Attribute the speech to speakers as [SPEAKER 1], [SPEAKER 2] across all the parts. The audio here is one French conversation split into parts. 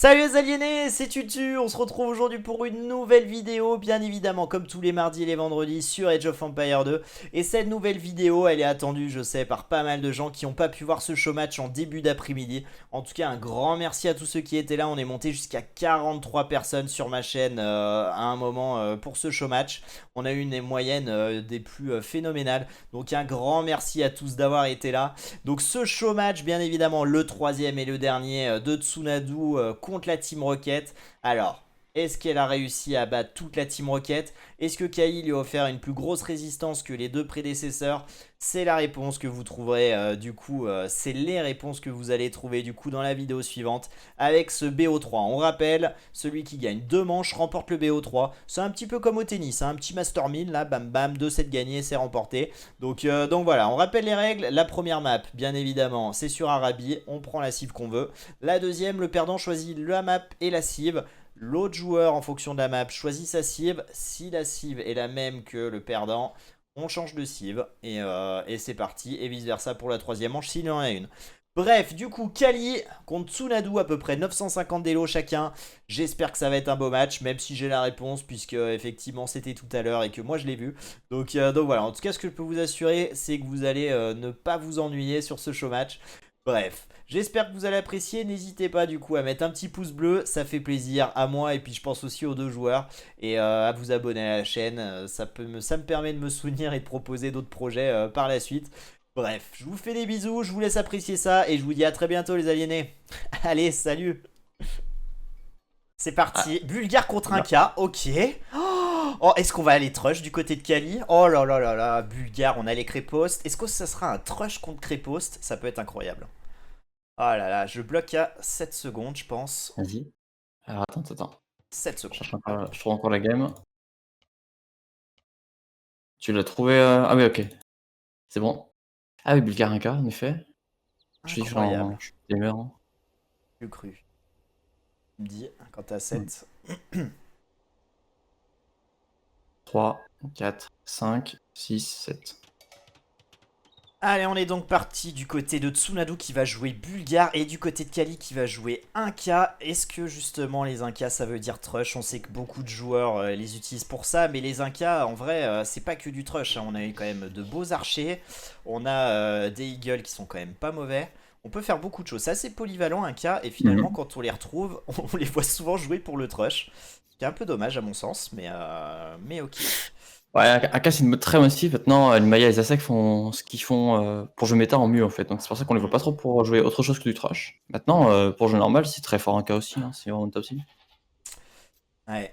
[SPEAKER 1] Salut les aliénés, c'est Tutu, on se retrouve aujourd'hui pour une nouvelle vidéo, bien évidemment comme tous les mardis et les vendredis sur Age of Empires 2. Et cette nouvelle vidéo, elle est attendue, je sais, par pas mal de gens qui n'ont pas pu voir ce show match en début d'après-midi. En tout cas, un grand merci à tous ceux qui étaient là, on est monté jusqu'à 43 personnes sur ma chaîne à un moment pour ce show match. On a eu une moyenne des plus phénoménales, donc un grand merci à tous d'avoir été là. Donc ce show match, bien évidemment, le troisième et le dernier de Tsunadu contre la Team Rocket. Alors, est-ce qu'elle a réussi à battre toute la Team Rocket? Est-ce que Kai lui a offert une plus grosse résistance que les deux prédécesseurs? C'est la réponse que vous trouverez c'est les réponses que vous allez trouver du coup dans la vidéo suivante avec ce BO3. On rappelle, celui qui gagne deux manches remporte le BO3. C'est un petit peu comme au tennis, hein, un petit Master 1000 là, bam bam, 2 sets gagnés, c'est remporté. Donc voilà, on rappelle les règles. La première map, bien évidemment, c'est sur Arabi, on prend la cible qu'on veut. La deuxième, le perdant choisit la map et la cible. L'autre joueur, en fonction de la map, choisit sa cible. Si la cible est la même que le perdant, on change de cible. Et c'est parti. Et vice versa pour la troisième manche s'il y en a une. Bref, du coup, Kali contre Tsunadu, à peu près 950 d'élo chacun. J'espère que ça va être un beau match, même si j'ai la réponse, puisque effectivement c'était tout à l'heure et que moi je l'ai vu. Donc voilà, en tout cas, ce que je peux vous assurer, c'est que vous allez ne pas vous ennuyer sur ce show match. Bref, j'espère que vous allez apprécier. N'hésitez pas du coup à mettre un petit pouce bleu, ça fait plaisir à moi et puis je pense aussi aux deux joueurs. Et à vous abonner à la chaîne, ça me permet de me souvenir et de proposer d'autres projets par la suite. Bref, je vous fais des bisous, je vous laisse apprécier ça et je vous dis à très bientôt les aliénés. Allez, salut. C'est
[SPEAKER 2] Ah,
[SPEAKER 1] parti. Bulgare contre un
[SPEAKER 2] là.
[SPEAKER 1] K, ok. Oh, est-ce qu'on va aller trush du côté de Kali? Oh là là là là, Bulgare, on a les Crépost. Est-ce que ça sera un trush contre Crépost? Ça peut être incroyable. Oh là là, je bloque à 7 secondes, je pense.
[SPEAKER 2] Vas-y. Alors attends.
[SPEAKER 1] 7 secondes.
[SPEAKER 2] Je trouve encore la game. Tu l'as trouvé Ah oui, ok. C'est bon. Ah oui, Bulgarinka, en effet. Je suis
[SPEAKER 1] Incroyable.
[SPEAKER 2] je suis gamer, hein.
[SPEAKER 1] Plus cru. Tu me dis, quand t'as
[SPEAKER 2] Hmm.
[SPEAKER 1] 7.
[SPEAKER 2] 3, 4, 5, 6, 7.
[SPEAKER 1] Allez, on est donc parti du côté de Tsunadu qui va jouer Bulgare et du côté de Kali qui va jouer 1K. Est-ce que justement les 1K ça veut dire trush? On sait que beaucoup de joueurs les utilisent pour ça, mais les 1K en vrai c'est pas que du trush, hein. On a eu quand même de beaux archers, on a des eagles qui sont quand même pas mauvais. On peut faire beaucoup de choses, c'est assez polyvalent 1K et finalement quand on les retrouve, on les voit souvent jouer pour le trush. C'est un peu dommage à mon sens, mais ok.
[SPEAKER 2] Ouais, AK c'est une mode très massive. Maintenant, les Maya et les Zasek font ce qu'ils font pour jouer méta en mieux en fait. Donc c'est pour ça qu'on les voit pas trop pour jouer autre chose que du trash. Maintenant, pour jouer normal, c'est très fort AK aussi, hein. C'est vraiment top aussi.
[SPEAKER 1] Ouais.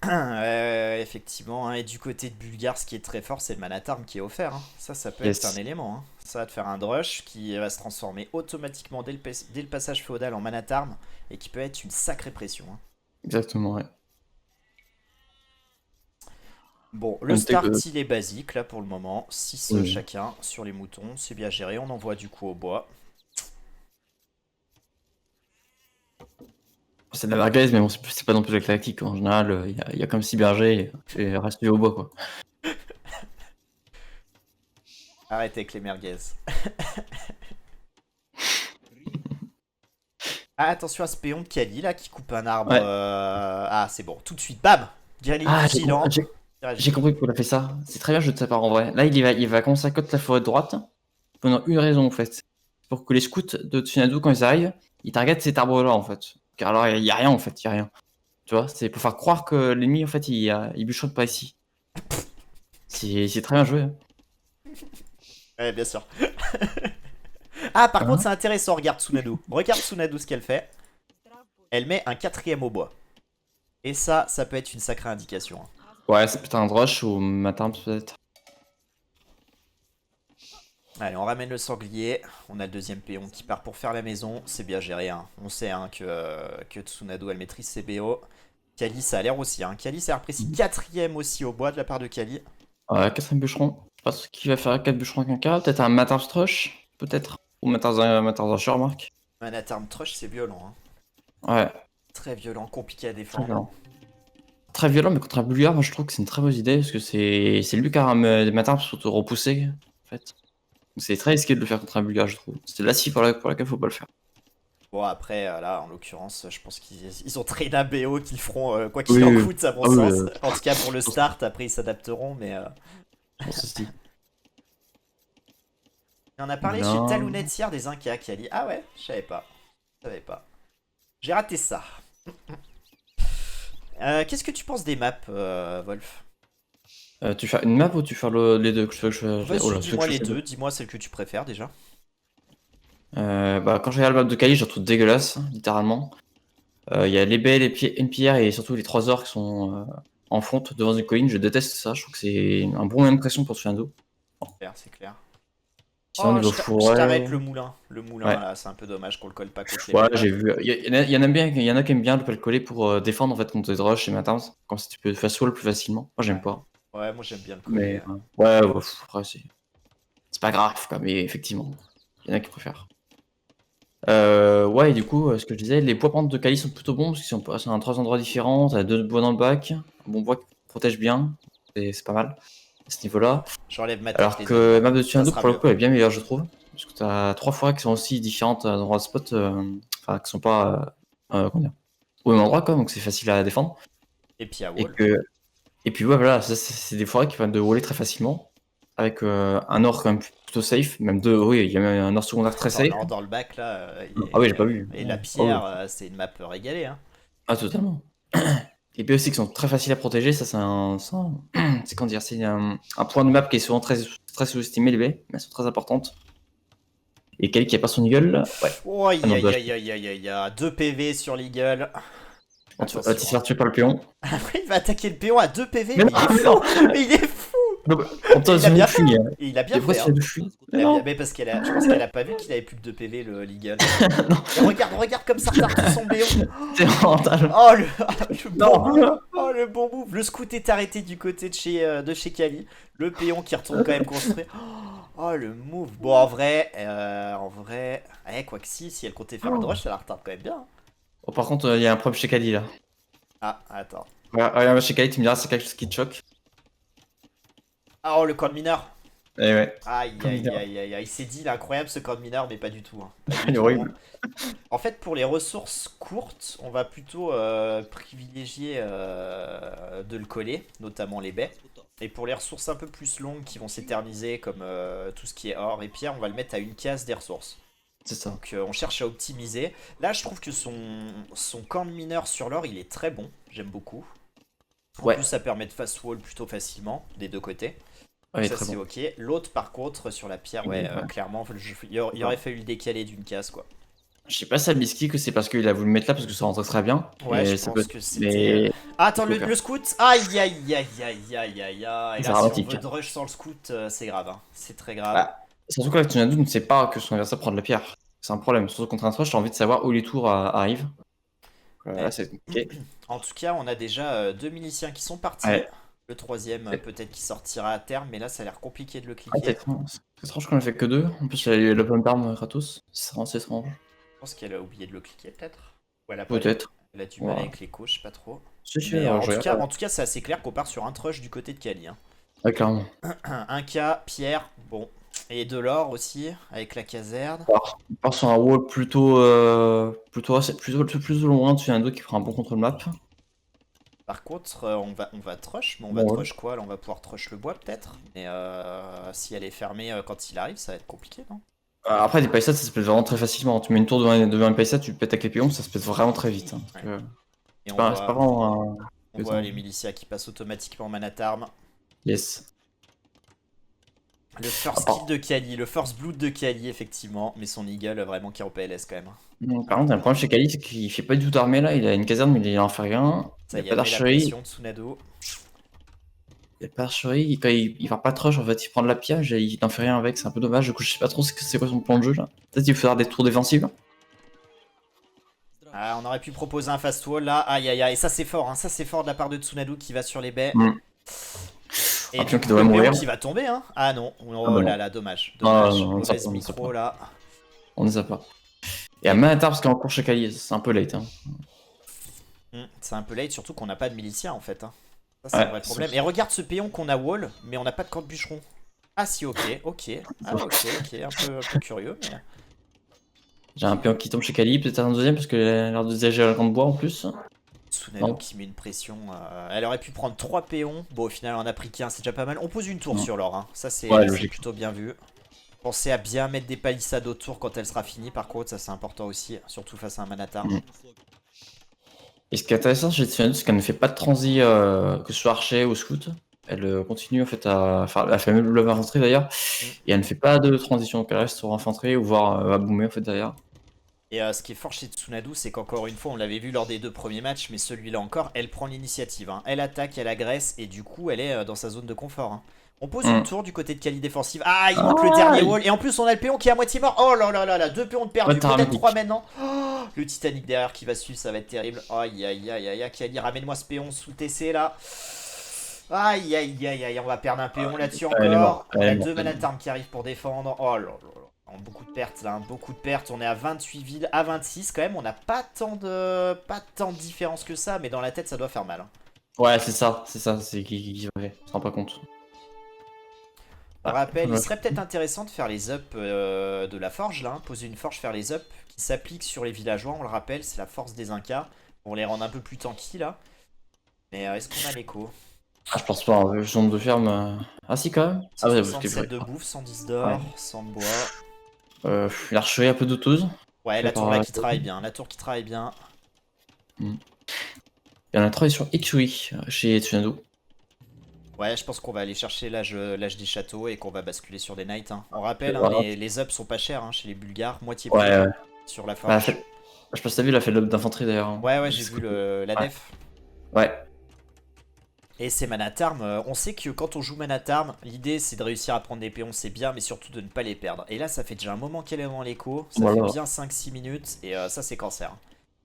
[SPEAKER 1] Ouais, effectivement, hein. Et du côté de Bulgare, ce qui est très fort, c'est le Manatarm qui est offert, hein. Ça peut être un
[SPEAKER 2] Yes.
[SPEAKER 1] élément, hein. Ça va te faire un drush qui va se transformer automatiquement dès le passage féodal en Manatarm et qui peut être une sacrée pression, hein.
[SPEAKER 2] Exactement, ouais.
[SPEAKER 1] Bon, le
[SPEAKER 2] Noter que...
[SPEAKER 1] start il est basique là pour le moment. 6
[SPEAKER 2] Oui.
[SPEAKER 1] chacun sur les moutons, c'est bien géré. On envoie du coup au bois.
[SPEAKER 2] C'est de la merguez, mais bon, c'est pas non plus éclectique. En général, il y a comme 6 bergers et reste au bois, quoi.
[SPEAKER 1] Arrêtez avec les merguez. Ah, attention à ce péon de Kali là qui coupe un arbre.
[SPEAKER 2] Ouais.
[SPEAKER 1] Ah, c'est bon, tout de suite, bam! Kali
[SPEAKER 2] Ah,
[SPEAKER 1] vigilant.
[SPEAKER 2] j'ai compris pourquoi il a fait ça. C'est très bien joué de sa part en vrai. Là, il va commencer à cote la forêt de droite pendant une raison en fait. Pour que les scouts de Tsunadu, quand ils arrivent, ils targetent cet arbre-là en fait. Car alors, il y a rien en fait, il y a rien. Tu vois, c'est pour faire croire que l'ennemi en fait, il bûcheronne pas ici. C'est très bien joué, hein.
[SPEAKER 1] Ouais, bien sûr. Ah, par contre,
[SPEAKER 2] Hein.
[SPEAKER 1] c'est intéressant, regarde Tsunadu. Regarde Tsunadu ce qu'elle fait. Elle met un quatrième au bois. Et ça peut être une sacrée indication, hein.
[SPEAKER 2] Ouais, c'est peut-être un rush ou matin peut-être.
[SPEAKER 1] Allez, on ramène le sanglier. On a le deuxième péon qui part pour faire la maison. C'est bien géré, hein. On sait hein, que Tsunadu, elle maîtrise ses BO. Kali, ça a l'air aussi, hein. Kali, ça a l'air précis. Quatrième aussi au bois de la part de Kali.
[SPEAKER 2] Ouais, quatrième bûcheron. Je pense qu'il va faire 4 bûcherons avec un K. Peut-être un matin strush, peut-être. Ou matin remarque.
[SPEAKER 1] Manatarm Trush, c'est violent, hein.
[SPEAKER 2] Ouais,
[SPEAKER 1] Très violent, compliqué à
[SPEAKER 2] très
[SPEAKER 1] défendre.
[SPEAKER 2] violent. Très violent, mais contre un Bulgare, moi je trouve que c'est une très bonne idée parce que c'est lui qui a des matins pour te repousser en fait. Donc c'est très risqué de le faire contre un Bulgare, je trouve. C'est la cible pour laquelle faut pas le faire.
[SPEAKER 1] Bon, après, là, en l'occurrence, je pense qu'ils ont traîné un BO qu'ils feront quoi qu'il
[SPEAKER 2] Oui,
[SPEAKER 1] en
[SPEAKER 2] oui.
[SPEAKER 1] coûte, à mon
[SPEAKER 2] Ah oui,
[SPEAKER 1] sens. En tout cas, pour le start, après, ils s'adapteront, mais...
[SPEAKER 2] sans souci.
[SPEAKER 1] On a parlé chez
[SPEAKER 2] Là.
[SPEAKER 1] Talounet hier des Incas, Kali. Ah ouais, je savais pas. Je savais pas. J'ai raté ça. Qu'est-ce que tu penses des maps, Wolf?
[SPEAKER 2] Tu fais une map ou tu fais les deux? Oh
[SPEAKER 1] Vas-y,
[SPEAKER 2] là,
[SPEAKER 1] dis-moi les deux. Dis-moi celle que tu préfères, déjà.
[SPEAKER 2] Bah, quand je regarde la map de Kali, je la trouve dégueulasse, littéralement. Il y a les baies, une pierre et surtout les 3 orques qui sont en front devant une colline. Je déteste ça, je trouve que c'est un bon moyen de pression pour tuer un dos.
[SPEAKER 1] C'est clair.
[SPEAKER 2] Sinon,
[SPEAKER 1] Oh,
[SPEAKER 2] niveau
[SPEAKER 1] je
[SPEAKER 2] forêt.
[SPEAKER 1] t'arrête le moulin. Le moulin,
[SPEAKER 2] Ouais,
[SPEAKER 1] là, c'est un peu dommage qu'on le colle pas contre les
[SPEAKER 2] ouais,
[SPEAKER 1] baies.
[SPEAKER 2] j'ai vu. Il y en a bien, il y en a qui aiment bien le coller pour défendre en fait contre les rush et matins. Comme ça tu peux fast wall plus facilement. Moi, j'aime
[SPEAKER 1] Ouais.
[SPEAKER 2] pas.
[SPEAKER 1] Ouais, moi j'aime bien le
[SPEAKER 2] Mais
[SPEAKER 1] coller.
[SPEAKER 2] ouais, après, c'est pas grave, quoi. Mais effectivement, il y en a qui préfèrent. Ouais, et du coup, ce que je disais, les poids pentes de Kali sont plutôt bons parce qu'ils sont passés à 3 endroits différents. T'as 2 bois dans le bac, un bon bois qui protège bien, c'est pas mal à ce niveau-là.
[SPEAKER 1] J'enlève ma tête,
[SPEAKER 2] Alors
[SPEAKER 1] les
[SPEAKER 2] que
[SPEAKER 1] amis.
[SPEAKER 2] map de
[SPEAKER 1] Ça
[SPEAKER 2] Tuando,
[SPEAKER 1] sera
[SPEAKER 2] pour le
[SPEAKER 1] mieux.
[SPEAKER 2] coup, elle est bien meilleure, je trouve. Parce que t'as 3 forêts qui sont aussi différentes à endroits de spot, enfin, qui sont pas, comment dire, au même endroit, quoi, donc c'est facile à défendre.
[SPEAKER 1] Et puis à
[SPEAKER 2] Et
[SPEAKER 1] wall.
[SPEAKER 2] que, et puis ouais, voilà, ça, c'est des forêts qui permettent de waller très facilement, avec un or quand même plutôt safe, même deux, oui, il y a même un or secondaire très
[SPEAKER 1] Attends,
[SPEAKER 2] safe.
[SPEAKER 1] l'or dans le bac, là,
[SPEAKER 2] Ah oui, j'ai pas vu.
[SPEAKER 1] et la
[SPEAKER 2] Ah oui.
[SPEAKER 1] pierre, c'est une map régalée, hein.
[SPEAKER 2] Ah, totalement. Et puis aussi qui sont très faciles à protéger, ça c'est comment dire, c'est un point de map qui est souvent très sous-estimé, les baies, mais elles sont très importantes. Et quel qui a pas son eagle, ouais.
[SPEAKER 1] Oh,
[SPEAKER 2] Ah
[SPEAKER 1] aïe
[SPEAKER 2] non,
[SPEAKER 1] aïe
[SPEAKER 2] dommage.
[SPEAKER 1] aïe aïe aïe aïe aïe. 2 PV sur l'eagle.
[SPEAKER 2] Tu se
[SPEAKER 1] Attention, hein.
[SPEAKER 2] faire tuer par le pion.
[SPEAKER 1] Après, il va attaquer le péon à 2 PV,
[SPEAKER 2] Mais
[SPEAKER 1] mais
[SPEAKER 2] non,
[SPEAKER 1] il est
[SPEAKER 2] mais non,
[SPEAKER 1] fou. Mais il est fou.
[SPEAKER 2] non, mais on
[SPEAKER 1] Et
[SPEAKER 2] t'a
[SPEAKER 1] il a
[SPEAKER 2] une
[SPEAKER 1] bien fait,
[SPEAKER 2] fuite.
[SPEAKER 1] hein. Et il a bien
[SPEAKER 2] Des fois,
[SPEAKER 1] fait,
[SPEAKER 2] c'est
[SPEAKER 1] hein.
[SPEAKER 2] une fuite.
[SPEAKER 1] Il
[SPEAKER 2] Mais
[SPEAKER 1] a bien...
[SPEAKER 2] non,
[SPEAKER 1] Mais parce je pense qu'elle a pas vu qu'il avait plus que 2 PV, l'eagle.
[SPEAKER 2] non,
[SPEAKER 1] Et regarde comme ça retarde tout son BO.
[SPEAKER 2] c'est mental.
[SPEAKER 1] Oh, le bon move.
[SPEAKER 2] Non,
[SPEAKER 1] Oh, le bon move. Le scout est arrêté du côté de chez Kali. Le péon qui retourne quand même construire. Oh, le move. Bon, en vrai... quoi que si elle comptait faire une rush, ça la retarde quand même bien, hein.
[SPEAKER 2] oh, par contre, il y a un problème chez Kali là.
[SPEAKER 1] Ah, attends.
[SPEAKER 2] Ouais, chez Kali, tu me diras, c'est quelque chose qui te choque.
[SPEAKER 1] Ah, oh, le camp de mineur.
[SPEAKER 2] Et ouais,
[SPEAKER 1] Aïe,
[SPEAKER 2] comme
[SPEAKER 1] aïe,
[SPEAKER 2] dire.
[SPEAKER 1] aïe, aïe, aïe. Il s'est dit, il est incroyable ce camp de mineur, mais pas du tout, hein. Pas du
[SPEAKER 2] Il est
[SPEAKER 1] tout, hein.
[SPEAKER 2] horrible.
[SPEAKER 1] En fait, pour les ressources courtes, on va plutôt privilégier de le coller, notamment les baies. Et pour les ressources un peu plus longues qui vont s'éterniser, comme tout ce qui est or et pierre, on va le mettre à une case des ressources.
[SPEAKER 2] C'est ça.
[SPEAKER 1] Donc on cherche à optimiser. Là, je trouve que son camp de mineur sur l'or, il est très bon. J'aime beaucoup. En
[SPEAKER 2] Ouais,
[SPEAKER 1] plus, ça permet de fast wall plutôt facilement, des deux côtés.
[SPEAKER 2] ouais, il est
[SPEAKER 1] Ça,
[SPEAKER 2] très
[SPEAKER 1] c'est
[SPEAKER 2] bon.
[SPEAKER 1] ok. L'autre, par contre, sur la pierre, ouais,
[SPEAKER 2] Ouais.
[SPEAKER 1] clairement, il aurait fallu le décaler d'une case, quoi.
[SPEAKER 2] Je sais pas si Albisky que c'est parce qu'il a voulu le mettre là parce que ça rentrait très bien.
[SPEAKER 1] Ouais, je
[SPEAKER 2] Et ça peut
[SPEAKER 1] pense
[SPEAKER 2] être.
[SPEAKER 1] que c'était.
[SPEAKER 2] Mais.
[SPEAKER 1] Ah, attends,
[SPEAKER 2] Faut
[SPEAKER 1] le
[SPEAKER 2] faire.
[SPEAKER 1] scout. Aïe, aïe, aïe, aïe, aïe, aïe, aïe. Et
[SPEAKER 2] C'est
[SPEAKER 1] là, si on
[SPEAKER 2] dramatique.
[SPEAKER 1] veut de rush sans le scout, c'est grave, hein. C'est très grave.
[SPEAKER 2] Bah, surtout que là, Tsunadu ne sait pas que son adversaire prend de la pierre. C'est un problème. Surtout contre un Thrush, j'ai envie de savoir où les tours arrivent. Là,
[SPEAKER 1] Ouais.
[SPEAKER 2] c'est compliqué.
[SPEAKER 1] En tout cas, on a déjà deux miliciens qui sont partis.
[SPEAKER 2] Ouais.
[SPEAKER 1] Le troisième, peut-être qu'il sortira à terme, mais là, ça a l'air compliqué de le
[SPEAKER 2] Ah,
[SPEAKER 1] cliquer.
[SPEAKER 2] c'est étrange qu'on a fait que deux. En plus, il y a eu l'open d'armes gratos. C'est étrange.
[SPEAKER 1] Je pense qu'elle a oublié de le cliquer, peut-être. Ou
[SPEAKER 2] Peut-être.
[SPEAKER 1] elle a du mal
[SPEAKER 2] Voilà.
[SPEAKER 1] avec les couches, je sais pas trop.
[SPEAKER 2] Si, si,
[SPEAKER 1] Mais
[SPEAKER 2] je regarde.
[SPEAKER 1] en tout cas, c'est assez clair qu'on part sur un trush du côté de Kali, hein.
[SPEAKER 2] Ouais, clairement.
[SPEAKER 1] Un K, Pierre, bon. Et de l'or aussi, avec la caserne.
[SPEAKER 2] On part sur un wall plutôt loin de Tsunadu qui fera un bon contrôle map.
[SPEAKER 1] Par contre, on va trush, mais on va
[SPEAKER 2] Bon, ouais.
[SPEAKER 1] trush quoi? Là, on va pouvoir trush le bois peut-être. Mais si elle est fermée quand il arrive, ça va être compliqué, non?
[SPEAKER 2] Après, des paysades, ça se pète vraiment très facilement. Tu mets une tour devant une paysade, tu pètes avec les pions, ça se pète vraiment très vite, hein.
[SPEAKER 1] Ouais.
[SPEAKER 2] Donc,
[SPEAKER 1] Et
[SPEAKER 2] c'est pas vraiment un.
[SPEAKER 1] on voit les milicias qui passent automatiquement en Manatarm.
[SPEAKER 2] Yes.
[SPEAKER 1] Le first kill de Kali, le first blood de Kali, effectivement. Mais son eagle, vraiment, qui est en PLS quand même.
[SPEAKER 2] Par contre, un problème chez Kali, c'est qu'il fait pas du tout d'armée là. Il a une caserne, mais il en fait rien.
[SPEAKER 1] Ça
[SPEAKER 2] Il
[SPEAKER 1] y
[SPEAKER 2] n'y a
[SPEAKER 1] est,
[SPEAKER 2] pas
[SPEAKER 1] elle met la
[SPEAKER 2] d'archerie.
[SPEAKER 1] pression, Tsunado.
[SPEAKER 2] Il n'y a pas d'archerie. Quand il va pas de rush, en fait, il prend de la piège et il n'en fait rien avec. C'est un peu dommage. Du coup, je sais pas trop c'est quoi son plan de jeu là. Peut-être qu'il faut faire des tours défensives.
[SPEAKER 1] Ah, on aurait pu proposer un fast wall là. Aïe aïe aïe, ça c'est fort, hein. Ça c'est fort de la part de Tsunadu qui va sur les baies.
[SPEAKER 2] Mm.
[SPEAKER 1] Et
[SPEAKER 2] Un
[SPEAKER 1] du
[SPEAKER 2] pion
[SPEAKER 1] coup,
[SPEAKER 2] qui devrait
[SPEAKER 1] le péon
[SPEAKER 2] mourir.
[SPEAKER 1] qui va tomber, hein. Ah non, oh
[SPEAKER 2] Ah bah
[SPEAKER 1] là
[SPEAKER 2] non.
[SPEAKER 1] là, dommage.
[SPEAKER 2] Non,
[SPEAKER 1] Dommage.
[SPEAKER 2] non, on ne sait
[SPEAKER 1] Mauvaise
[SPEAKER 2] pas, on ne sait
[SPEAKER 1] micro
[SPEAKER 2] pas.
[SPEAKER 1] là.
[SPEAKER 2] On ne sait pas. Et à Manatar, parce qu'en cours chez Kali, c'est un peu late. Hein.
[SPEAKER 1] C'est un peu late, surtout qu'on n'a pas de milicien en fait, hein. Ça c'est
[SPEAKER 2] Ouais,
[SPEAKER 1] un vrai problème. Et regarde ce péon qu'on a wall, mais on n'a pas de camp de bûcheron. Ah si, ok. Ah ok, un peu curieux, mais...
[SPEAKER 2] J'ai un pion qui tombe chez Kali, peut-être un deuxième parce qu'elle a l'air de se diriger à la grande bois en plus.
[SPEAKER 1] Tsunado
[SPEAKER 2] Non.
[SPEAKER 1] qui met une pression. Elle aurait pu prendre 3 péons. Bon, au final, on en a pris qu'un, c'est déjà pas mal. On pose une tour
[SPEAKER 2] Non.
[SPEAKER 1] sur l'or. Hein. Ça, c'est
[SPEAKER 2] Ouais, logique.
[SPEAKER 1] plutôt bien vu. Pensez à bien mettre des palissades autour quand elle sera finie, par contre, ça c'est important aussi, surtout face à un Manatar.
[SPEAKER 2] Et ce qui est intéressant chez Tsunade, c'est qu'elle ne fait pas de transi, que ce soit archer ou scout. Elle continue en fait à faire, elle fait même le infanterie d'ailleurs, et elle ne fait pas de transition, donc elle reste sur infanterie ou voire à boomer en fait derrière.
[SPEAKER 1] Et ce qui est fort chez Tsunade, c'est qu'encore une fois, on l'avait vu lors des 2 premiers matchs, mais celui-là encore, elle prend l'initiative. Hein. Elle attaque, elle agresse, et du coup, elle est dans sa zone de confort. Hein. On pose une tour du côté de Kali défensive. Ah, il manque le dernier wall, et en plus, on a le péon qui est à moitié mort. Oh là là là là, 2 péons de perdus, peut-être 3 maintenant. Oh, le Titanic derrière qui va suivre, ça va être terrible. Aïe aïe aïe aïe aïe, Kali, ramène-moi ce péon sous TC là. Aïe aïe aïe aïe, on va perdre un péon là-dessus encore. On a 2 Manatarm qui arrivent pour défendre. Oh là là là. Beaucoup de pertes là, beaucoup de pertes. On est à 28 villes, à 26 quand même. On n'a pas tant de différence que ça, mais dans la tête ça doit faire mal. Hein.
[SPEAKER 2] Ouais, c'est ça, c'est qui ouais, on se rend pas compte.
[SPEAKER 1] On rappelle, il serait peut-être intéressant de faire les ups de la forge là, hein. Poser une forge, faire les ups qui s'appliquent sur les villageois. On le rappelle, c'est la force des Incas. On les rend un peu plus tanky là. Mais est-ce qu'on a l'écho?
[SPEAKER 2] Ah, je pense pas, hein, zone de ferme. Ah si quand même. Ah ouais, parce que
[SPEAKER 1] 167 de bouffe, 110 d'or,
[SPEAKER 2] ouais.
[SPEAKER 1] 100 de bois.
[SPEAKER 2] L'archerie un peu douteuse.
[SPEAKER 1] Ouais, la tour là qui travaille bien, la tour qui travaille bien.
[SPEAKER 2] Et on a travaillé sur XUI chez Tsunade.
[SPEAKER 1] Ouais, je pense qu'on va aller chercher l'âge des châteaux et qu'on va basculer sur des knights. Hein. On rappelle, hein,
[SPEAKER 2] Voilà.
[SPEAKER 1] les ups sont pas chers hein, chez les Bulgares, moitié prix
[SPEAKER 2] Ouais, ouais.
[SPEAKER 1] sur la
[SPEAKER 2] Bah,
[SPEAKER 1] forge.
[SPEAKER 2] je pense que t'as vu, il a fait l'up d'infanterie d'ailleurs. Hein.
[SPEAKER 1] Ouais, j'ai vu la def.
[SPEAKER 2] Ouais.
[SPEAKER 1] Et c'est Manatarm, on sait que quand on joue Manatarm, l'idée c'est de réussir à prendre des péons, c'est bien, mais surtout de ne pas les perdre. Et là, ça fait déjà un moment qu'elle est dans l'écho, ça fait bien 5-6 minutes, et ça c'est cancer.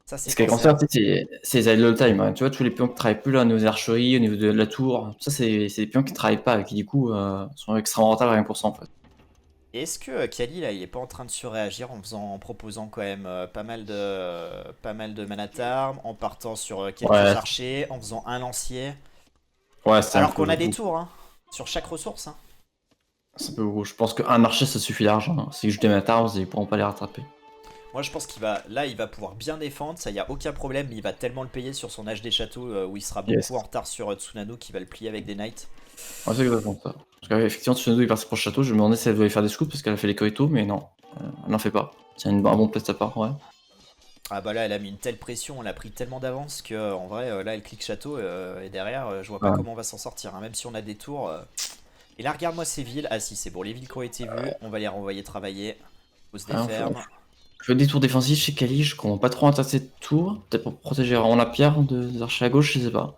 [SPEAKER 1] Ça c'est
[SPEAKER 2] Ce qui est cancer, c'est les idle time. Hein. Tu vois, tous les pions qui travaillent plus là, au niveau des archeries, au niveau de la tour, ça c'est des pions qui travaillent pas et qui du coup sont extrêmement rentables rien pour ça en fait.
[SPEAKER 1] Et est-ce que Kali là, il est pas en train de surréagir en proposant quand même pas mal de Manatarm, en partant sur quelques archers, en faisant un lancier.
[SPEAKER 2] Ouais, c'est
[SPEAKER 1] alors qu'on a des tours hein, sur chaque ressource. Hein.
[SPEAKER 2] C'est un peu gros. Je pense qu'un archer ça suffit large. Hein. C'est juste des Manatarms et ils pourront pas les rattraper.
[SPEAKER 1] Moi je pense qu'il va pouvoir bien défendre, ça y a aucun problème, mais il va tellement le payer sur son âge des châteaux où il sera beaucoup en retard sur Tsunade qui va le plier avec des knights.
[SPEAKER 2] Ouais, c'est exactement ça. Parce qu'effectivement Tsunade est parti pour le château, je me demandais si elle devait faire des scoops parce qu'elle a fait les corritos, mais non, elle n'en fait pas. C'est un bon test à part, ouais.
[SPEAKER 1] Ah bah là elle a mis une telle pression, elle a pris tellement d'avance que en vrai là elle clique château et derrière je vois pas comment on va s'en sortir, hein, même si on a des tours. Et là regarde-moi ces villes, ah si c'est bon, les villes qui ont été vues, on va les renvoyer travailler, pose des fermes.
[SPEAKER 2] Je fais des tours défensifs chez Kali, je comprends pas trop intéresser de tours, peut-être pour protéger vraiment la pierre des archers à gauche, je sais pas.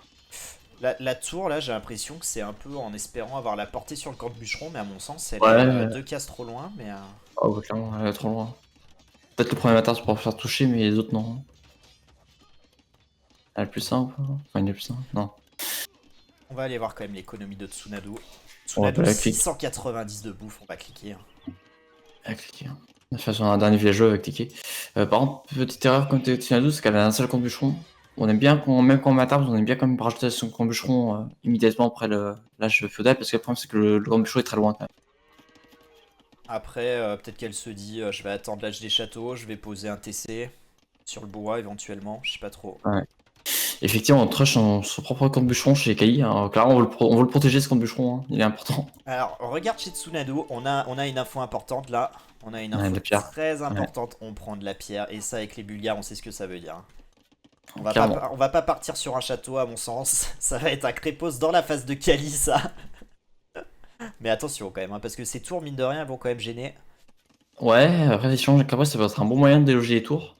[SPEAKER 1] La tour là j'ai l'impression que c'est un peu en espérant avoir la portée sur le camp de bûcheron, mais à mon sens elle est 2 cases trop loin. Mais
[SPEAKER 2] oh bah clairement elle est trop loin. Peut-être le premier matin c'est pour faire toucher mais les autres non. Elle est plus simple, enfin il est plus simple, non.
[SPEAKER 1] On va aller voir quand même l'économie de Tsunade. Tsunade 690 de bouffe, on va cliquer. Hein.
[SPEAKER 2] Elle a cliqué. Hein. De toute façon un dernier villageois avec cliquer. Par contre, petite erreur quand t'es Tsunade, c'est qu'elle a un seul camp de bûcheron. On aime bien, même quand on m'attarde, on aime bien quand même rajouter son camp de bûcheron immédiatement après l'âge féodal, parce que le problème c'est que le camp de bûcheron est très loin quand même.
[SPEAKER 1] Après, peut-être qu'elle se dit je vais attendre l'âge des châteaux, je vais poser un TC sur le bois éventuellement, je sais pas trop.
[SPEAKER 2] Ouais. Effectivement, on trush son propre camp de bûcheron chez Kali. Hein. Clairement, on veut le protéger ce camp de bûcheron, hein. Il est important.
[SPEAKER 1] Alors, regarde chez Tsunade, on a une info importante là. On a une info très importante. On prend de la pierre, et ça, avec les Bulgares, on sait ce que ça veut dire. On va pas partir sur un château, à mon sens. Ça va être un crépos dans la face de Kali, ça. Mais attention quand même, hein, parce que ces tours, mine de rien, vont quand même gêner.
[SPEAKER 2] Ouais, après, ça peut être un bon moyen de déloger les tours,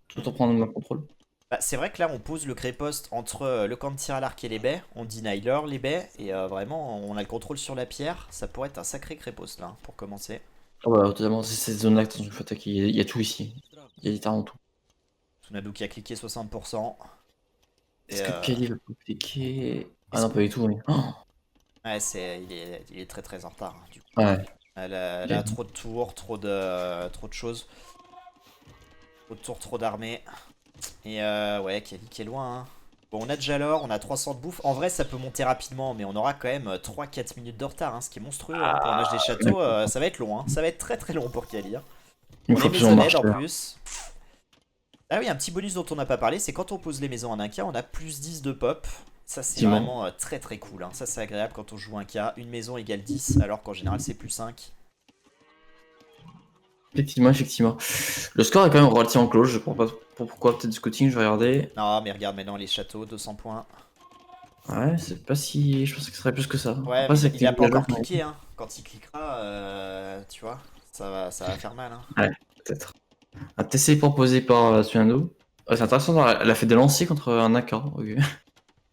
[SPEAKER 2] tout en prenant le contrôle.
[SPEAKER 1] Bah, c'est vrai que là, on pose le créposte entre le camp de tir à l'arc et les baies. On deny leur les baies, et vraiment, on a le contrôle sur la pierre. Ça pourrait être un sacré créposte, là, pour commencer.
[SPEAKER 2] Oh bah, totalement, c'est cette zone-là que tu faut attaquer. Il y a tout ici. Il y a littéralement tout.
[SPEAKER 1] Tsunade qui a cliqué 60%.
[SPEAKER 2] Est-ce que Kali va cliquer? Ah non, pas du tout, oui. Oh
[SPEAKER 1] ouais, il est très très en retard, du coup.
[SPEAKER 2] Ouais.
[SPEAKER 1] Elle a trop de tours, trop de choses. Trop de tours, trop d'armées. Et ouais, Kali qui est loin. Hein. Bon, on a déjà l'or, on a 300 de bouffe. En vrai, ça peut monter rapidement, mais on aura quand même 3-4 minutes de retard, hein, ce qui est monstrueux. Hein, pour un âge des châteaux, ça va être long. Hein. Ça va être très très long pour Kali. Hein.
[SPEAKER 2] Il
[SPEAKER 1] On
[SPEAKER 2] me
[SPEAKER 1] est
[SPEAKER 2] faut plus en
[SPEAKER 1] maisonnette en
[SPEAKER 2] marche.
[SPEAKER 1] plus. Ah oui, un petit bonus dont on n'a pas parlé, c'est quand on pose les maisons en 1K, on a plus 10 de pop. Ça c'est
[SPEAKER 2] Effectivement.
[SPEAKER 1] vraiment très très cool, hein. Ça c'est agréable quand on joue 1K. Une maison égale 10 alors qu'en général c'est plus 5.
[SPEAKER 2] Effectivement, effectivement. Le score est quand même relativement close, je comprends pas pourquoi, peut-être du scouting, je vais regarder.
[SPEAKER 1] Non mais regarde maintenant les châteaux, 200 points.
[SPEAKER 2] Ouais, c'est pas si... Je pensais que ce serait plus que ça.
[SPEAKER 1] Ouais
[SPEAKER 2] Après,
[SPEAKER 1] mais
[SPEAKER 2] c'est
[SPEAKER 1] il a
[SPEAKER 2] que
[SPEAKER 1] pas
[SPEAKER 2] les
[SPEAKER 1] encore
[SPEAKER 2] villageois...
[SPEAKER 1] cliqué, hein. Quand il cliquera, tu vois, ça va faire mal, hein.
[SPEAKER 2] Ouais, peut-être. Un TC proposé par Tsunado. Ouais, c'est intéressant, elle a fait des lanciers contre un accord. Ok.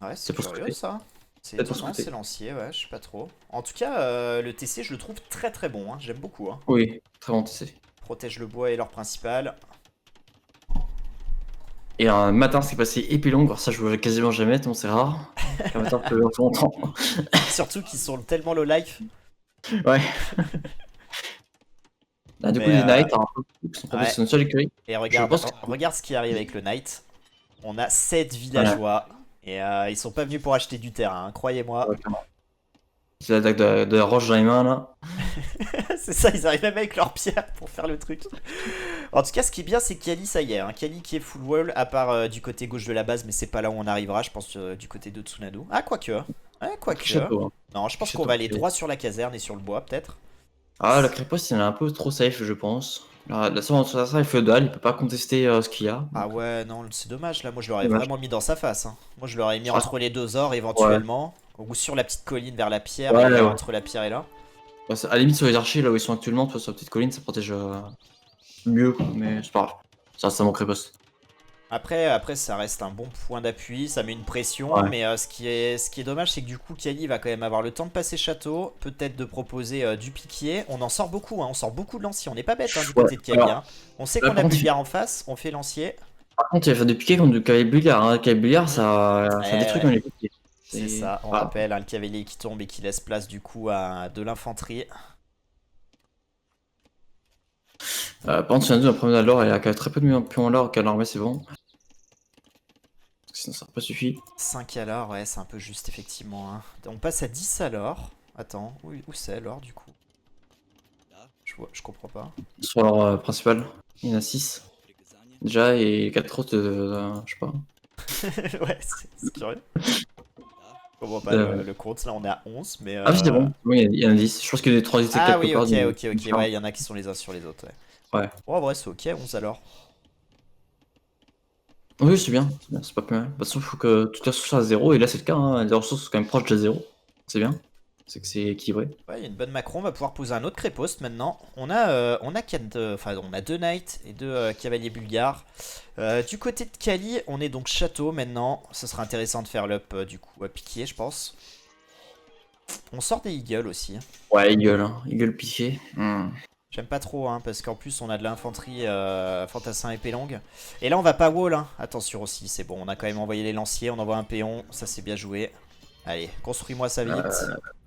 [SPEAKER 1] Ouais,
[SPEAKER 2] C'est
[SPEAKER 1] c'est
[SPEAKER 2] pour
[SPEAKER 1] curieux
[SPEAKER 2] scouter.
[SPEAKER 1] ça. C'est
[SPEAKER 2] Peut-être pour
[SPEAKER 1] étonnant,
[SPEAKER 2] scouter.
[SPEAKER 1] c'est lancier, ouais, je sais pas trop. En tout cas, le TC, je le trouve très très bon, hein. J'aime beaucoup, hein.
[SPEAKER 2] Oui, très bon TC.
[SPEAKER 1] Protège le bois et l'or principal.
[SPEAKER 2] Et un matin, c'est passé épée longue, alors ça je vois quasiment jamais, tellement c'est rare. Un matin peut durer longtemps.
[SPEAKER 1] Surtout qu'ils sont tellement low life.
[SPEAKER 2] Ouais. Là, du coup,
[SPEAKER 1] Mais
[SPEAKER 2] les Knights, un peu, qui sont proposés
[SPEAKER 1] ouais.
[SPEAKER 2] sur une seule écurie.
[SPEAKER 1] Et
[SPEAKER 2] Je
[SPEAKER 1] regarde,
[SPEAKER 2] pense que...
[SPEAKER 1] regarde ce qui arrive avec le Knight. On a 7
[SPEAKER 2] Voilà.
[SPEAKER 1] villageois. Et ils sont pas venus pour acheter du terrain, hein, croyez-moi.
[SPEAKER 2] Ouais, clairement. C'est l'attaque de la roche dans les mains, là.
[SPEAKER 1] C'est ça, ils arrivent même avec leurs pierres pour faire le truc. En tout cas, ce qui est bien, c'est Kali, ça y est. Hein. Kali qui est full wall, à part du côté gauche de la base, mais c'est pas là où on arrivera, je pense, du côté de Tsunado. Ah, quoique. Ouais, quoique.
[SPEAKER 2] Château, hein.
[SPEAKER 1] Non, je pense qu'on
[SPEAKER 2] Château,
[SPEAKER 1] va aller
[SPEAKER 2] c'est-
[SPEAKER 1] droit sur la caserne et sur le bois, peut-être.
[SPEAKER 2] Ah, le Crépos, il est un peu trop safe, je pense. La ça est feudale, il peut pas contester ce qu'il y a.
[SPEAKER 1] Ah
[SPEAKER 2] Donc,
[SPEAKER 1] ouais, non, c'est dommage. Là, moi, je l'aurais
[SPEAKER 2] dommage.
[SPEAKER 1] vraiment mis dans sa face. Hein. Moi, je l'aurais mis
[SPEAKER 2] Ah,
[SPEAKER 1] entre les deux ors,
[SPEAKER 2] ouais.
[SPEAKER 1] éventuellement. Ou sur la petite colline vers la pierre,
[SPEAKER 2] Ouais,
[SPEAKER 1] et
[SPEAKER 2] ouais.
[SPEAKER 1] entre la pierre et là.
[SPEAKER 2] Bah, à la limite, sur les archers, là où ils sont actuellement, sur la petite colline, ça protège mieux, mais c'est pas grave. Ça manquerait pas.
[SPEAKER 1] Après, ça reste un bon point d'appui, ça met une pression,
[SPEAKER 2] Ouais.
[SPEAKER 1] mais ce qui est dommage, c'est que du coup, Kali va quand même avoir le temps de passer château, peut-être de proposer du piquier. On en sort beaucoup, hein, on sort beaucoup de lanciers, on n'est pas bête hein, du
[SPEAKER 2] Ouais,
[SPEAKER 1] côté de Kali.
[SPEAKER 2] alors,
[SPEAKER 1] Hein. On sait
[SPEAKER 2] là,
[SPEAKER 1] qu'on a
[SPEAKER 2] par contre,
[SPEAKER 1] Bulgare en face, on fait lancier.
[SPEAKER 2] par contre, il va faire des piquets contre du cavalier bulgare. Hein. Le cavalier bulgare, ça
[SPEAKER 1] Ouais,
[SPEAKER 2] détruit
[SPEAKER 1] ouais,
[SPEAKER 2] quand il est piqué.
[SPEAKER 1] c'est ça, on
[SPEAKER 2] Ah.
[SPEAKER 1] rappelle, hein, le cavalier qui tombe et qui laisse place du coup à de l'infanterie.
[SPEAKER 2] Par contre, Tsunado, la première de l'or, elle a quand même très peu de pions en l'or qu'à l'armée, c'est bon. Sinon, ça n'a pas suffi.
[SPEAKER 1] 5 alors, ouais, c'est un peu juste effectivement. Hein. On passe à 10 alors. Attends, où c'est alors du coup je comprends pas.
[SPEAKER 2] Sur l'or principal, il y en a 6 déjà, et 4 autres, je sais pas.
[SPEAKER 1] Ouais, c'est curieux. Je comprends pas le compte, là on est à 11, mais...
[SPEAKER 2] Ah, oui, c'est bon. Oui, il y en a 10. Je pense qu'il y a des transités
[SPEAKER 1] Ah
[SPEAKER 2] quelque
[SPEAKER 1] oui,
[SPEAKER 2] part.
[SPEAKER 1] ok, ouais, il y en a qui sont les uns sur les autres, ouais.
[SPEAKER 2] Ouais.
[SPEAKER 1] Oh, ouais, c'est ok, 11 alors.
[SPEAKER 2] Oui, c'est bien, c'est pas plus mal. De toute façon, il faut que toutes les ressources soient à 0, et là c'est le cas, hein. Les ressources sont quand même proches de 0. C'est bien, c'est que c'est équilibré.
[SPEAKER 1] Ouais, il y a une bonne macron, on va pouvoir poser un autre créposte maintenant. On a 2 knights et 2 cavaliers bulgares. Du côté de Kali, on est donc château maintenant. Ce sera intéressant de faire l'up du coup à piquer, je pense. On sort des eagles aussi.
[SPEAKER 2] Ouais, Eagle piqué.
[SPEAKER 1] J'aime pas trop, hein, parce qu'en plus on a de l'infanterie fantassin épée longue. Et là on va pas wall, hein. Attention aussi, c'est bon, on a quand même envoyé les lanciers, on envoie un péon, ça c'est bien joué. Allez, construis-moi ça vite.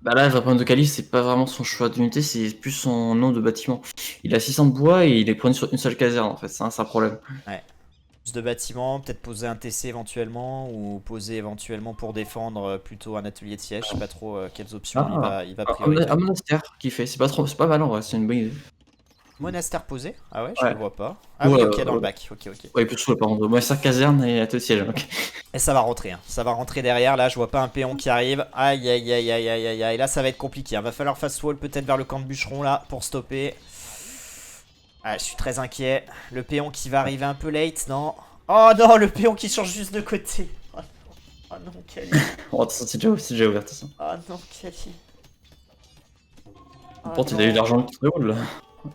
[SPEAKER 2] Bah là, le vrai problème de Kali, c'est pas vraiment son choix d'unité, c'est plus son nombre de bâtiments. Il a 600 de bois et il est prôné sur une seule caserne en fait, c'est un problème.
[SPEAKER 1] Ouais. Plus de bâtiments, peut-être poser un TC éventuellement, ou poser éventuellement pour défendre plutôt un atelier de siège, je sais pas trop quelles options il va prioriser.
[SPEAKER 2] Un monastère qui fait, c'est pas mal en vrai, c'est une bonne idée.
[SPEAKER 1] Monastère posé? Ah ouais, je
[SPEAKER 2] Ouais.
[SPEAKER 1] le vois pas. Ah oui, ok, dans le bac, ok.
[SPEAKER 2] Ouais, plus sous par contre. Monastère caserne et atelier de siège. Ok.
[SPEAKER 1] Et ça va rentrer, hein. Ça va rentrer derrière, là je vois pas un péon qui arrive. Aïe aïe aïe aïe aïe aïe aïe, là ça va être compliqué, hein. Va falloir fast wall peut-être vers le camp de bûcheron là pour stopper. Ah, je suis très inquiet. Le péon qui va arriver un peu late, non? Oh non, le péon qui change juste de côté. Oh non, Kali.
[SPEAKER 2] Oh, attention, c'est déjà ouvert, ça.
[SPEAKER 1] Oh non, Kali.
[SPEAKER 2] Par contre, il a eu l'argent qui très haut là.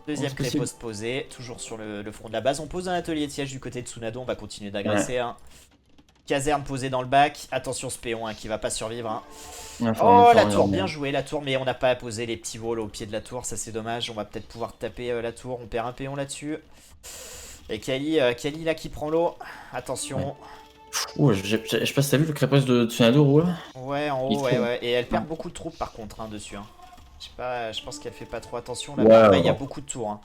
[SPEAKER 1] Deuxième
[SPEAKER 2] C'est possible.
[SPEAKER 1] créposte posé, toujours sur le front de la base. On pose un atelier de siège du côté de Tsunado, on va continuer d'agresser. Hein. Caserne posée dans le bac. Attention ce péon hein, qui va pas survivre. Hein. Oh la tour, bien joué la tour, mais on n'a pas posé les petits walls au pied de la tour, ça c'est dommage. On va peut-être pouvoir taper la tour, on perd un péon là-dessus. Et Kali là qui prend l'eau. Attention.
[SPEAKER 2] Ouh, je sais pas si t'as vu le créposte de Tsunado roule.
[SPEAKER 1] Ouais, en haut, ouais. Et elle perd beaucoup de troupes par contre hein, dessus. Hein. Je sais pas, je pense qu'elle fait pas trop attention là. Ouais, il y a beaucoup de tours. Hein.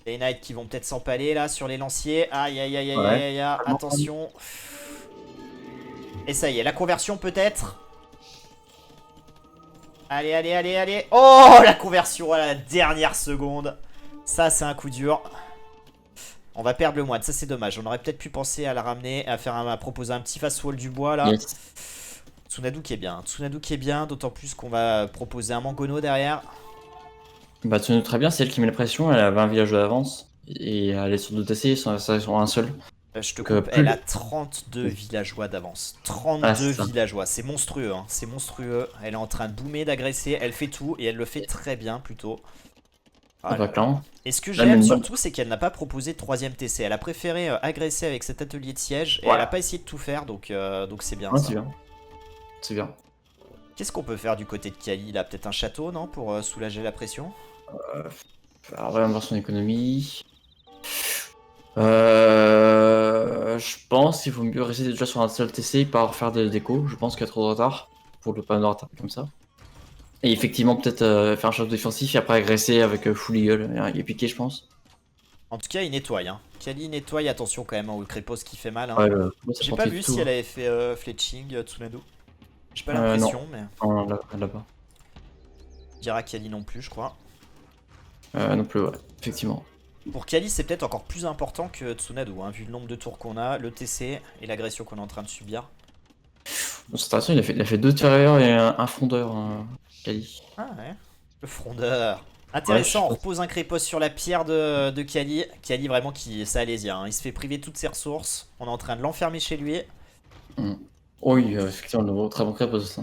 [SPEAKER 1] Les knights qui vont peut-être s'empaler là sur les lanciers. Aïe aïe aïe aïe aïe aïe. Attention. Et ça y est, la conversion peut-être. Allez. Oh, la conversion à la dernière seconde. Ça, c'est un coup dur. On va perdre le moine, ça c'est dommage. On aurait peut-être pu penser à la ramener, à proposer un petit fast wall du bois là.
[SPEAKER 2] Yes.
[SPEAKER 1] Tsunadu qui est bien. Tsunadu qui est bien, d'autant plus qu'on va proposer un Mangono derrière.
[SPEAKER 2] Bah, tu nous très bien, c'est elle qui met la pression, elle a 20 villageois d'avance. Et elle est sur 2 TC, ils sont sur un seul.
[SPEAKER 1] Je te
[SPEAKER 2] Donc,
[SPEAKER 1] coupe, elle a 32 villageois d'avance.
[SPEAKER 2] Ah,
[SPEAKER 1] 32
[SPEAKER 2] c'est ça.
[SPEAKER 1] villageois, c'est monstrueux, hein. C'est monstrueux. Elle est en train de boomer, d'agresser, elle fait tout et elle le fait très bien plutôt.
[SPEAKER 2] Ah,
[SPEAKER 1] Ah
[SPEAKER 2] bah,
[SPEAKER 1] là là.
[SPEAKER 2] clairement.
[SPEAKER 1] Et ce que
[SPEAKER 2] Là, elle met
[SPEAKER 1] j'aime
[SPEAKER 2] une bonne-
[SPEAKER 1] surtout, c'est qu'elle n'a pas proposé de 3ème TC. Elle a préféré agresser avec cet atelier de siège et
[SPEAKER 2] Ouais.
[SPEAKER 1] elle n'a pas essayé de tout faire, donc c'est bien
[SPEAKER 2] Ouais,
[SPEAKER 1] ça.
[SPEAKER 2] c'est bien. C'est bien.
[SPEAKER 1] Qu'est-ce qu'on peut faire du côté de Kali là? Peut-être un château, non? Pour soulager la pression?
[SPEAKER 2] Alors, on va voir son économie. Je pense qu'il vaut mieux rester déjà sur un seul TC et pas refaire des décos. Je pense qu'il y a trop de retard pour le pas de retard comme ça. Et effectivement, peut-être faire un château défensif et après agresser avec Full Eagle. Il est piqué, je pense.
[SPEAKER 1] En tout cas, il nettoie, hein. Kali nettoie, attention quand même au Crépos qui fait mal, hein.
[SPEAKER 2] Ouais, moi, ça
[SPEAKER 1] J'ai
[SPEAKER 2] prend
[SPEAKER 1] pas
[SPEAKER 2] tout
[SPEAKER 1] vu
[SPEAKER 2] tout,
[SPEAKER 1] si
[SPEAKER 2] hein.
[SPEAKER 1] elle avait fait fletching, Tsunadu. J'ai pas
[SPEAKER 2] Non.
[SPEAKER 1] l'impression, mais
[SPEAKER 2] Non, là-bas.
[SPEAKER 1] dira Kali non plus, je crois.
[SPEAKER 2] Non plus, ouais, effectivement.
[SPEAKER 1] Pour Kali, c'est peut-être encore plus important que Tsunadu, hein, vu le nombre de tours qu'on a, le TC et l'agression qu'on est en train de subir.
[SPEAKER 2] Bon, c'est intéressant, il a fait 2 tireurs et un frondeur, Kali.
[SPEAKER 1] Ah ouais, le frondeur.
[SPEAKER 2] Ouais, je sais
[SPEAKER 1] Intéressant, on
[SPEAKER 2] pas.
[SPEAKER 1] repose un Crépos sur la pierre de Kali. Kali vraiment qui ça allait hein. Il se fait priver de toutes ses ressources. On est en train de l'enfermer chez lui.
[SPEAKER 2] Oui, effectivement, le très bon crêpe, ça.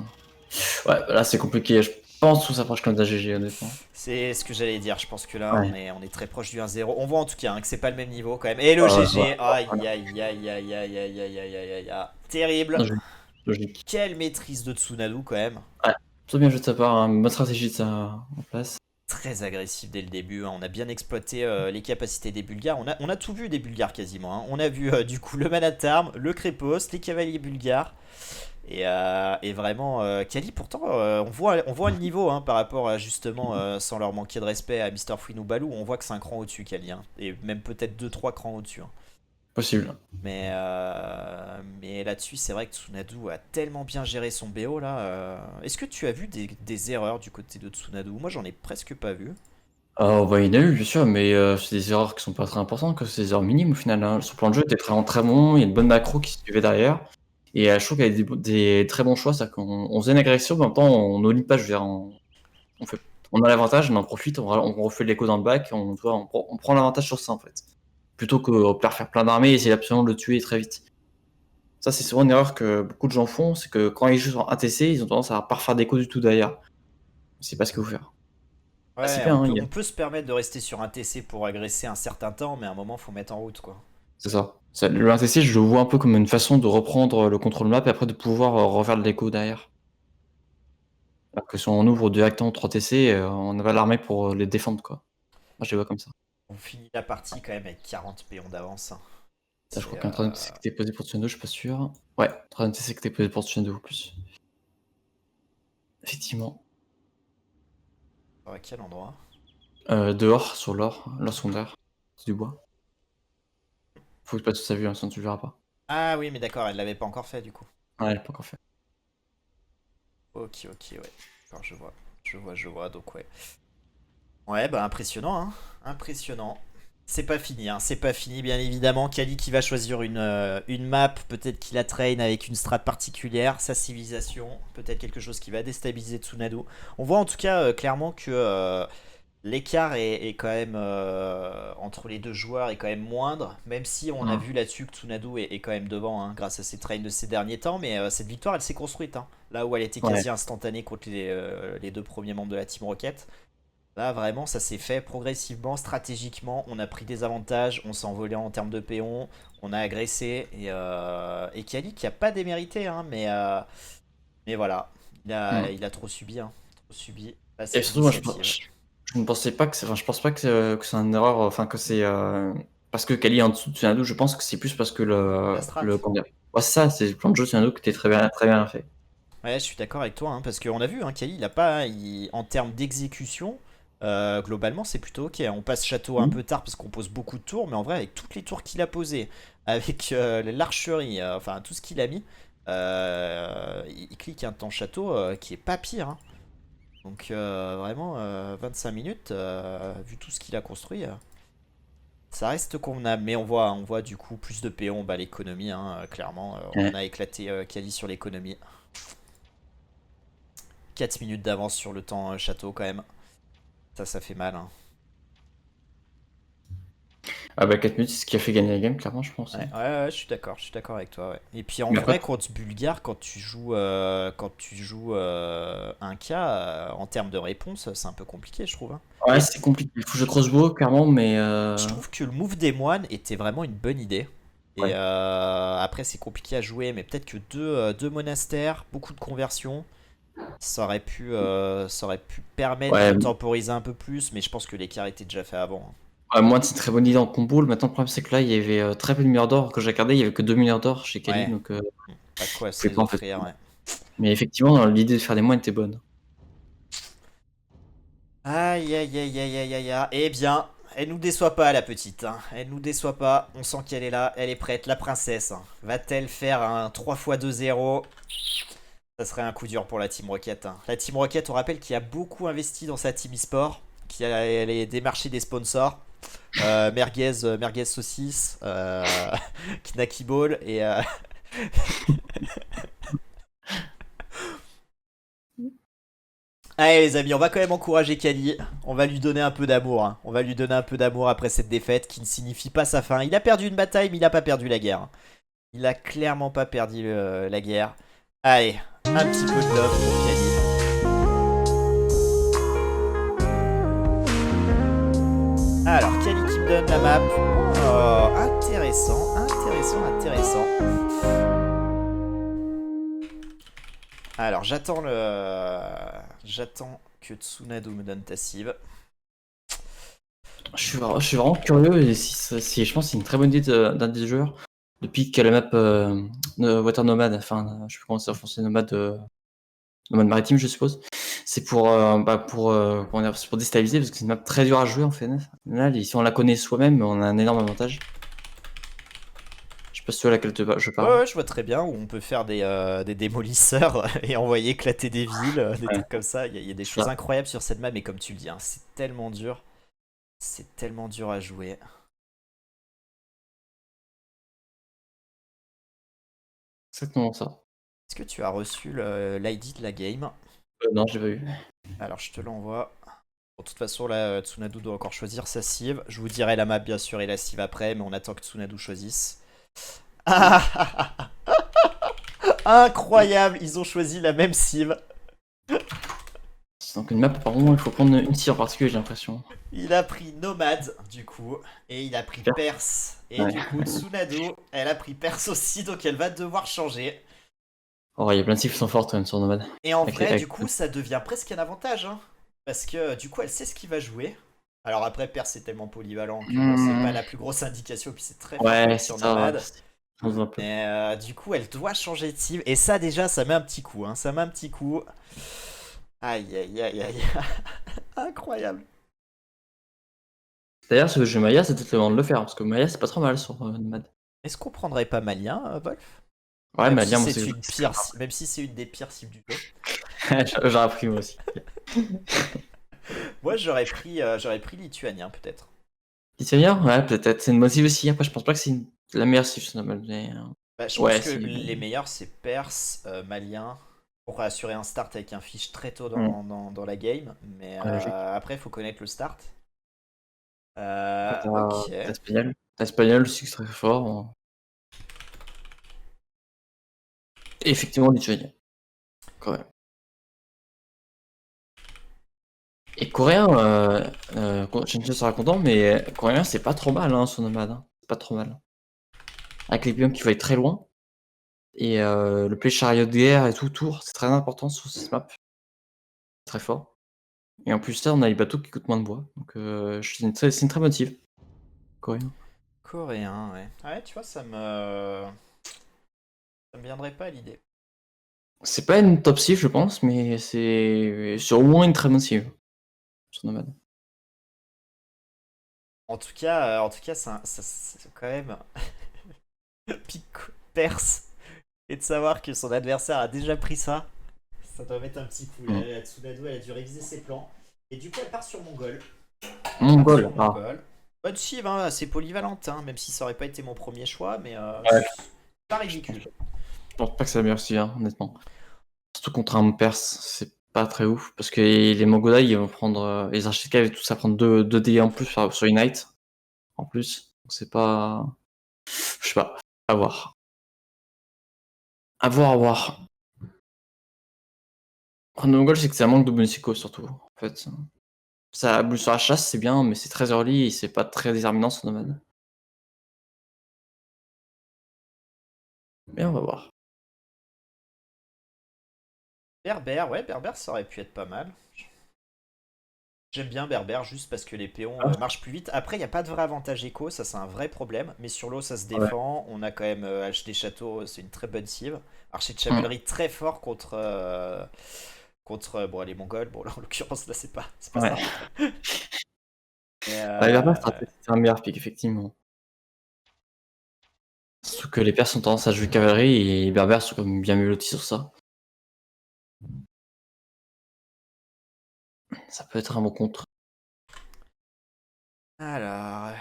[SPEAKER 2] Ouais, là c'est compliqué. Je pense que ça s'approche comme d'un GG, honnêtement.
[SPEAKER 1] C'est ce que j'allais dire, je pense que là
[SPEAKER 2] Ouais.
[SPEAKER 1] on est très proche du 1-0. On voit en tout cas hein, que c'est pas le même niveau quand même. Et le
[SPEAKER 2] Ouais,
[SPEAKER 1] GG, aïe
[SPEAKER 2] voilà.
[SPEAKER 1] aïe aïe aïe aïe aïe aïe aïe aïe aïe aïe. Terrible.
[SPEAKER 2] Logique. Logique.
[SPEAKER 1] Quelle maîtrise de Tsunadu quand même.
[SPEAKER 2] Ouais, plutôt bien joué de sa part, hein. Bonne stratégie de ça en place.
[SPEAKER 1] Très agressif dès le début, hein. On a bien exploité les capacités des Bulgares. On a tout vu des Bulgares quasiment, hein. On a vu du coup le Manatarm, le Crépos, les cavaliers bulgares. Et vraiment, Kali, pourtant, on voit le niveau hein, par rapport à justement, sans leur manquer de respect à Mr. Fouine ou Balou, on voit que c'est un cran au-dessus, Kali. Hein. Et même peut-être deux trois crans au-dessus. Hein.
[SPEAKER 2] Possible.
[SPEAKER 1] Mais là-dessus, c'est vrai que Tsunadu a tellement bien géré son BO là. Est-ce que tu as vu des erreurs du côté de Tsunadu? Moi, j'en ai presque pas vu.
[SPEAKER 2] Bah, il y en a eu, bien sûr, mais c'est des erreurs qui sont pas très importantes, que c'est des erreurs minimes au final, hein. Sur le plan de jeu, était vraiment très bon, il y a une bonne macro qui se suivait derrière. Et je trouve qu'il y a des très bons choix, c'est-à-dire qu'on faisait une agression, mais en même temps, on n'oublie pas, je veux dire, on a l'avantage, on en profite, on refait l'écho dans le bac, on prend l'avantage sur ça en fait. Plutôt que faire plein d'armées et essayer absolument de le tuer très vite. Ça, c'est souvent une erreur que beaucoup de gens font, c'est que quand ils jouent sur ATC, ils ont tendance à pas refaire d'écho du tout derrière. C'est pas ce qu'il faut faire. Ah, c'est
[SPEAKER 1] Ouais,
[SPEAKER 2] bien, hein,
[SPEAKER 1] on peut se permettre de rester sur un TC pour agresser un certain temps, mais à un moment, faut mettre en route quoi.
[SPEAKER 2] c'est ça. Le ATC, je le vois un peu comme une façon de reprendre le contrôle map et après de pouvoir refaire de l'écho derrière. Alors que si on ouvre directement 3 TC, on n'a pas l'armée pour les défendre, quoi. Moi, je les vois comme ça.
[SPEAKER 1] On finit la partie quand même avec 40 péons d'avance. Hein.
[SPEAKER 2] Ça, je crois
[SPEAKER 1] C'est,
[SPEAKER 2] qu'un troisième TC qui était posé pour Tsunodo, je suis pas sûr. Ouais, troisième TC qui était posé pour Tsunodo en plus. Effectivement.
[SPEAKER 1] à quel endroit?
[SPEAKER 2] Dehors, sur l'or secondaire. C'est du bois. Faut que tu passes toute sa vue, hein, sinon tu le verras pas.
[SPEAKER 1] Ah oui, mais d'accord, elle l'avait pas encore fait du coup.
[SPEAKER 2] Ouais, elle est pas encore fait.
[SPEAKER 1] Ok, ouais. Alors je vois, donc ouais. Ouais, bah impressionnant, hein. Impressionnant. C'est pas fini, hein. C'est pas fini, bien évidemment. Kali qui va choisir une map, peut-être qu'il la traîne avec une strat particulière, sa civilisation, peut-être quelque chose qui va déstabiliser Tsunadu. On voit en tout cas clairement que l'écart est quand même entre les deux joueurs est quand même moindre, même si on a vu là-dessus que Tsunadu est quand même devant hein, grâce à ses trains de ces derniers temps, mais cette victoire elle s'est construite, hein. Là où elle était quasi instantanée contre les deux premiers membres de la Team Rocket. Là, vraiment, ça s'est fait progressivement, stratégiquement. On a pris des avantages, on s'est envolé en termes de péons, on a agressé. Et Kali qui a pas démérité, hein, mais voilà. Il a trop subi. Hein, trop subi. Là,
[SPEAKER 2] Et
[SPEAKER 1] cette
[SPEAKER 2] surtout, moi,
[SPEAKER 1] initiative.
[SPEAKER 2] je ne pensais pas que c'est, enfin, je pense pas que c'est une erreur, enfin, que c'est parce que Kali est en dessous de Tsunadu, je pense que c'est plus parce que
[SPEAKER 1] La strat.
[SPEAKER 2] comment dire. Ouais, c'est ça, c'est le plan de jeu de Tsunadu qui était très bien fait.
[SPEAKER 1] Ouais, je suis d'accord avec toi, hein, parce qu'on a vu, hein, Kali, il a pas, en termes d'exécution, globalement, c'est plutôt ok. On passe château un peu tard parce qu'on pose beaucoup de tours, mais en vrai, avec toutes les tours qu'il a posées, avec l'archerie, enfin tout ce qu'il a mis, il clique un temps château qui est pas pire. Hein. Donc vraiment, 25 minutes, vu tout ce qu'il a construit, Ça reste convenable, mais on voit du coup plus de PO, on bat l'économie, hein, clairement. On
[SPEAKER 2] Ouais.
[SPEAKER 1] a éclaté Kali sur l'économie. 4 minutes d'avance sur le temps château quand même. Ça fait mal. Hein.
[SPEAKER 2] Ah bah 4 minutes, c'est ce qui a fait gagner la game, clairement, je pense.
[SPEAKER 1] Ouais,
[SPEAKER 2] Hein.
[SPEAKER 1] ouais, ouais, je suis d'accord avec toi. Ouais. Et puis en
[SPEAKER 2] Mais
[SPEAKER 1] vrai,
[SPEAKER 2] après,
[SPEAKER 1] contre Bulgare, quand tu joues un cas, en termes de réponse, c'est un peu compliqué, je trouve. Hein.
[SPEAKER 2] ouais,
[SPEAKER 1] Et
[SPEAKER 2] c'est compliqué. Il faut que je crossbow, clairement, mais
[SPEAKER 1] je trouve que le move des moines était vraiment une bonne idée. Et
[SPEAKER 2] ouais.
[SPEAKER 1] après, c'est compliqué à jouer, mais peut-être que deux monastères, beaucoup de conversions, ça aurait pu permettre de
[SPEAKER 2] Ouais,
[SPEAKER 1] temporiser un peu plus, mais je pense que l'écart était déjà fait avant. Hein.
[SPEAKER 2] ouais, moi, c'est une très bonne idée en combo. Maintenant, le problème, c'est que là, il y avait très peu de mineurs d'or. Quand j'ai regardé, il y avait que 2 mineurs d'or chez Kali,
[SPEAKER 1] Ouais,
[SPEAKER 2] donc
[SPEAKER 1] pas de quoi
[SPEAKER 2] je
[SPEAKER 1] se
[SPEAKER 2] pouvais
[SPEAKER 1] les
[SPEAKER 2] pas en fait.
[SPEAKER 1] offrir, ouais.
[SPEAKER 2] Mais effectivement, l'idée de faire des moines était bonne.
[SPEAKER 1] Aïe aïe aïe aïe aïe aïe aïe. Eh bien, elle nous déçoit pas la petite. Hein. Elle nous déçoit pas. On sent qu'elle est là, elle est prête, la princesse. Hein. Va-t-elle faire un 3 x 2-0? Ça serait un coup dur pour la Team Rocket. Hein. La Team Rocket, on rappelle qu'il a beaucoup investi dans sa team e-sport, qui a elle démarché des sponsors. Merguez Saucisse, Knacky Ball et allez les amis, on va quand même encourager Kali. On va lui donner un peu d'amour. Hein. On va lui donner un peu d'amour après cette défaite qui ne signifie pas sa fin. Il a perdu une bataille, mais il n'a pas perdu la guerre. Il a clairement pas perdu la guerre. Allez, un petit peu de love pour Kali. Alors, Kali qui me donne la map. Oh, intéressant, intéressant, intéressant. Alors, j'attends que Tsunado me donne ta cible.
[SPEAKER 2] Je suis vraiment curieux et je pense que c'est une très bonne idée d'un des joueurs de pick la map Water Nomad, enfin je sais plus comment ça français, Nomad maritime je suppose. C'est pour comment dire, c'est pour déstabiliser parce que c'est une map très dure à jouer en fait. Là, si on la connaît soi-même, on a un énorme avantage. Je sais pas si tu vois laquelle je
[SPEAKER 1] Ouais,
[SPEAKER 2] parle.
[SPEAKER 1] ouais, je vois très bien où on peut faire des démolisseurs et envoyer éclater des villes, des
[SPEAKER 2] Ouais,
[SPEAKER 1] trucs comme ça. Il y a des
[SPEAKER 2] c'est
[SPEAKER 1] choses
[SPEAKER 2] ça.
[SPEAKER 1] incroyables sur cette map, mais comme tu le dis, hein, c'est tellement dur. C'est tellement dur à jouer.
[SPEAKER 2] C'est exactement ça.
[SPEAKER 1] Est-ce que tu as reçu l'ID de la game?
[SPEAKER 2] Non, j'ai pas eu.
[SPEAKER 1] Alors, je te l'envoie. Bon, de toute façon, là, Tsunadu doit encore choisir sa cive. Je vous dirai la map, bien sûr, et la cive après, mais on attend que Tsunadu choisisse. Ah incroyable, ils ont choisi la même cive.
[SPEAKER 2] Donc une map, par contre, il faut prendre une cible en particulier, j'ai l'impression.
[SPEAKER 1] Il a pris Nomade, du coup, et il a pris
[SPEAKER 2] Super.
[SPEAKER 1] Perse. Et
[SPEAKER 2] Ouais.
[SPEAKER 1] du coup, Tsunadu, elle a pris Perse aussi, donc elle va devoir changer.
[SPEAKER 2] Oh, il y a plein de cibles qui sont fortes quand même sur Nomad.
[SPEAKER 1] Et en
[SPEAKER 2] Avec,
[SPEAKER 1] vrai, du
[SPEAKER 2] avec-
[SPEAKER 1] coup, ça devient presque un avantage, hein. Parce que du coup, elle sait ce qu'il va jouer. Alors après, Perse est tellement polyvalent que bon, c'est pas
[SPEAKER 2] Hmm.
[SPEAKER 1] la plus grosse indication, puis c'est très fort quand
[SPEAKER 2] Ouais,
[SPEAKER 1] même
[SPEAKER 2] c'est
[SPEAKER 1] sur
[SPEAKER 2] ça. Ouais.
[SPEAKER 1] Nomade.
[SPEAKER 2] On se voit un peu.
[SPEAKER 1] Mais du coup, elle doit changer de cible. Et ça, déjà, ça met un petit coup. Hein. Ça met un petit coup. Aïe, aïe, aïe, aïe. Incroyable.
[SPEAKER 2] D'ailleurs, ce jeu Maya, c'est peut-être le moment de le faire, parce que Maya, c'est pas trop mal sur Nomad.
[SPEAKER 1] Est-ce qu'on prendrait pas Malien, Wolf?
[SPEAKER 2] Ouais,
[SPEAKER 1] Même
[SPEAKER 2] Maya,
[SPEAKER 1] si
[SPEAKER 2] moi,
[SPEAKER 1] c'est une pire, même si c'est une des pires cibles du jeu.
[SPEAKER 2] J'aurais appris moi aussi.
[SPEAKER 1] Moi, j'aurais pris lituanien, peut-être.
[SPEAKER 2] Italien? Ouais, peut-être. C'est une bonne cible aussi. Après, je pense pas que c'est la meilleure cible sur Nomad. Mais,
[SPEAKER 1] Bah, je pense
[SPEAKER 2] ouais,
[SPEAKER 1] que
[SPEAKER 2] c'est.
[SPEAKER 1] les meilleurs, c'est Perse, Malien, pour assurer un start avec un fiche très tôt
[SPEAKER 2] Hmm.
[SPEAKER 1] dans la game. Mais
[SPEAKER 2] Ouais, logique.
[SPEAKER 1] après, il faut connaître le start.
[SPEAKER 2] Après,
[SPEAKER 1] Ok.
[SPEAKER 2] t'as Espagnol. T'as Espagnol aussi, qui est très fort. Et effectivement, lituanien. Quand même. Et coréen, je serais content, mais coréen, c'est pas trop mal hein, sur Nomad. Hein. C'est pas trop mal. Avec les pions qui vont être très loin. Et le play chariot de guerre et tout autour, c'est très important sur cette map. Très fort. Et en plus, là, on a les bateaux qui coûtent moins de bois. Donc, c'est une très bonne cible. Coréen.
[SPEAKER 1] Coréen, ouais. Ouais, tu vois, ça me viendrait pas à l'idée.
[SPEAKER 2] C'est pas une top cible, je pense, mais c'est au moins une très bonne cible sur Nomad.
[SPEAKER 1] En tout cas, c'est quand même pic perse. Et de savoir que son adversaire a déjà pris ça, ça doit mettre un petit coup.
[SPEAKER 2] Mm.
[SPEAKER 1] Tsunado, elle a dû réviser ses plans. Et du coup, elle part sur Mongol. Elle part
[SPEAKER 2] Mongol.
[SPEAKER 1] sur
[SPEAKER 2] Ah,
[SPEAKER 1] Mongol. Bonne cible, hein, assez polyvalente, hein, même si ça aurait pas été mon premier choix, mais
[SPEAKER 2] Ouais.
[SPEAKER 1] pas ridicule.
[SPEAKER 2] Je pense pas que c'est la meilleure cible, hein, honnêtement. Surtout contre un perse, c'est pas très ouf. Parce que les Mongols, ils vont prendre. Les architectes et tout ça, prendre 2 dés en plus sur une night. En plus. Donc c'est pas. Je sais pas. À voir. À voir, à voir. Prendre Mongol, c'est que ça manque de Bonico surtout. En fait. Ça, sur la chasse, c'est bien, mais c'est très early et c'est pas très déterminant son nomade. Mais on va voir.
[SPEAKER 1] Berbère, ouais, Berbère, ça aurait pu être pas mal. J'aime bien Berbère juste parce que les péons
[SPEAKER 2] Ah,
[SPEAKER 1] marchent plus vite. Après, il n'y a pas de vrai avantage éco, ça c'est un vrai problème. Mais sur l'eau, ça se
[SPEAKER 2] ouais.
[SPEAKER 1] défend. On a quand même des châteaux, c'est une très bonne cible. Archer de
[SPEAKER 2] Hum.
[SPEAKER 1] chevalerie très fort contre bon, les Mongols. Bon, là en l'occurrence, là c'est pas
[SPEAKER 2] Ouais.
[SPEAKER 1] ça. Mais,
[SPEAKER 2] Bah, il va pas c'est un meilleur pick, effectivement. Surtout que les Perses ont tendance à jouer cavalerie et les Berbères sont comme bien mieux lotis sur ça. Ça peut être un bon contre.
[SPEAKER 1] alors,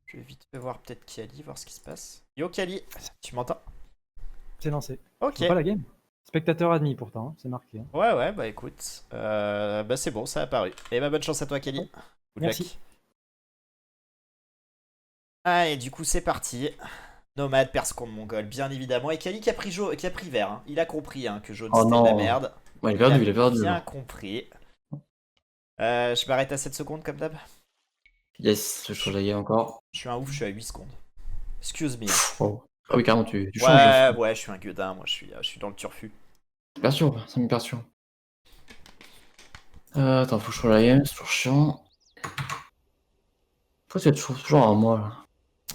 [SPEAKER 1] je vais vite fait voir peut-être Kali, voir ce qui se passe. Yo Kali, tu m'entends?
[SPEAKER 3] C'est lancé.
[SPEAKER 1] Ok.
[SPEAKER 3] Je vois pas la game. Spectateur admis pourtant, hein, c'est marqué. Hein.
[SPEAKER 1] Ouais, ouais, bah écoute. Bah c'est bon, ça a apparu. Et bah bonne chance à toi, Kali. Good
[SPEAKER 3] Merci.
[SPEAKER 1] luck. Ah, et du coup, c'est parti. Nomade, perse contre mongol, bien évidemment. Et Kali qui a pris, qui a pris vert. Hein. Il a compris hein, que jaune
[SPEAKER 2] Oh
[SPEAKER 1] c'était de la
[SPEAKER 2] non.
[SPEAKER 1] merde.
[SPEAKER 2] Ouais, il a
[SPEAKER 1] Il
[SPEAKER 2] perdu.
[SPEAKER 1] bien
[SPEAKER 2] Là.
[SPEAKER 1] compris. Je m'arrête à 7 secondes comme d'hab.
[SPEAKER 2] Yes, je change la game encore.
[SPEAKER 1] Je suis un ouf, je suis à 8 secondes. Excuse me. Hein.
[SPEAKER 2] Oh. Ah oui, carrément, tu changes.
[SPEAKER 1] Ouais, ouais, je suis un gueudin, moi je suis dans le turfu.
[SPEAKER 2] Bien sûr, ça me perturbe. Attends, faut que je change la game, c'est toujours chiant. Pourquoi tu es toujours à moi là?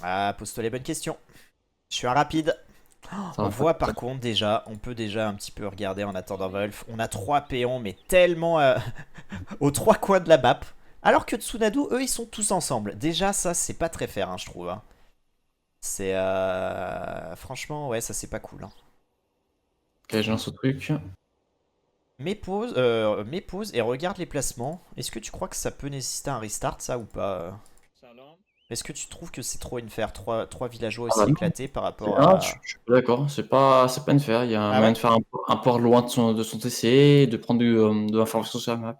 [SPEAKER 1] Ah, pose-toi les bonnes questions. Je suis un rapide.
[SPEAKER 2] Ça
[SPEAKER 1] On
[SPEAKER 2] va
[SPEAKER 1] voit
[SPEAKER 2] pas.
[SPEAKER 1] par contre déjà, on peut déjà un petit peu regarder en attendant Wolf. On a 3 péons, mais tellement aux 3 coins de la map. Alors que Tsunadu, eux, ils sont tous ensemble. Déjà, ça, c'est pas très fair, hein, je trouve. Hein. C'est. Franchement, ouais, ça, c'est pas cool. Hein.
[SPEAKER 2] Ok, je lance au truc.
[SPEAKER 1] Mets pause et regarde les placements. Est-ce que tu crois que ça peut nécessiter un restart, ça, ou pas Est-ce que tu trouves que c'est trop une faire trois villageois
[SPEAKER 2] Ah
[SPEAKER 1] aussi
[SPEAKER 2] bah non.
[SPEAKER 1] éclatés par rapport
[SPEAKER 2] Ah,
[SPEAKER 1] à.
[SPEAKER 2] je suis pas d'accord, c'est pas une faire. Il y a un
[SPEAKER 1] Ah
[SPEAKER 2] moyen
[SPEAKER 1] ouais?
[SPEAKER 2] de faire un port loin de son TC et de prendre de l'information sur la map.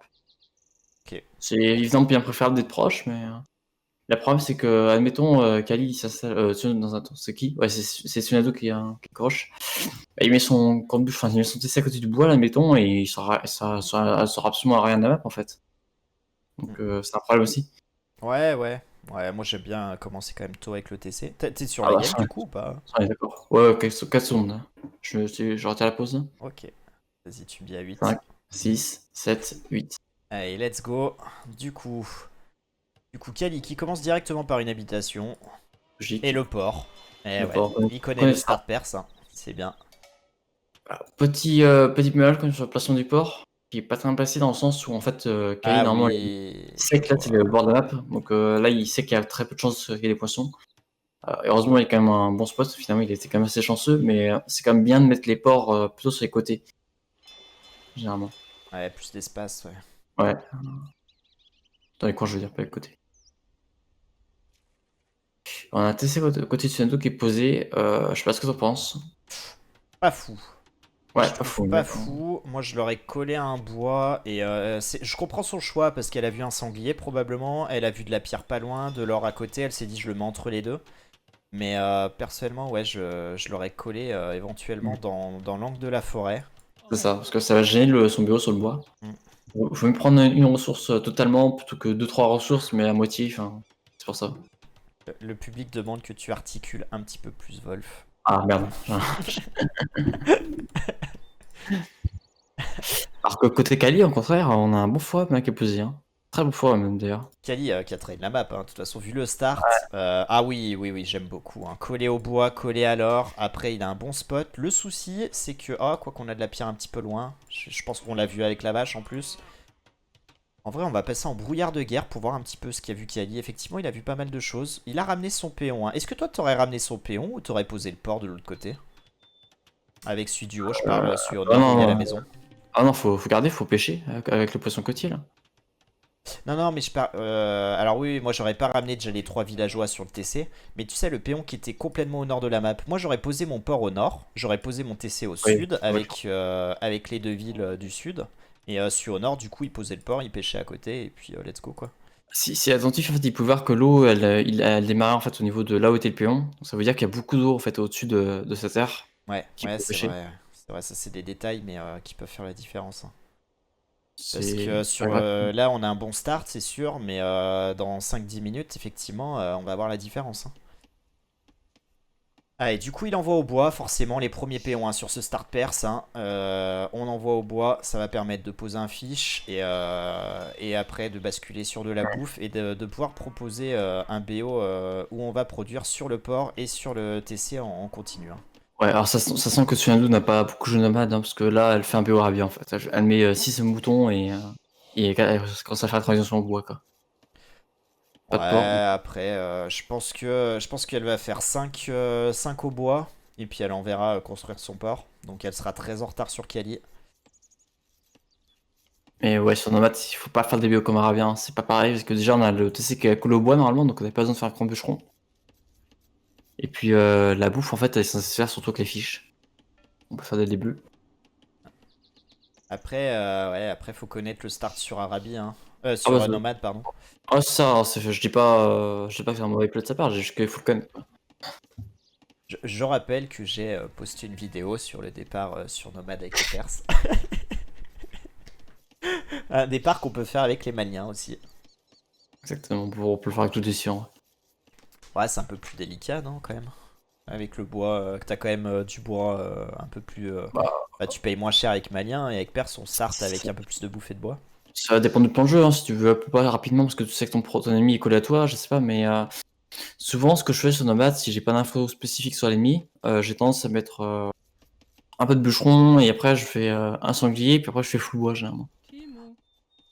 [SPEAKER 1] Ok.
[SPEAKER 2] C'est évidemment bien préférable d'être proche, mais le problème c'est que, admettons, Kali, dans un tour, c'est qui? Ouais, c'est Tsunado qui est proche. Bah, il met son enfin, il met son TC à côté du bois, là, admettons, et ça sera absolument rien de la map en fait. Donc c'est un problème aussi.
[SPEAKER 1] Ouais, ouais. Ouais, moi j'aime bien commencer quand même tôt avec le TC. T'es sur
[SPEAKER 2] Ah
[SPEAKER 1] la
[SPEAKER 2] bah
[SPEAKER 1] game
[SPEAKER 2] ça,
[SPEAKER 1] du coup ou pas?
[SPEAKER 2] on est d'accord. Ouais, ok, 4 secondes. Hein. Je retire la pause.
[SPEAKER 1] Ok. Vas-y, tu me dis à 8.
[SPEAKER 2] 5, 6, 7, 8.
[SPEAKER 1] Allez, let's go. Du coup. Du coup, Kali qui commence directement par une habitation. Et
[SPEAKER 2] Logique.
[SPEAKER 1] le port. Eh
[SPEAKER 2] Le
[SPEAKER 1] ouais.
[SPEAKER 2] port.
[SPEAKER 1] Il connaît
[SPEAKER 2] Prenez
[SPEAKER 1] le
[SPEAKER 2] ça.
[SPEAKER 1] start perse. Hein. C'est bien.
[SPEAKER 2] Petit bémol quand même sur le placement du port, qui est pas très bien placé dans le sens où en fait Kali
[SPEAKER 1] Ah
[SPEAKER 2] normalement il
[SPEAKER 1] oui. Je
[SPEAKER 2] sait que là c'est le
[SPEAKER 1] vois.
[SPEAKER 2] bord de la map, donc là il sait qu'il y a très peu de chances qu'il y ait des poissons. Et heureusement il y a quand même un bon spot, finalement il était quand même assez chanceux, mais c'est quand même bien de mettre les ports plutôt sur les côtés, généralement.
[SPEAKER 1] Ouais, plus d'espace, ouais.
[SPEAKER 2] Ouais, dans les coins je veux dire, pas les côtés. On a un TC côté de Tsunado qui est posé, je sais pas ce que t'en penses.
[SPEAKER 1] Pas fou.
[SPEAKER 2] Ouais,
[SPEAKER 1] Je
[SPEAKER 2] pas
[SPEAKER 1] trouve
[SPEAKER 2] fou,
[SPEAKER 1] pas
[SPEAKER 2] d'accord.
[SPEAKER 1] fou. Moi, je l'aurais collé à un bois. Et je comprends son choix parce qu'elle a vu un sanglier probablement. Elle a vu de la pierre pas loin, de l'or à côté. Elle s'est dit, je le mets entre les deux. Mais personnellement, ouais, je l'aurais collé éventuellement dans l'angle de la forêt.
[SPEAKER 2] C'est ça, parce que ça va gêner son bureau sur le bois.
[SPEAKER 1] Mm.
[SPEAKER 2] Faut même prendre une ressource totalement plutôt que deux trois ressources, mais à moitié, enfin, c'est pour ça.
[SPEAKER 1] Le public demande que tu articules un petit peu plus, Wolf.
[SPEAKER 2] Ah merde. Alors que côté Kali, au contraire, on a un bon foie qui est posé. Hein. Très bon foie même d'ailleurs.
[SPEAKER 1] Kali qui a traîné la map, hein. De toute façon, vu le start. Ah oui, oui, oui, j'aime beaucoup. Hein. Collé au bois, collé à l'or. Après, il a un bon spot. Le souci, c'est que. Ah, quoi qu'on a de la pierre un petit peu loin. Je pense qu'on l'a vu avec la vache en plus. En vrai, on va passer en brouillard de guerre pour voir un petit peu ce qu'a vu Kali. Effectivement, il a vu pas mal de choses. Il a ramené son péon. Hein. Est-ce que toi, t'aurais ramené son péon ou t'aurais posé le port de l'autre côté? Avec celui du haut, je parle, celui au
[SPEAKER 2] Ah
[SPEAKER 1] nord où il y a la
[SPEAKER 2] non,
[SPEAKER 1] maison.
[SPEAKER 2] Ah non, faut garder, faut pêcher avec le poisson côtier là.
[SPEAKER 1] Non, mais je parle. Alors, oui, moi j'aurais pas ramené déjà les 3 villageois sur le TC. Mais tu sais, le péon qui était complètement au nord de la map. Moi j'aurais posé mon port au nord. J'aurais posé mon TC au
[SPEAKER 2] Oui,
[SPEAKER 1] sud
[SPEAKER 2] ouais.
[SPEAKER 1] avec les 2 villes du sud. Et celui au nord, du coup, il posait le port, il pêchait à côté. Et puis, let's go quoi.
[SPEAKER 2] Si attentif, en fait, il peut voir que l'eau, elle démarre en fait au niveau de là où était le péon. Donc, ça veut dire qu'il y a beaucoup d'eau en fait au-dessus de sa terre qui
[SPEAKER 1] Ouais,
[SPEAKER 2] peut
[SPEAKER 1] c'est
[SPEAKER 2] pêcher.
[SPEAKER 1] vrai. C'est vrai, ça c'est des détails, mais qui peuvent faire la différence, hein. Parce
[SPEAKER 2] C'est
[SPEAKER 1] que
[SPEAKER 2] pas
[SPEAKER 1] sur
[SPEAKER 2] grave.
[SPEAKER 1] là, on a un bon start, c'est sûr. Mais dans 5-10 minutes, effectivement, on va voir la différence, hein. Ah, et du coup, il envoie au bois, forcément, les premiers péons hein, sur ce start perse, hein. On envoie au bois, ça va permettre de poser un fiche et après de basculer sur de la bouffe et de pouvoir proposer un BO où on va produire sur le port et sur le TC en continu, hein.
[SPEAKER 2] Ouais, alors ça sent que Tsunadu n'a pas beaucoup joué nomade, hein, parce que là, elle fait un BO Arabia en fait. Elle met 6 moutons et elle commence à faire la transition au bois quoi. Pas
[SPEAKER 1] Ouais,
[SPEAKER 2] de port.
[SPEAKER 1] après, je pense qu'elle va faire 5 au bois et puis elle enverra construire son port. Donc elle sera très en retard sur Kali.
[SPEAKER 2] Mais ouais, sur nomade, il faut pas faire des BO comme Arabia, hein, c'est pas pareil, parce que déjà on a le TC qui est coulé au bois normalement, donc on n'a pas besoin de faire un grand bûcheron. Et puis la bouffe en fait, elle est censée se faire surtout avec les fiches. On peut faire dès le début.
[SPEAKER 1] Après, ouais, après faut connaître le start sur Arabi, hein.
[SPEAKER 2] Ah bah,
[SPEAKER 1] Sur Nomade, pardon.
[SPEAKER 2] ah, ça, je dis pas que c'est un mauvais play de sa part, j'ai juste qu'il faut le connaître.
[SPEAKER 1] Je rappelle que j'ai posté une vidéo sur le départ sur Nomade avec les Perses. Un départ qu'on peut faire avec les Maliens aussi.
[SPEAKER 2] Exactement, on peut le faire avec tout ici. Hein.
[SPEAKER 1] Ouais, c'est un peu plus délicat, non, quand même. Avec le bois, que t'as quand même du bois un peu plus.
[SPEAKER 2] Bah,
[SPEAKER 1] Bah, tu payes moins cher avec Malien et avec Perse, on start avec un peu plus de bouffée de bois.
[SPEAKER 2] ça va dépendre du plan de jeu, hein, si tu veux un peu pas rapidement parce que tu sais que ton ennemi est collé à toi, je sais pas, mais souvent ce que je fais sur Nomad, si j'ai pas d'infos spécifiques sur l'ennemi, j'ai tendance à mettre un peu de bûcheron et après je fais un sanglier, puis après je fais full bois généralement.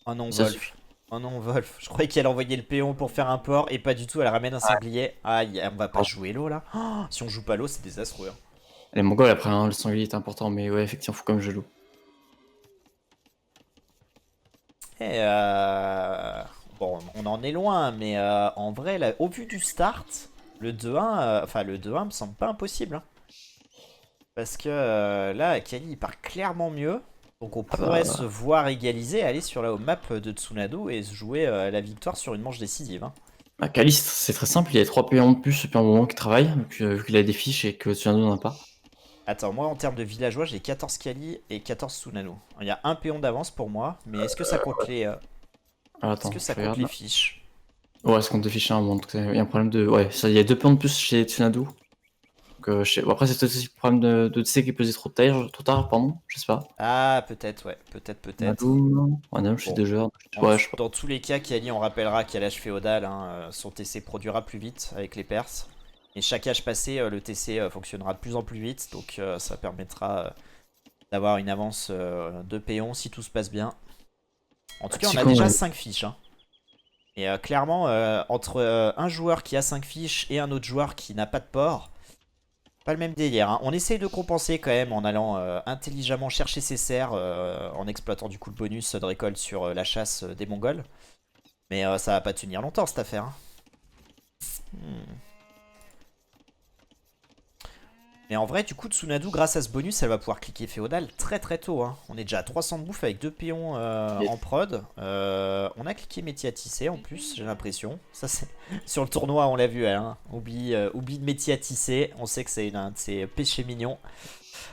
[SPEAKER 1] Oh non,
[SPEAKER 2] Et ça
[SPEAKER 1] Wolf.
[SPEAKER 2] suffit.
[SPEAKER 1] Oh non, Wolf. Je croyais qu'elle envoyait le péon pour faire un port et pas du tout, elle ramène un sanglier. Aïe, on va pas jouer l'eau là. Oh, si on joue pas l'eau, c'est désastreux, hein.
[SPEAKER 2] Les Mongols après, hein, le sanglier est important, mais ouais, effectivement, faut comme je loue.
[SPEAKER 1] Et bon, on en est loin, mais en vrai, là, au vu du start, le 2-1, enfin le 2-1 me semble pas impossible, hein. Parce que là, Kali il part clairement mieux. Donc on
[SPEAKER 2] Ah
[SPEAKER 1] pourrait se
[SPEAKER 2] bah,
[SPEAKER 1] voir égaliser, aller sur la map de Tsunadu et se jouer la victoire sur une manche décisive, hein.
[SPEAKER 2] Caliste, c'est très simple, il y a 3 payants de plus depuis un moment qui travaille, vu qu'il a des fiches et que Tsunadu n'en a pas.
[SPEAKER 1] Attends, moi en termes de villageois, j'ai 14 Kali et 14 Tsunadu. Il y a un péon d'avance pour moi, mais est-ce que ça compte
[SPEAKER 2] Alors
[SPEAKER 1] est-ce
[SPEAKER 2] attends,
[SPEAKER 1] que
[SPEAKER 2] je
[SPEAKER 1] ça compte
[SPEAKER 2] regarde
[SPEAKER 1] les
[SPEAKER 2] là.
[SPEAKER 1] fiches?
[SPEAKER 2] Ouais, c'est qu'on te fiche un monde, il y a un problème de. Ouais, ça, il y a 2 payants de plus chez Tsunadu. Donc, bon, après, c'est peut-être aussi le problème de TC qui pesait trop tard, pardon, je sais pas.
[SPEAKER 1] Ah, peut-être, ouais, peut-être.
[SPEAKER 2] Tsunadu, ouais, non, je suis
[SPEAKER 1] Bon,
[SPEAKER 2] deux joueurs. Ouais, je sais pas.
[SPEAKER 1] dans tous les cas, Kali, on rappellera qu'à l'âge féodal, hein, son TC produira plus vite avec les Perses. Et chaque âge passé, le TC fonctionnera de plus en plus vite, donc ça permettra d'avoir une avance de péons si tout se passe bien. En tout cas, on a
[SPEAKER 2] Tactiquement,
[SPEAKER 1] déjà
[SPEAKER 2] ouais.
[SPEAKER 1] 5 fiches, hein. Et clairement, entre un joueur qui a 5 fiches et un autre joueur qui n'a pas de port, pas le même délire, hein. On essaye de compenser quand même en allant intelligemment chercher ses serres, en exploitant du coup le bonus de récolte sur la chasse des Mongols. Mais ça va pas tenir longtemps cette affaire, hein. Hmm. Mais en vrai, du coup, Tsunadu, grâce à ce bonus, elle va pouvoir cliquer féodal très très tôt, hein. On est déjà à 300 de bouffe avec 2 péons
[SPEAKER 2] Yes.
[SPEAKER 1] en prod. On a cliqué métier à tisser en plus, j'ai l'impression. Ça, c'est sur le tournoi, on l'a vu, hein. Oublie de métier à tisser. On sait que c'est un de ses péchés mignons.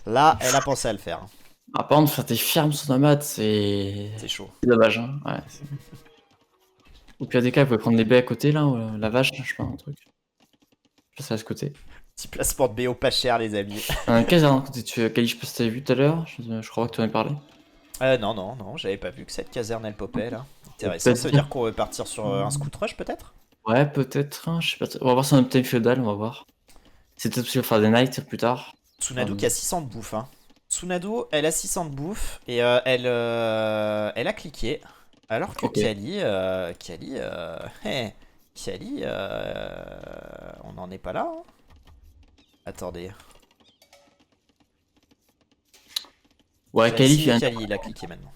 [SPEAKER 1] Là, elle a pensé à le faire, hein.
[SPEAKER 2] Ah, par contre, faire tes fermes sur Nomad, c'est.
[SPEAKER 1] C'est chaud.
[SPEAKER 2] C'est dommage, hein. Ouais, au pire des cas, vous pouvez prendre les baies à côté, là, ou la vache, je sais pas, un truc. Je passe à ce côté.
[SPEAKER 1] Petit placement de BO pas cher, les amis.
[SPEAKER 2] Un caserne, côté Kali, je sais pas si t'avais vu tout à l'heure, je crois pas que tu en avais parlé.
[SPEAKER 1] Non, j'avais pas vu que cette caserne elle popait là.
[SPEAKER 2] Ça
[SPEAKER 1] Intéressant,
[SPEAKER 2] peut
[SPEAKER 1] ça veut
[SPEAKER 2] être
[SPEAKER 1] dire
[SPEAKER 2] bien.
[SPEAKER 1] qu'on veut partir sur un scout rush peut-être?
[SPEAKER 2] Ouais, peut-être, hein, je sais pas. On va voir si on a peut-être féodal, on va voir. C'est peut-être possible de faire des nights plus tard.
[SPEAKER 1] Tsunadu qui a 600 de bouffe, hein. Tsunadu, elle a 600 de bouffe et elle a cliqué. Alors que
[SPEAKER 2] Ok.
[SPEAKER 1] Kali, on n'en est pas là, hein. Attendez.
[SPEAKER 2] Ouais, Kali,
[SPEAKER 1] Kali, il a cliqué maintenant.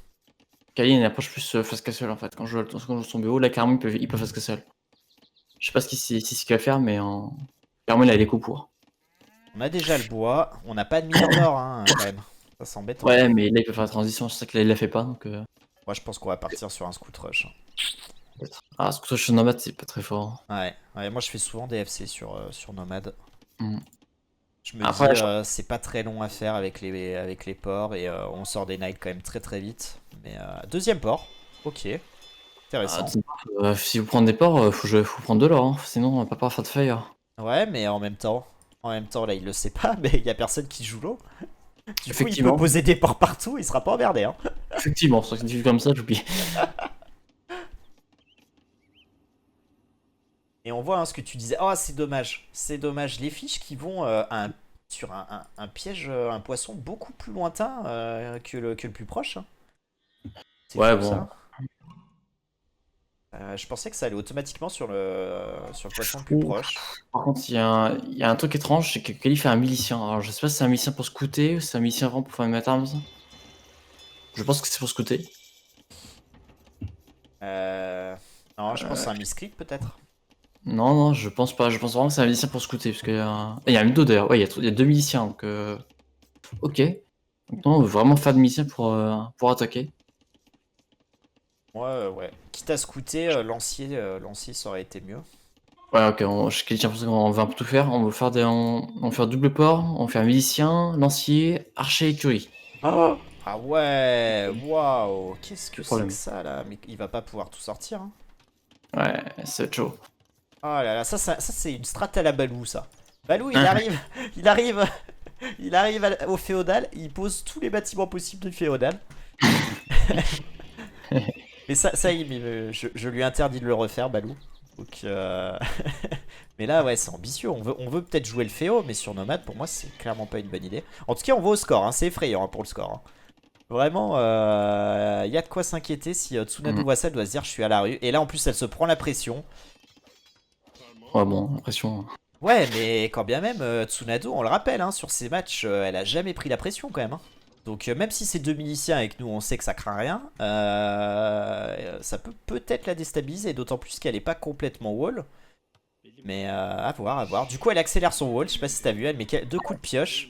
[SPEAKER 2] Kali a une approche plus face castle en fait. Quand je joue son BO, là carrément il peut face castle. Je sais pas si c'est ce qu'il va faire, mais clairement il a les coups pour.
[SPEAKER 1] On a déjà le bois. On n'a pas de mineur d'or, hein, quand même. Ça, c'est embêtant.
[SPEAKER 2] Ouais, mais là il peut faire la transition, c'est ça que là il la fait pas donc.
[SPEAKER 1] Moi, je pense qu'on va partir sur un scout rush, hein.
[SPEAKER 2] Ah, ce que je suis nomade, c'est pas très fort.
[SPEAKER 1] Ouais, moi je fais souvent des FC sur Nomad.
[SPEAKER 2] Mm.
[SPEAKER 1] Je me
[SPEAKER 2] Après,
[SPEAKER 1] dis, c'est pas très long à faire avec les ports et on sort des nights quand même très très vite. Mais deuxième port, ok, intéressant.
[SPEAKER 2] Si vous prenez des ports, faut prendre de l'or, hein. Sinon on va pas pouvoir faire de fire.
[SPEAKER 1] Ouais, mais en même temps, là il le sait pas, mais il y a personne qui joue l'eau. Du coup, il peut
[SPEAKER 2] Effectivement.
[SPEAKER 1] poser des ports partout, il sera pas emmerdé, hein.
[SPEAKER 2] Effectivement, sur une comme ça, j'oublie.
[SPEAKER 1] Et on voit hein, ce que tu disais. Oh, c'est dommage. Les fiches qui vont sur un piège, un poisson beaucoup plus lointain que le plus proche, hein. C'est
[SPEAKER 2] Ouais,
[SPEAKER 1] fou,
[SPEAKER 2] bon.
[SPEAKER 1] ça. Je pensais que ça allait automatiquement sur le poisson le plus
[SPEAKER 2] Ouh.
[SPEAKER 1] proche.
[SPEAKER 2] Par contre, il y a un truc étrange, c'est que Kali fait un milicien. Alors je sais pas si c'est un milicien pour scouter ou si c'est un milicien vraiment pour faire une matarms. Je pense que c'est pour scouter.
[SPEAKER 1] Non, je pense que c'est un misclick peut-être.
[SPEAKER 2] Non, je pense pas. Je pense vraiment que c'est un milicien pour scouter. Parce qu'il y a il y a un Mudo d'ailleurs. Ouais, il y a deux miliciens. Donc, ok. Donc, non, on veut vraiment faire de milicien pour attaquer.
[SPEAKER 1] Ouais. Quitte à scouter, lancier ça aurait été mieux.
[SPEAKER 2] Ouais, ok. J'ai l'impression qu'on va un peu tout faire. On va faire double port. On va faire milicien, lancier, archer, écurie.
[SPEAKER 1] Ah ouais, waouh, qu'est-ce que
[SPEAKER 2] Le
[SPEAKER 1] c'est que
[SPEAKER 2] problème.
[SPEAKER 1] ça là? Mais il va pas pouvoir tout sortir, hein.
[SPEAKER 2] Ouais, c'est chaud.
[SPEAKER 1] Oh là là, ça c'est une strat à la Balou, ça. Balou, il
[SPEAKER 2] Hein.
[SPEAKER 1] arrive, il arrive, il arrive au féodal, il pose tous les bâtiments possibles du féodal. Mais ça y est, mais, je lui interdis de le refaire, Balou. Donc, mais là, ouais, c'est ambitieux. On veut peut-être jouer le féo, mais sur Nomade, pour moi, c'est clairement pas une bonne idée. En tout cas, on va au score, hein. C'est effrayant hein, pour le score, hein. Vraiment, il y a de quoi s'inquiéter si Tsunade voit ça, elle doit se dire je suis à la rue. Et là, en plus, elle se prend la pression.
[SPEAKER 2] Ouais, bon, l'impression.
[SPEAKER 1] Ouais, mais quand bien même, Tsunade, on le rappelle, hein, sur ces matchs, elle a jamais pris la pression quand même, hein. Donc même si c'est deux miliciens et que nous on sait que ça craint rien, ça peut peut-être la déstabiliser, d'autant plus qu'elle est pas complètement wall. Mais à voir, à voir. Du coup elle accélère son wall, je sais pas si t'as vu, elle met deux coups de pioche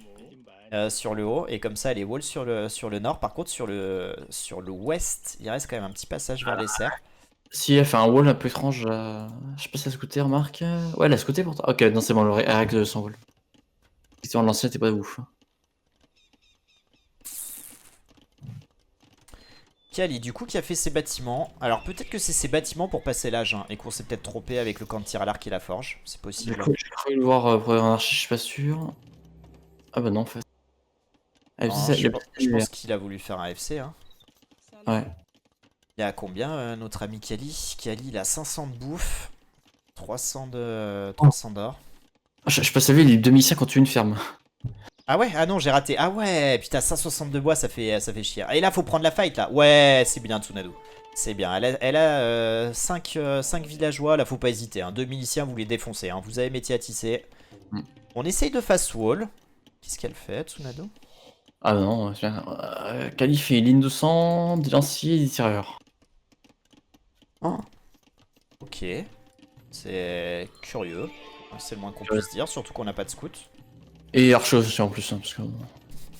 [SPEAKER 1] sur le haut, et comme ça elle est wall sur le nord. Par contre sur le ouest, il reste quand même un petit passage vers les serres.
[SPEAKER 2] Si elle fait un wall un peu étrange, je sais pas si elle a scouté, remarque. Ouais, elle a scouté pourtant. Ok, non, c'est bon, elle règle son wall. Effectivement, l'ancien était pas ouf.
[SPEAKER 1] Kali, du coup, qui a fait ses bâtiments. Alors peut-être que c'est ses bâtiments pour passer l'âge, hein, et qu'on s'est peut-être trompé avec le camp de tir à l'arc et la forge. C'est possible.
[SPEAKER 2] J'ai cru le voir pour un archer, je suis pas sûr. Ah bah non, en fait. Ah,
[SPEAKER 1] Non, je pense qu'il a voulu faire un FC, hein.
[SPEAKER 2] Ouais.
[SPEAKER 1] Il a combien notre ami Kali? Kali, il a 500 de bouffe, 300 d'or.
[SPEAKER 2] Je passe à lui, il est demi-sien quand tu une ferme.
[SPEAKER 1] Ah ouais? Ah non, j'ai raté. Ah ouais, putain, 160 de bois, ça fait chier. Et là, faut prendre la fight, là. Ouais, c'est bien, Tsunade. C'est bien. Elle a 5 villageois, là, faut pas hésiter, hein. 2 miliciens, vous les défoncez, hein. Vous avez métier à tisser.
[SPEAKER 2] Mm.
[SPEAKER 1] On essaye de fast wall. Qu'est-ce qu'elle fait, Tsunade?
[SPEAKER 2] Ah bah non, c'est bien. Kali fait ligne de sang, des lanciers et des tireurs.
[SPEAKER 1] Oh. Ok. C'est curieux. C'est le moins qu'on puisse dire, surtout qu'on n'a pas de scout.
[SPEAKER 2] Et archer aussi en plus, hein, parce que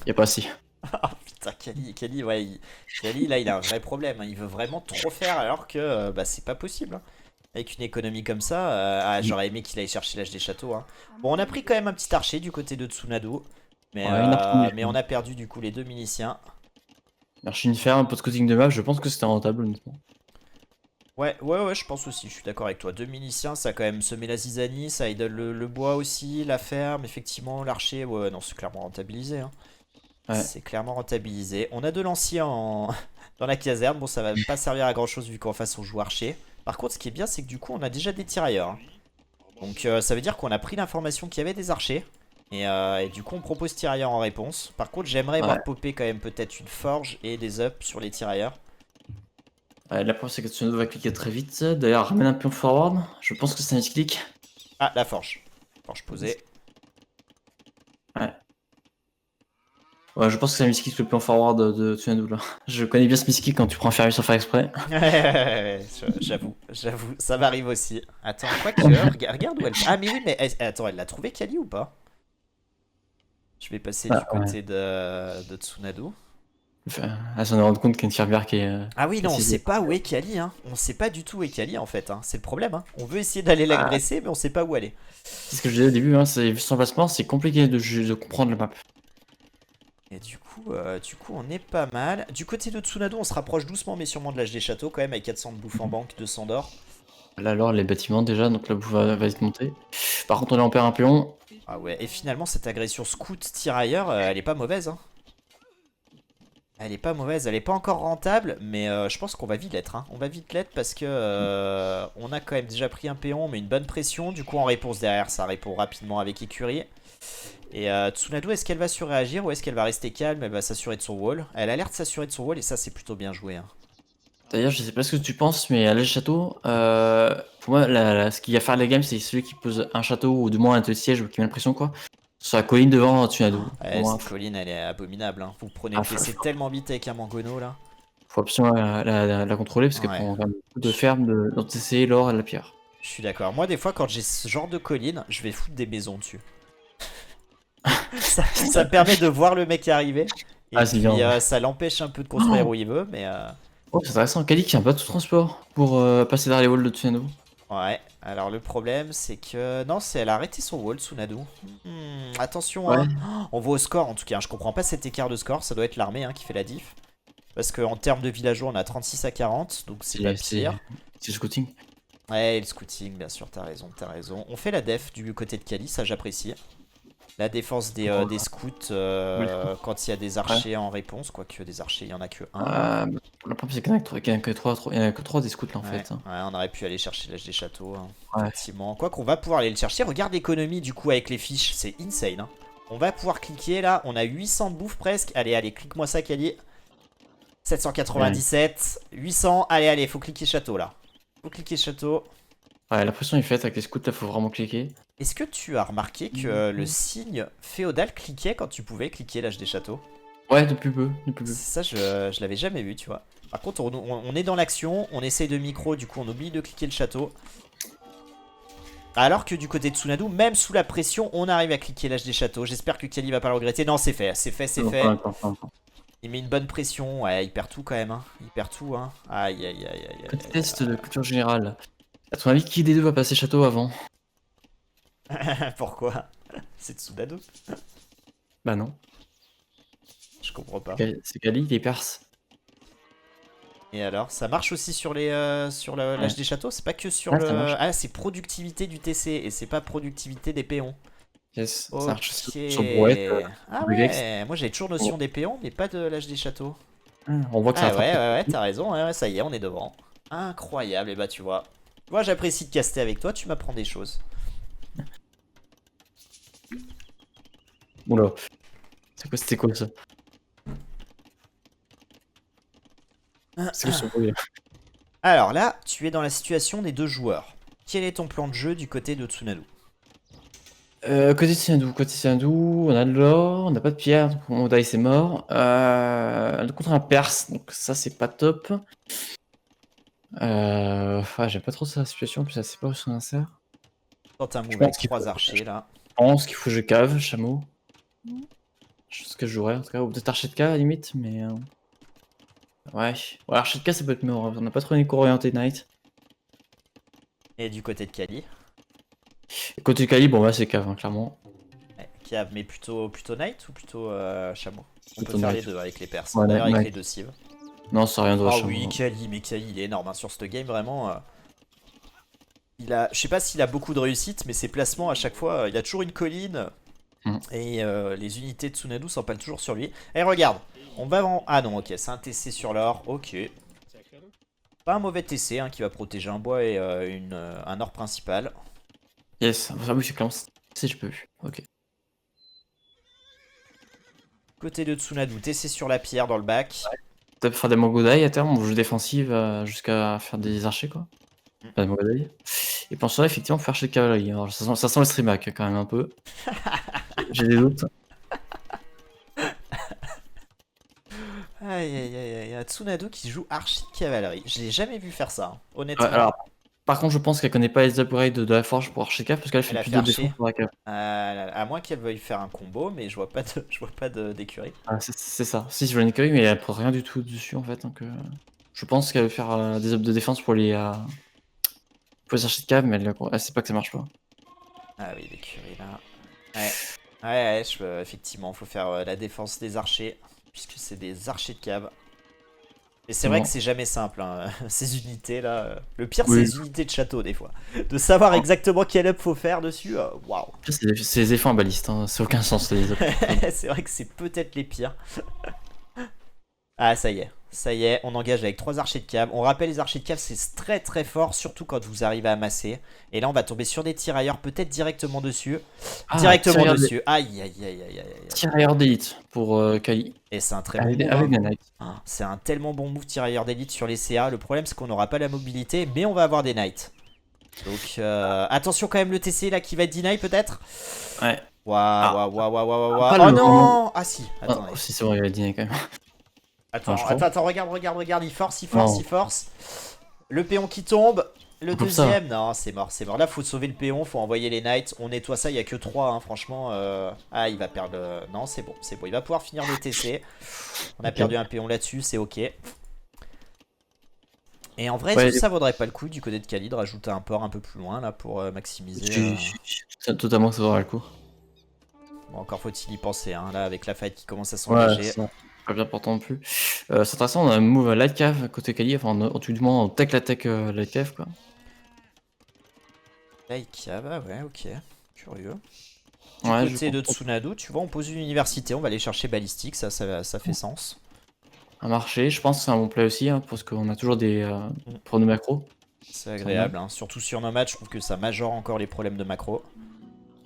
[SPEAKER 2] y a pas assez.
[SPEAKER 1] Ah putain, Kali, ouais, Kali, là, il a un vrai problème, hein. Il veut vraiment trop faire alors que bah, c'est pas possible, hein. Avec une économie comme ça, j'aurais aimé qu'il aille chercher l'âge des châteaux, hein. Bon, on a pris quand même un petit archer du côté de Tsunade, mais,
[SPEAKER 2] Ouais,
[SPEAKER 1] mais on a perdu du coup les deux miliciens.
[SPEAKER 2] Archer une ferme, un peu de scouting de map, je pense que c'était rentable honnêtement.
[SPEAKER 1] Ouais, je pense aussi, je suis d'accord avec toi. Deux miliciens, ça a quand même semé la zizanie, ça idole le bois aussi, la ferme, effectivement, l'archer, ouais, non, c'est clairement rentabilisé, hein.
[SPEAKER 2] Ouais.
[SPEAKER 1] C'est clairement rentabilisé. On a de l'ancien dans la caserne. Bon, ça va pas servir à grand chose vu qu'en face on joue archer. Par contre, ce qui est bien, c'est que du coup, on a déjà des tirailleurs, hein. Donc, ça veut dire qu'on a pris l'information qu'il y avait des archers. Et du coup, on propose tirailleurs en réponse. Par contre, j'aimerais voir popper quand même peut-être une forge et des ups sur les tirailleurs.
[SPEAKER 2] La preuve, c'est que Tsunade va cliquer très vite. D'ailleurs, ramène un pion forward. Je pense que c'est un clic.
[SPEAKER 1] Ah, la forge. Forge posée.
[SPEAKER 2] Ouais. Ouais, je pense que c'est la miskick le plus en forward de Tsunadu là. Je connais bien ce miskick quand tu prends un ferry sans faire exprès.
[SPEAKER 1] J'avoue, ça m'arrive aussi. Attends, quoique, regarde où elle... Ah mais oui, mais attends, elle l'a trouvé Kali ou pas? Je vais passer du
[SPEAKER 2] Ouais.
[SPEAKER 1] côté de Tsunadu.
[SPEAKER 2] Enfin, elle s'en est rendu compte qu'il y a une Firebear
[SPEAKER 1] Ah oui,
[SPEAKER 2] qui est
[SPEAKER 1] non, on sait
[SPEAKER 2] assise.
[SPEAKER 1] pas où est Kali, hein. On sait pas du tout où est Kali en fait, hein. C'est le problème, hein. On veut essayer d'aller
[SPEAKER 2] Ah,
[SPEAKER 1] l'agresser, mais on sait pas où elle est.
[SPEAKER 2] c'est ce que je disais au début, hein, vu son placement, c'est compliqué de comprendre le map.
[SPEAKER 1] Et du coup, on est pas mal. Du côté de Tsunadu, on se rapproche doucement, mais sûrement de l'âge des châteaux quand même, avec 400 de bouffe en banque, 200 d'or.
[SPEAKER 2] Là alors les bâtiments déjà, donc la bouffe va vite monter. Par contre on en perd un pion.
[SPEAKER 1] Ah ouais, et finalement, cette agression scout tirailleur, elle est pas mauvaise, hein. Elle est pas mauvaise, elle est pas encore rentable, mais je pense qu'on va vite l'être, hein. On va vite l'être parce que on a quand même déjà pris un péon, mais une bonne pression. Du coup, en réponse derrière, ça répond rapidement avec écurie. Et Tsunadu, est-ce qu'elle va surréagir ou est-ce qu'elle va rester calme? Elle va s'assurer de son wall. Elle a l'air de s'assurer de son wall et ça, c'est plutôt bien joué, hein.
[SPEAKER 2] D'ailleurs je sais pas ce que tu penses, mais à l'âge château, pour moi ce qu'il y a à faire les games c'est celui qui pose un château ou du moins un siège ou qui met la pression quoi. Sur la colline devant Tsunadu. Pour
[SPEAKER 1] Ouais,
[SPEAKER 2] moi,
[SPEAKER 1] cette colline, elle est abominable, hein. Vous prenez
[SPEAKER 2] ah,
[SPEAKER 1] le TC tellement vite avec un Mangono, là.
[SPEAKER 2] faut absolument la contrôler parce qu'elle
[SPEAKER 1] Ouais,
[SPEAKER 2] prend quand même beaucoup de ferme, de TC, l'or et de la pierre.
[SPEAKER 1] je suis d'accord. Moi, des fois, quand j'ai ce genre de colline, je vais foutre des maisons dessus. Ça me permet de voir le mec arriver. Et
[SPEAKER 2] Ah c'est
[SPEAKER 1] puis,
[SPEAKER 2] bien.
[SPEAKER 1] ça l'empêche un peu de construire où il veut, mais...
[SPEAKER 2] Oh, c'est intéressant, Kali qui a pas de transport pour passer derrière les walls de Tsunadu.
[SPEAKER 1] Ouais, alors le problème c'est que... Non, elle a arrêté son wall, Tsunadu. Attention,
[SPEAKER 2] Ouais,
[SPEAKER 1] hein. On voit au score en tout cas, hein. Je comprends pas cet écart de score, ça doit être l'armée, hein, qui fait la diff. Parce qu'en termes de villageois, on a 36 à 40, donc c'est pas pire.
[SPEAKER 2] c'est le scouting.
[SPEAKER 1] Ouais, et le scouting, bien sûr, t'as raison, t'as raison. On fait la def du côté de Kali, ça j'apprécie. La défense des scouts quand il y a des archers en réponse, quoique des archers, il y en a que un.
[SPEAKER 2] Le problème c'est qu'il y en a que 3, il y en a que 3 des scouts là en
[SPEAKER 1] Ouais,
[SPEAKER 2] fait. Hein.
[SPEAKER 1] ouais, on aurait pu aller chercher l'âge des châteaux, hein,
[SPEAKER 2] Ouais.
[SPEAKER 1] effectivement. Quoi qu'on va pouvoir aller le chercher. Regarde l'économie du coup avec les fiches, c'est insane, hein. On va pouvoir cliquer là, on a 800 de bouffe presque. Allez, allez, clique-moi ça, Kali. 797, 800. Allez, allez, faut cliquer château là. Faut cliquer château.
[SPEAKER 2] Ouais, la pression est faite avec les scouts là, faut vraiment cliquer.
[SPEAKER 1] Est-ce que tu as remarqué que le signe féodal cliquait quand tu pouvais cliquer l'âge des châteaux?
[SPEAKER 2] Ouais, depuis peu, depuis peu.
[SPEAKER 1] Ça, je l'avais jamais vu, tu vois. Par contre, on est dans l'action, on essaye de micro, du coup, on oublie de cliquer le château. Alors que du côté de Tsunadu, même sous la pression, on arrive à cliquer l'âge des châteaux. J'espère que Kali va pas le regretter. Non, c'est fait, c'est fait, c'est
[SPEAKER 2] Non,
[SPEAKER 1] fait.
[SPEAKER 2] pas encore, pas encore.
[SPEAKER 1] Il met une bonne pression. Ouais, il perd tout quand même, hein. Il perd tout, hein. Aïe, aïe, aïe, aïe,
[SPEAKER 2] Petit test de culture générale. À ton avis, qui des deux va passer château avant?
[SPEAKER 1] aïe. Pourquoi? C'est Tsunadu?
[SPEAKER 2] Bah non.
[SPEAKER 1] Je comprends pas.
[SPEAKER 2] C'est Kali, il est perse.
[SPEAKER 1] Et alors, ça marche aussi sur l'âge
[SPEAKER 2] Ouais.
[SPEAKER 1] des châteaux? C'est pas que sur
[SPEAKER 2] Ah,
[SPEAKER 1] le...
[SPEAKER 2] ça marche.
[SPEAKER 1] Ah, c'est productivité du TC et c'est pas productivité des péons.
[SPEAKER 2] Yes, ça marche
[SPEAKER 1] Ok.
[SPEAKER 2] sur Brouette.
[SPEAKER 1] Ah
[SPEAKER 2] Regex.
[SPEAKER 1] ouais, moi j'avais toujours notion des péons, mais pas de l'âge des châteaux.
[SPEAKER 2] On voit que ça
[SPEAKER 1] Ah ouais,
[SPEAKER 2] attrape.
[SPEAKER 1] ouais, ouais, t'as raison, ouais, ouais, ça y est, on est devant. Incroyable, et bah tu vois. Moi j'apprécie de caster avec toi, tu m'apprends des choses.
[SPEAKER 2] Oula. C'était quoi ça? C'est quoi ce bruit là?
[SPEAKER 1] Alors là, tu es dans la situation des deux joueurs. Quel est ton plan de jeu du côté de Tsunadu?
[SPEAKER 2] Côté Sindou, on a de l'or, on n'a pas de pierre, donc on die c'est mort. Contre un perse, donc ça c'est pas top. J'aime pas trop sa situation, en plus ça c'est pas où son insert.
[SPEAKER 1] Quand un
[SPEAKER 2] Je
[SPEAKER 1] move avec
[SPEAKER 2] pense qu'il
[SPEAKER 1] 3
[SPEAKER 2] faut-
[SPEAKER 1] archers là.
[SPEAKER 2] Je pense qu'il faut que je cave, chameau. Je ce que je jouerais en tout cas, ou peut-être archer de K à la limite, mais. Ouais, archer de K ça peut être mort, on n'a pas trop une orienté Knight.
[SPEAKER 1] Et du côté de Kali.
[SPEAKER 2] Et côté Kali, bon bah c'est cave, hein, clairement.
[SPEAKER 1] Ouais, Kiav, mais plutôt Knight ou plutôt chameau? On peut
[SPEAKER 2] Plutôt
[SPEAKER 1] faire
[SPEAKER 2] Knight.
[SPEAKER 1] les deux avec les perses.
[SPEAKER 2] Ouais,
[SPEAKER 1] D'ailleurs avec
[SPEAKER 2] Knight.
[SPEAKER 1] les deux cives.
[SPEAKER 2] Non, ça rien de
[SPEAKER 1] Ah
[SPEAKER 2] chameau.
[SPEAKER 1] oui, Kali, mais Kali il est énorme, hein, sur ce game vraiment. Je sais pas s'il a beaucoup de réussite, mais ses placements à chaque fois, il a toujours une colline. Et les unités de Tsunadu s'empalent toujours sur lui. Et regarde, on va en... Ah non, ok, c'est un TC sur l'or, ok. Pas un mauvais TC hein, qui va protéger un bois et un or principal.
[SPEAKER 2] Yes, ah oui, c'est clairement si je peux. Ok.
[SPEAKER 1] Côté de Tsunadu, TC sur la pierre dans le bac.
[SPEAKER 2] Peut faire des Mangodai à terme, on joue défensive jusqu'à faire des archers quoi. Pas des Mangodai. Et pour ça, effectivement, faire chez cavalerie. Alors, ça sent le streamac quand même un peu. J'ai des doutes.
[SPEAKER 1] Aïe aïe aïe aïe, Tsunade qui joue archi de cavalerie. Je l'ai jamais vu faire ça, hein, honnêtement.
[SPEAKER 2] Alors, par contre, je pense qu'elle connaît pas les upgrades de la forge pour Archicave parce qu'elle fait
[SPEAKER 1] Elle a
[SPEAKER 2] plus
[SPEAKER 1] fait
[SPEAKER 2] de
[SPEAKER 1] archer.
[SPEAKER 2] défense pour la cave.
[SPEAKER 1] À moins qu'elle veuille faire un combo, mais je vois pas d'écurie.
[SPEAKER 2] Ah, c'est ça. Si, je vois une écurie, mais elle prend rien du tout dessus en fait. Donc, je pense qu'elle veut faire des ups de défense pour les Archicave, mais elle sait pas que ça marche pas.
[SPEAKER 1] Ah oui, l'écurie là. Ouais, effectivement, faut faire la défense des archers, puisque c'est des archers de cave. Et c'est vrai que c'est jamais simple, hein, ces unités là. Le pire, c'est les unités de château, des fois. De savoir exactement quel up faut faire dessus, waouh.
[SPEAKER 2] C'est les effets en baliste, hein. Ça n'a aucun sens les up.
[SPEAKER 1] C'est vrai que c'est peut-être les pires. Ah, ça y est, on engage avec 3 archers de cave. On rappelle, les archers de cave, c'est très très fort, surtout quand vous arrivez à masser. Et là, on va tomber sur des tirailleurs, peut-être directement dessus. Directement dessus. Aïe, aïe, aïe, aïe, aïe.
[SPEAKER 2] Tirailleur d'élite pour Kali.
[SPEAKER 1] Et c'est un très bon move.
[SPEAKER 2] Avec la Knight.
[SPEAKER 1] C'est un tellement bon move tirailleur d'élite sur les CA. Le problème, c'est qu'on n'aura pas la mobilité, mais on va avoir des Knights. Donc, attention quand même, le TC là qui va être deny peut-être.
[SPEAKER 2] Ouais.
[SPEAKER 1] Waouh. Oh non. Ah si, attendez.
[SPEAKER 2] Si, c'est vrai, il a dîné quand même.
[SPEAKER 1] Attends, regarde, il force. Le péon qui tombe, le deuxième, non, c'est mort. Là, faut sauver le péon, faut envoyer les knights. On nettoie ça, il y a que 3, hein, franchement. Ah, il va perdre. Non, c'est bon, il va pouvoir finir le TC. On a perdu un péon là-dessus, c'est ok. Et en vrai, ça vaudrait pas le coup du côté de Kali de rajouter un port un peu plus loin là pour maximiser.
[SPEAKER 2] Totalement que ça vaudrait le coup.
[SPEAKER 1] Bon, encore faut-il y penser, hein, là, avec la fight qui commence à s'engager.
[SPEAKER 2] Pas bien important non plus. C'est intéressant, on a un move light cave côté Kali, enfin du moins on tech la tech light cave quoi.
[SPEAKER 1] Light cave, ah ouais, ok, curieux. Du
[SPEAKER 2] Ouais,
[SPEAKER 1] côté de Tsunade, tu vois, on pose une université, on va aller chercher balistique, ça fait sens.
[SPEAKER 2] Un marché, je pense que c'est un bon play aussi, hein, parce qu'on a toujours des pour nos macros.
[SPEAKER 1] C'est agréable, hein, surtout sur nos matchs, je trouve que ça majore encore les problèmes de macro.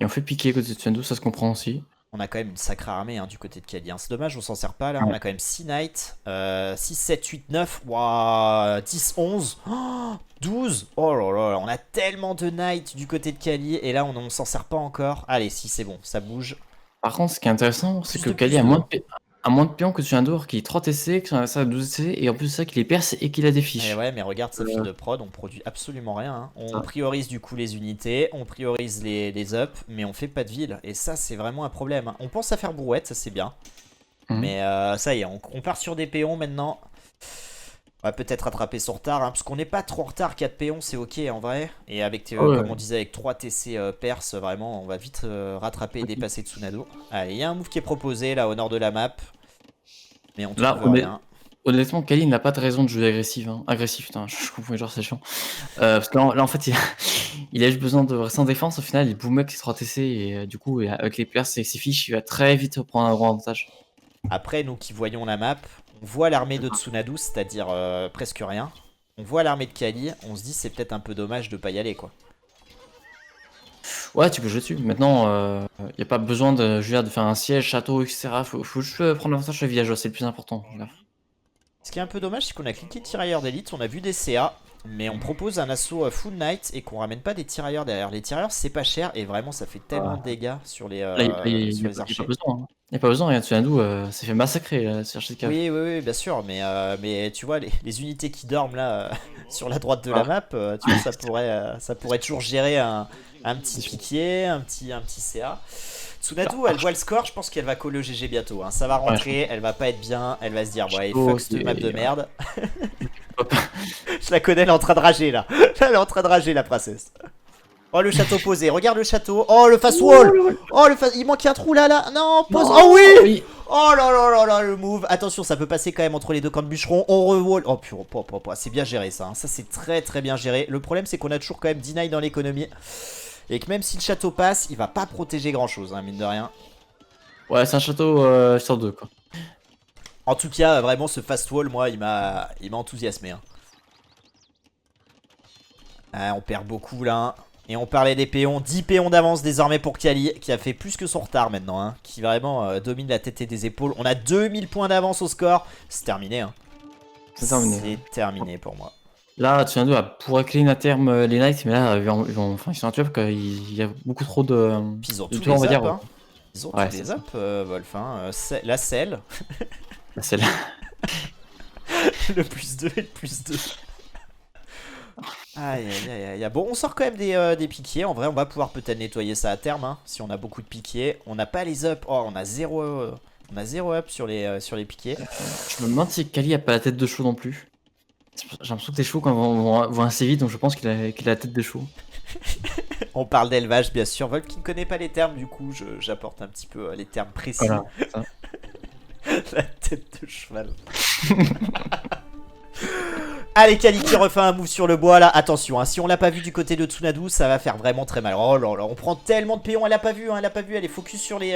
[SPEAKER 2] Et on fait piquer côté de Tsunade, ça se comprend aussi.
[SPEAKER 1] On a quand même une sacrée armée hein, du côté de Kali. Hein. C'est dommage, on s'en sert pas là. Ouais. On a quand même 6 knights. 6, 7, 8, 9. Wow, 10, 11. Oh, 12. Oh là là, on a tellement de knights du côté de Kali. Et là, on s'en sert pas encore. Allez, si c'est bon, ça bouge.
[SPEAKER 2] Par contre, ce qui est intéressant, c'est que Kali a moins de pions que Tsunade, qui est 3 TC, qui a 12 TC, et en plus de ça, qu'il les perce et qu'il a des fiches.
[SPEAKER 1] Et ouais, mais regarde sa file de prod, on produit absolument rien. Hein. On priorise du coup les unités, on priorise les ups, mais on fait pas de ville. Et ça, c'est vraiment un problème. Hein. On pense à faire brouette, ça c'est bien. Mais ça y est, on part sur des péons maintenant. On va peut-être rattraper son retard, hein, parce qu'on n'est pas trop en retard. 4 péons, c'est ok en vrai. Et avec, comme on disait, avec 3 TC perse, vraiment, on va vite rattraper et dépasser Tsunade. Allez, il y a un move qui est proposé là au nord de la map. Mais on trouve rien.
[SPEAKER 2] Honnêtement, Kali n'a pas de raison de jouer agressif. Hein. Agressif, putain, je comprends, genre c'est chiant. Parce que là, en fait, il a juste besoin de rester en défense. Au final, il boom avec ses 3 TC et du coup, avec les perses et ses fiches, il va très vite prendre un gros avantage.
[SPEAKER 1] Après, nous qui voyons la map, on voit l'armée de Tsunade, c'est-à-dire presque rien. On voit l'armée de Kali, on se dit c'est peut-être un peu dommage de pas y aller quoi.
[SPEAKER 2] Ouais, tu peux jouer dessus. Maintenant, il n'y a pas besoin de faire un siège, château, etc. Faut juste prendre l'avantage sur les villageois, c'est le plus important.
[SPEAKER 1] Ce qui est un peu dommage, c'est qu'on a cliqué tirailleurs d'élite, on a vu des CA, mais on propose un assaut full night et qu'on ramène pas des tirailleurs derrière. Les tirailleurs, c'est pas cher et vraiment, ça fait tellement de dégâts sur les, sur les archers.
[SPEAKER 2] Il n'y a pas besoin, regarde, Tsunade s'est fait massacrer sur archer de cave.
[SPEAKER 1] Oui, bien sûr, mais tu vois, les unités qui dorment là sur la droite de la map, tu vois, ça pourrait toujours gérer un petit piquier, un petit CA. Tsunade, elle voit le score, je pense qu'elle va coller au GG bientôt. Hein. Ça va rentrer, elle va pas être bien, elle va se dire, ouais, fuck cette map de merde. Je la connais, elle est en train de rager là. Elle est en train de rager la princesse. Oh, le château posé, regarde le château. Oh, le fast wall. Oh, il manque un trou là. Non, pose. Oh oui. Oh là, le move. Attention, ça peut passer quand même entre les deux camps de bûcherons. On rewall. Oh, pur, c'est bien géré ça. Hein. Ça, c'est très très bien géré. Le problème, c'est qu'on a toujours quand même deny dans l'économie. Et que même si le château passe, il va pas protéger grand chose, hein, mine de rien.
[SPEAKER 2] Ouais, c'est un château sur 2 quoi.
[SPEAKER 1] En tout cas, vraiment, ce fast wall, moi, il m'a enthousiasmé. Hein. Ah, on perd beaucoup là. Et on parlait des péons. 10 péons d'avance désormais pour Kali, qui a fait plus que son retard maintenant. Hein, qui vraiment domine la tête et des épaules. On a 2000 points d'avance au score. C'est terminé. Hein.
[SPEAKER 2] C'est terminé.
[SPEAKER 1] C'est terminé pour moi.
[SPEAKER 2] Là, Tsunade pourrait clean à terme les Knights, mais là, ils sont intuables quand il y a beaucoup trop de.
[SPEAKER 1] Puis ils ont tous les up, hein. Ils ont tous les up, Wolf. Hein. La selle.
[SPEAKER 2] La selle.
[SPEAKER 1] Le plus 2 et le plus 2. Aïe aïe aïe aïe. Bon, on sort quand même des piquiers. En vrai, on va pouvoir peut-être nettoyer ça à terme. Hein, si on a beaucoup de piquiers. On n'a pas les up. Oh, on a 0 up sur les piquiers.
[SPEAKER 2] Je me demande si Kali a pas la tête de chaud non plus. J'ai l'impression que tes chevaux quand vont assez vite, donc je pense qu'il a la tête de chaud.
[SPEAKER 1] On parle d'élevage, bien sûr. Volk qui ne connaît pas les termes, du coup, j'apporte un petit peu les termes précis.
[SPEAKER 2] Voilà. Ça.
[SPEAKER 1] La tête de cheval. Allez, Kali qui refait un move sur le bois là. Attention, hein, si on l'a pas vu du côté de Tsunadu, ça va faire vraiment très mal. Oh là là, on prend tellement de péons. Elle a pas vu, hein, elle a pas vu. Elle est focus sur les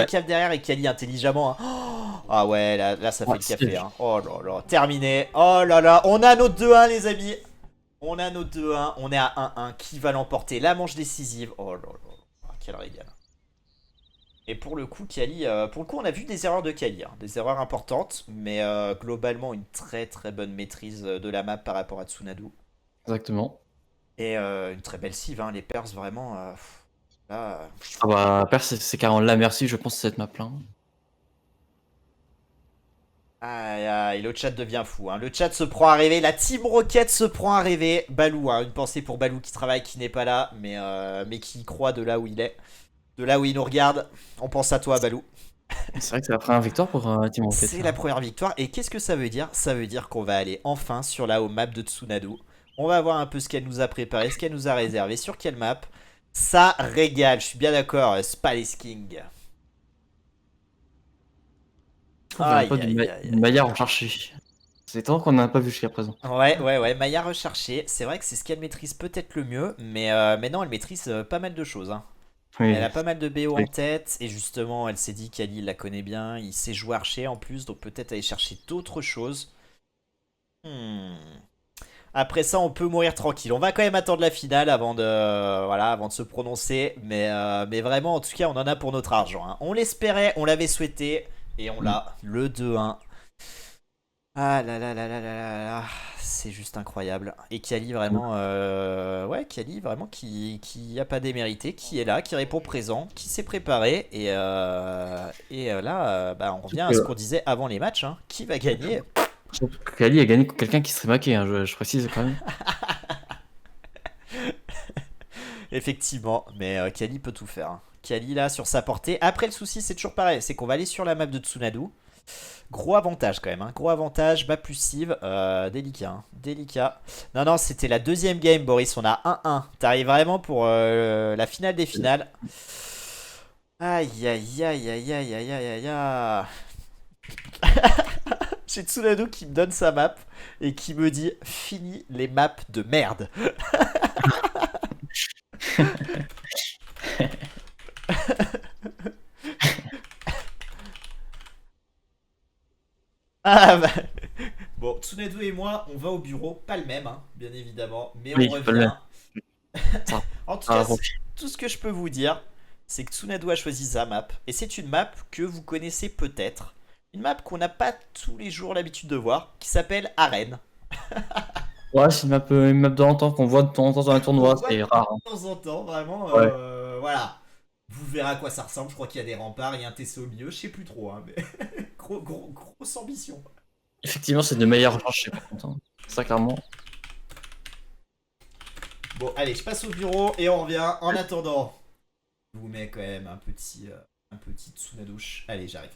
[SPEAKER 1] caves derrière et Kali intelligemment. Hein. Oh, ah ouais, là ça fait le café. Hein. Oh là là, terminé. Oh là là, on a notre 2-1, les amis. On a notre 2-1. On est à 1-1. Qui va l'emporter? La manche décisive. Oh là là, oh, quel régal. Et pour le coup, Kali, on a vu des erreurs de Kali, hein, des erreurs importantes, mais globalement une très très bonne maîtrise de la map par rapport à Tsunadu.
[SPEAKER 2] Exactement.
[SPEAKER 1] Et une très belle cive, hein, les Perses vraiment. Là,
[SPEAKER 2] Ah bah, Perse, c'est carrément la merci, je pense, cette map-là.
[SPEAKER 1] aïe aïe, le chat devient fou, hein. Le chat se prend à rêver, la Team Rocket se prend à rêver. Balou, hein, une pensée pour Balou qui travaille, qui n'est pas là, mais qui y croit de là où il est. De là où il nous regarde, on pense à toi, Balou.
[SPEAKER 2] C'est vrai que c'est la première victoire pour Team Rocket.
[SPEAKER 1] C'est la première victoire. Et qu'est-ce que ça veut dire? Ça veut dire qu'on va aller enfin sur la home map de Tsunadu. On va voir un peu ce qu'elle nous a préparé, ce qu'elle nous a réservé, sur quelle map. Ça régale, je suis bien d'accord, Space King. Aïe,
[SPEAKER 2] Pas
[SPEAKER 1] aïe, aïe, aïe.
[SPEAKER 2] Maya recherché. C'est étonnant qu'on n'en a pas vu jusqu'à présent.
[SPEAKER 1] Ouais, Maya recherchée. C'est vrai que c'est ce qu'elle maîtrise peut-être le mieux, mais non, elle maîtrise pas mal de choses. Hein.
[SPEAKER 2] Oui.
[SPEAKER 1] Elle a pas mal de BO
[SPEAKER 2] Oui.
[SPEAKER 1] en tête, et justement, elle s'est dit qu'Ali la connaît bien, il sait jouer archer en plus, donc peut-être aller chercher d'autres choses. Après ça, on peut mourir tranquille. On va quand même attendre la finale avant de se prononcer, mais vraiment, en tout cas, on en a pour notre argent. Hein. On l'espérait, on l'avait souhaité, et on l'a, le 2-1. Ah là là là là là là là, c'est juste incroyable. Et Kali vraiment, Kali vraiment qui a pas démérité, qui est là, qui répond présent, qui s'est préparé et là, bah, on revient à ce qu'on disait avant les matchs, hein. Qui va gagner?
[SPEAKER 2] Kali a gagné contre quelqu'un qui serait maqué, hein, je précise quand même.
[SPEAKER 1] Effectivement, mais Kali peut tout faire. Hein. Kali là sur sa portée. Après le souci c'est toujours pareil, c'est qu'on va aller sur la map de Tsunadu. Gros avantage quand même, hein. Gros avantage, bas plus cive, délicat, hein. Délicat. Non, c'était la deuxième game, Boris, on a 1-1. T'arrives vraiment pour la finale des finales. Aïe, aïe, aïe, aïe, aïe, aïe, aïe, aïe. J'ai Tsunadu qui me donne sa map et qui me dit « Fini les maps de merde ». Ah bah... Bon, Tsunadu et moi, on va au bureau, pas le même, hein, bien évidemment, mais
[SPEAKER 2] Oui,
[SPEAKER 1] on
[SPEAKER 2] pas le
[SPEAKER 1] revient.
[SPEAKER 2] Ça.
[SPEAKER 1] En tout cas, tout ce que je peux vous dire, c'est que Tsunadu a choisi sa map, et c'est une map que vous connaissez peut-être. Une map qu'on n'a pas tous les jours l'habitude de voir, qui s'appelle Arène.
[SPEAKER 2] Ouais, c'est une map de temps en temps qu'on voit de temps en temps dans un tournoi, c'est rare.
[SPEAKER 1] De temps en temps, vraiment,
[SPEAKER 2] Ouais.
[SPEAKER 1] voilà. Vous verrez à quoi ça ressemble, je crois qu'il y a des remparts, il y a un TC au milieu, je sais plus trop, hein, mais grosse ambition.
[SPEAKER 2] Effectivement, c'est de meilleures recherches, par contre. Hein. Ça, clairement.
[SPEAKER 1] Bon, allez, je passe au bureau et on revient. En attendant, je vous mets quand même un petit Tsunadouche. Allez, j'arrive.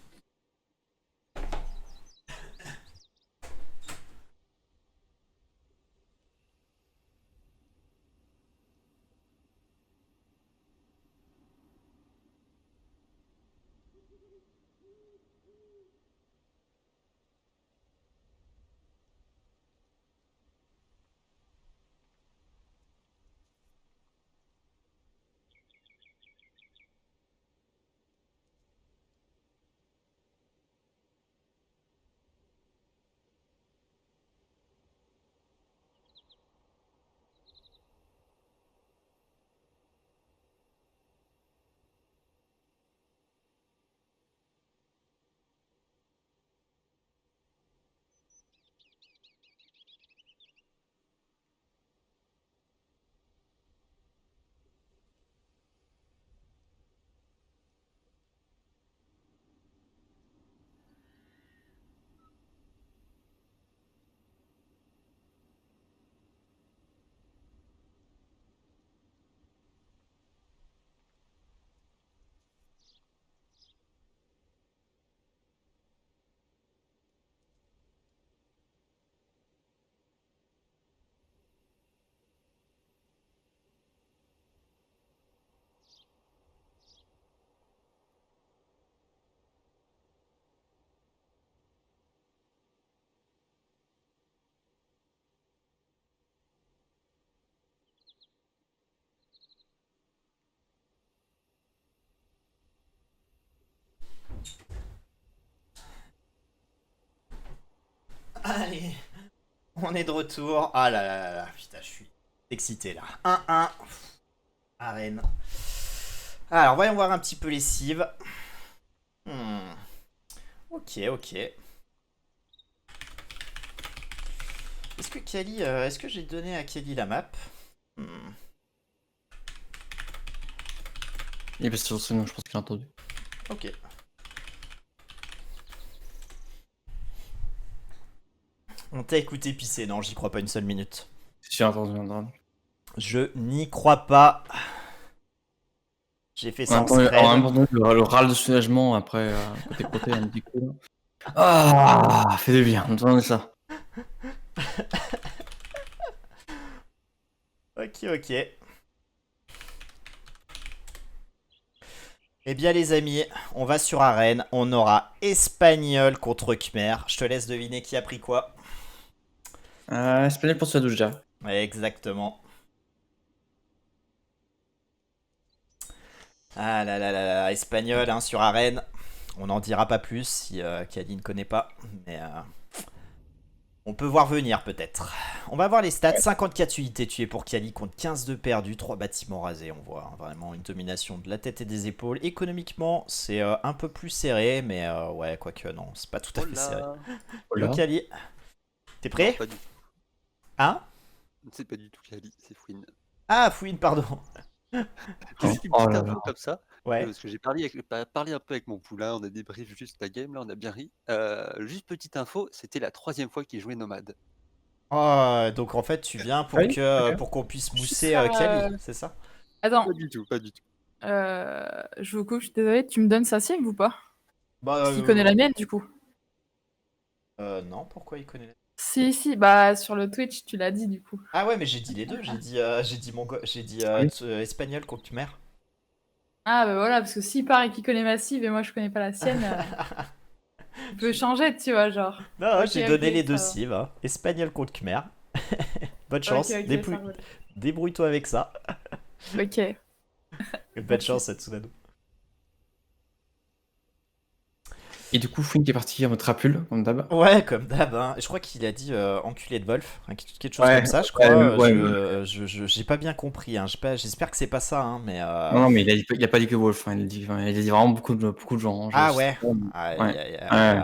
[SPEAKER 1] Allez, on est de retour. Ah là là là là, putain, je suis excité là. 1-1. Arène. Alors, voyons voir un petit peu les cives. Ok, ok. Est-ce que Kali, est-ce que j'ai donné à Kali la map?
[SPEAKER 2] Il est passé sur le stream, donc je pense qu'il a entendu.
[SPEAKER 1] Ok. On t'a écouté pisser, non, j'y crois pas une seule minute.
[SPEAKER 2] J'ai entendu.
[SPEAKER 1] Je n'y crois pas. J'ai fait ça en
[SPEAKER 2] En même
[SPEAKER 1] scred.
[SPEAKER 2] temps, le râle de soulagement après, côté, un petit coup. Ah, fait du bien, entendez ça.
[SPEAKER 1] Ok, ok. Eh bien les amis, on va sur arène. On aura Espagnol contre Khmer. Je te laisse deviner qui a pris quoi.
[SPEAKER 2] Espagnol pour Suadou, je dirais.
[SPEAKER 1] Ouais, exactement. Ah là là là là, Espagnol hein, sur arène. On n'en dira pas plus si Kali ne connaît pas. Mais on peut voir venir peut-être. On va voir les stats. 54 unités tuées pour Kali contre 15 de perdus. 3 bâtiments rasés. On voit hein, vraiment une domination de la tête et des épaules. Économiquement, c'est un peu plus serré. Mais ouais, quoique non, c'est pas tout à fait serré. Yo Kali, t'es prêt?
[SPEAKER 4] Non, pas du tout.
[SPEAKER 1] Hein?
[SPEAKER 4] C'est pas du tout Kali, c'est Fouine.
[SPEAKER 1] Ah, Fouine, pardon.
[SPEAKER 4] Juste une
[SPEAKER 2] Oh
[SPEAKER 4] petite
[SPEAKER 2] là
[SPEAKER 4] info
[SPEAKER 2] là.
[SPEAKER 4] comme ça,
[SPEAKER 1] Ouais.
[SPEAKER 4] parce que j'ai parlé un peu avec mon poulain, on a débrief juste la game, là on a bien ri. Juste petite info, c'était la 3e fois qu'il jouait Nomade.
[SPEAKER 1] Oh, donc en fait, tu viens pour
[SPEAKER 2] Oui,
[SPEAKER 1] que
[SPEAKER 2] ok.
[SPEAKER 1] pour qu'on puisse
[SPEAKER 5] Je suis
[SPEAKER 1] mousser
[SPEAKER 5] sur,
[SPEAKER 1] Kali, c'est ça?
[SPEAKER 5] Attends,
[SPEAKER 4] Pas du tout, pas du tout.
[SPEAKER 5] je vous coupe, je suis désolée, tu me donnes sa cible ou pas?
[SPEAKER 1] Bah,
[SPEAKER 5] Parce qu'il connaît la mienne du coup.
[SPEAKER 1] non, pourquoi il connaît?
[SPEAKER 5] Si, bah sur le Twitch, tu l'as dit du coup.
[SPEAKER 1] Ah ouais, mais j'ai dit les deux. J'ai dit
[SPEAKER 2] Oui.
[SPEAKER 1] espagnol contre Khmer.
[SPEAKER 5] Ah bah voilà, parce que s'il paraît qu'il connaît ma cible et moi je connais pas la sienne, il peut changer, tu vois, genre.
[SPEAKER 1] Non,
[SPEAKER 5] Ok,
[SPEAKER 1] j'ai donné
[SPEAKER 5] ok,
[SPEAKER 1] les deux
[SPEAKER 5] ça va.
[SPEAKER 1] cibles. Hein. Espagnol contre Khmer. Bonne
[SPEAKER 5] Ok,
[SPEAKER 1] chance.
[SPEAKER 5] ok, ça roule.
[SPEAKER 1] Débrouille-toi avec ça.
[SPEAKER 5] Ok.
[SPEAKER 1] Et bonne
[SPEAKER 5] Merci.
[SPEAKER 1] chance à Tsunado.
[SPEAKER 2] Et du coup, Fouine qui est parti en mode trapule, comme d'hab.
[SPEAKER 1] Ouais, comme d'hab. Hein. Je crois qu'il a dit enculé de Wolf. Hein, quelque chose
[SPEAKER 2] Ouais,
[SPEAKER 1] comme ça, je crois.
[SPEAKER 2] ouais.
[SPEAKER 1] J'ai pas bien compris. Hein. J'espère que c'est pas ça. Hein, mais
[SPEAKER 2] Non, mais il a pas dit que Wolf, hein, il a dit vraiment beaucoup de gens.
[SPEAKER 1] Ah
[SPEAKER 2] Je sais
[SPEAKER 1] ouais.
[SPEAKER 2] pas, mais-
[SPEAKER 1] Aïe,
[SPEAKER 2] Ouais.
[SPEAKER 1] aïe, aïe,
[SPEAKER 2] Ouais.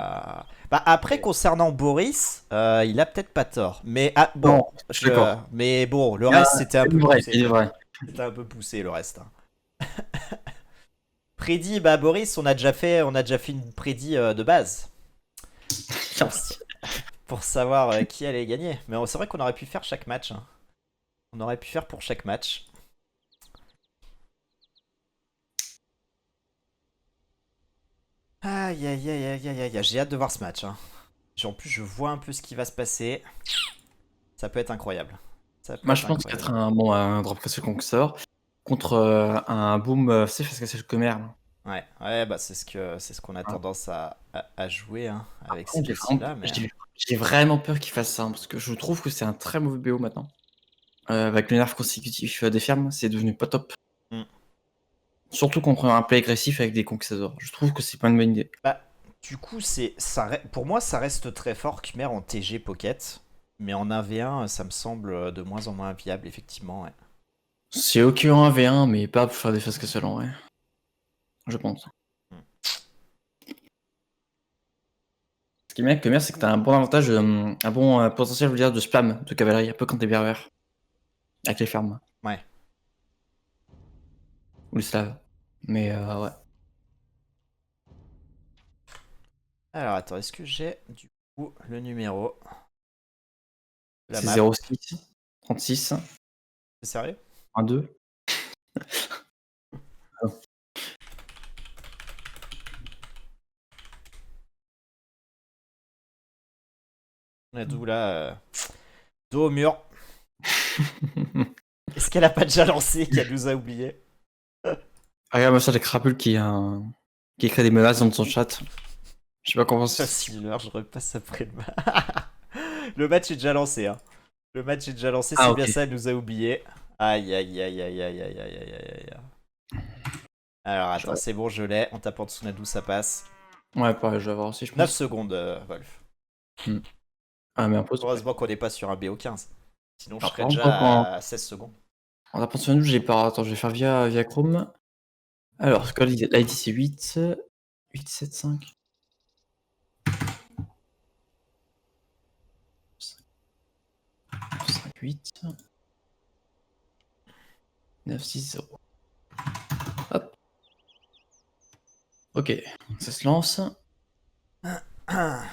[SPEAKER 1] Bah après concernant Boris, il a peut-être pas tort. Mais ah, bon,
[SPEAKER 2] Non, je suis d'accord.
[SPEAKER 1] mais bon, le reste c'était un peu poussé.
[SPEAKER 2] Il est vrai.
[SPEAKER 1] C'était un peu poussé le reste. Hein. Prédit, bah Boris, on a déjà fait une prédit de base pour savoir qui allait gagner. Mais c'est vrai qu'on aurait pu faire chaque match. Hein. On aurait pu faire pour chaque match. Aïe aïe aïe aïe aïe aïe, j'ai hâte de voir ce match. Hein. En plus, je vois un peu ce qui va se passer. Ça peut être incroyable. Ça peut
[SPEAKER 2] Moi,
[SPEAKER 1] être
[SPEAKER 2] je pense
[SPEAKER 1] incroyable.
[SPEAKER 2] qu'être un drop cassé conquistor contre un boom safe parce que c'est le commerce.
[SPEAKER 1] Ouais, bah c'est ce qu'on a tendance à jouer hein, avec ces
[SPEAKER 2] J'ai
[SPEAKER 1] décis-là. Mais...
[SPEAKER 2] j'ai vraiment peur qu'il fasse ça, hein, parce que je trouve que c'est un très mauvais BO maintenant. Avec le nerf consécutif des fermes, c'est devenu pas top.
[SPEAKER 1] Mm.
[SPEAKER 2] Surtout contre un play agressif avec des conquistadors. Je trouve que c'est pas une bonne idée.
[SPEAKER 1] Bah, du coup, pour moi, ça reste très fort Khmer en TG Pocket. Mais en 1v1, ça me semble de moins en moins viable, effectivement. Ouais.
[SPEAKER 2] C'est ok en 1v1, mais pas pour faire des phases que ouais. Je pense. Ce qui est bien avec le maire, c'est que t'as un bon avantage, un bon potentiel, je veux dire, de spam de cavalerie, un peu quand t'es berber. Avec les fermes.
[SPEAKER 1] Ouais.
[SPEAKER 2] Ou les slaves. Mais ouais.
[SPEAKER 1] Alors, attends, est-ce que j'ai du coup le numéro de la
[SPEAKER 2] C'est
[SPEAKER 1] map
[SPEAKER 2] 06, 36,
[SPEAKER 1] C'est sérieux
[SPEAKER 2] 1-2.
[SPEAKER 1] On a d'où là dos au mur. Est-ce qu'elle a pas déjà lancé, qu'elle nous a oublié?
[SPEAKER 2] Regarde-moi ça, j'ai Crapule qui écrit des menaces dans son chat. Je sais pas comment c'est.
[SPEAKER 1] Facile, je repasse après le match. Le match est déjà lancé. Hein. Le match est déjà lancé, c'est
[SPEAKER 2] Ah,
[SPEAKER 1] bien
[SPEAKER 2] ok.
[SPEAKER 1] ça, elle nous a oublié. Aïe, aïe, aïe, aïe, aïe, aïe, aïe, aïe, aïe. Alors, attends, c'est bon, je l'ai. En tapant Tsunadu, ça passe.
[SPEAKER 2] Ouais, pareil, je vais voir aussi, je
[SPEAKER 1] 9
[SPEAKER 2] pense.
[SPEAKER 1] secondes, Wolf.
[SPEAKER 2] Ah, mais un pause.
[SPEAKER 1] Heureusement qu'on n'est pas sur un BO15. Sinon, je
[SPEAKER 2] Alors,
[SPEAKER 1] serais
[SPEAKER 2] par
[SPEAKER 1] déjà
[SPEAKER 2] contre,
[SPEAKER 1] à 16 secondes.
[SPEAKER 2] En tapant sur nous, j'ai pas. Attends, je vais faire via Chrome. Alors, ce que l'ID c'est 8, 8, 7, 5. 5, 8. 9, 6, 0. Hop. Ok, ça se lance. Ah,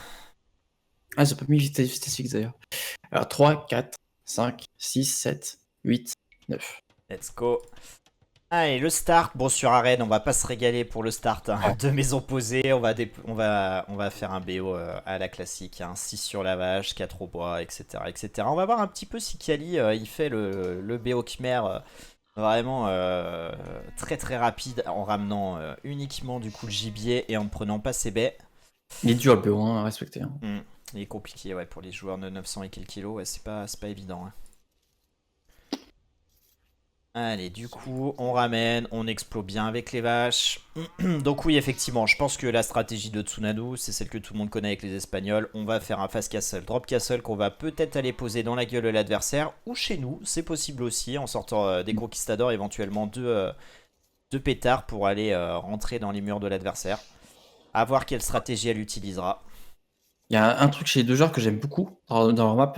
[SPEAKER 2] j'ai pas mis vitesse fixe d'ailleurs. Alors, 3, 4, 5, 6, 7, 8, 9.
[SPEAKER 1] Let's go. Allez, le start. Bon, sur arène, on va pas se régaler pour le start. Hein.
[SPEAKER 2] Ouais.
[SPEAKER 1] Deux maisons posées. On va faire un BO à la classique. Hein. 6 sur la vache, 4 au bois, etc., etc. On va voir un petit peu si Kali il fait le BO Khmer vraiment très très rapide en ramenant uniquement du coup le gibier et en ne prenant pas ses baies.
[SPEAKER 2] Il est dur le BO1 à respecter. Hein.
[SPEAKER 1] Il est compliqué ouais, pour les joueurs de 900 et quelques kilos. Ouais, c'est pas évident. Hein. Allez, du coup, on ramène, on explose bien avec les vaches. Donc oui, effectivement, je pense que la stratégie de Tsunadu, c'est celle que tout le monde connaît avec les Espagnols. On va faire un fast castle, drop castle qu'on va peut-être aller poser dans la gueule de l'adversaire. Ou chez nous, c'est possible aussi, en sortant des conquistadors, éventuellement deux pétards pour aller rentrer dans les murs de l'adversaire. À voir quelle stratégie elle utilisera.
[SPEAKER 2] Il y a un truc chez les deux joueurs que j'aime beaucoup dans leur map.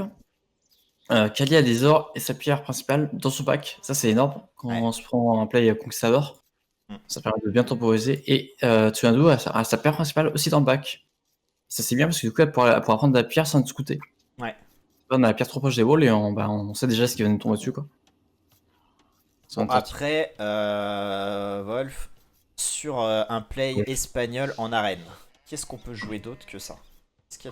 [SPEAKER 2] Kali a des ors et sa pierre principale dans son pack. Ça, c'est énorme quand on se prend un play conquistador. Ça permet de bien temporiser. Et Tsunadu a sa pierre principale aussi dans le bac. Ça, c'est bien parce que du coup, elle pourra prendre de la pierre sans discuter.
[SPEAKER 1] Ouais.
[SPEAKER 2] On a la pierre trop proche des walls et on sait déjà ce qui va nous tomber dessus. Quoi.
[SPEAKER 1] Bon, après, Wolf, sur un play espagnol en arène, qu'est-ce qu'on peut jouer d'autre que ça?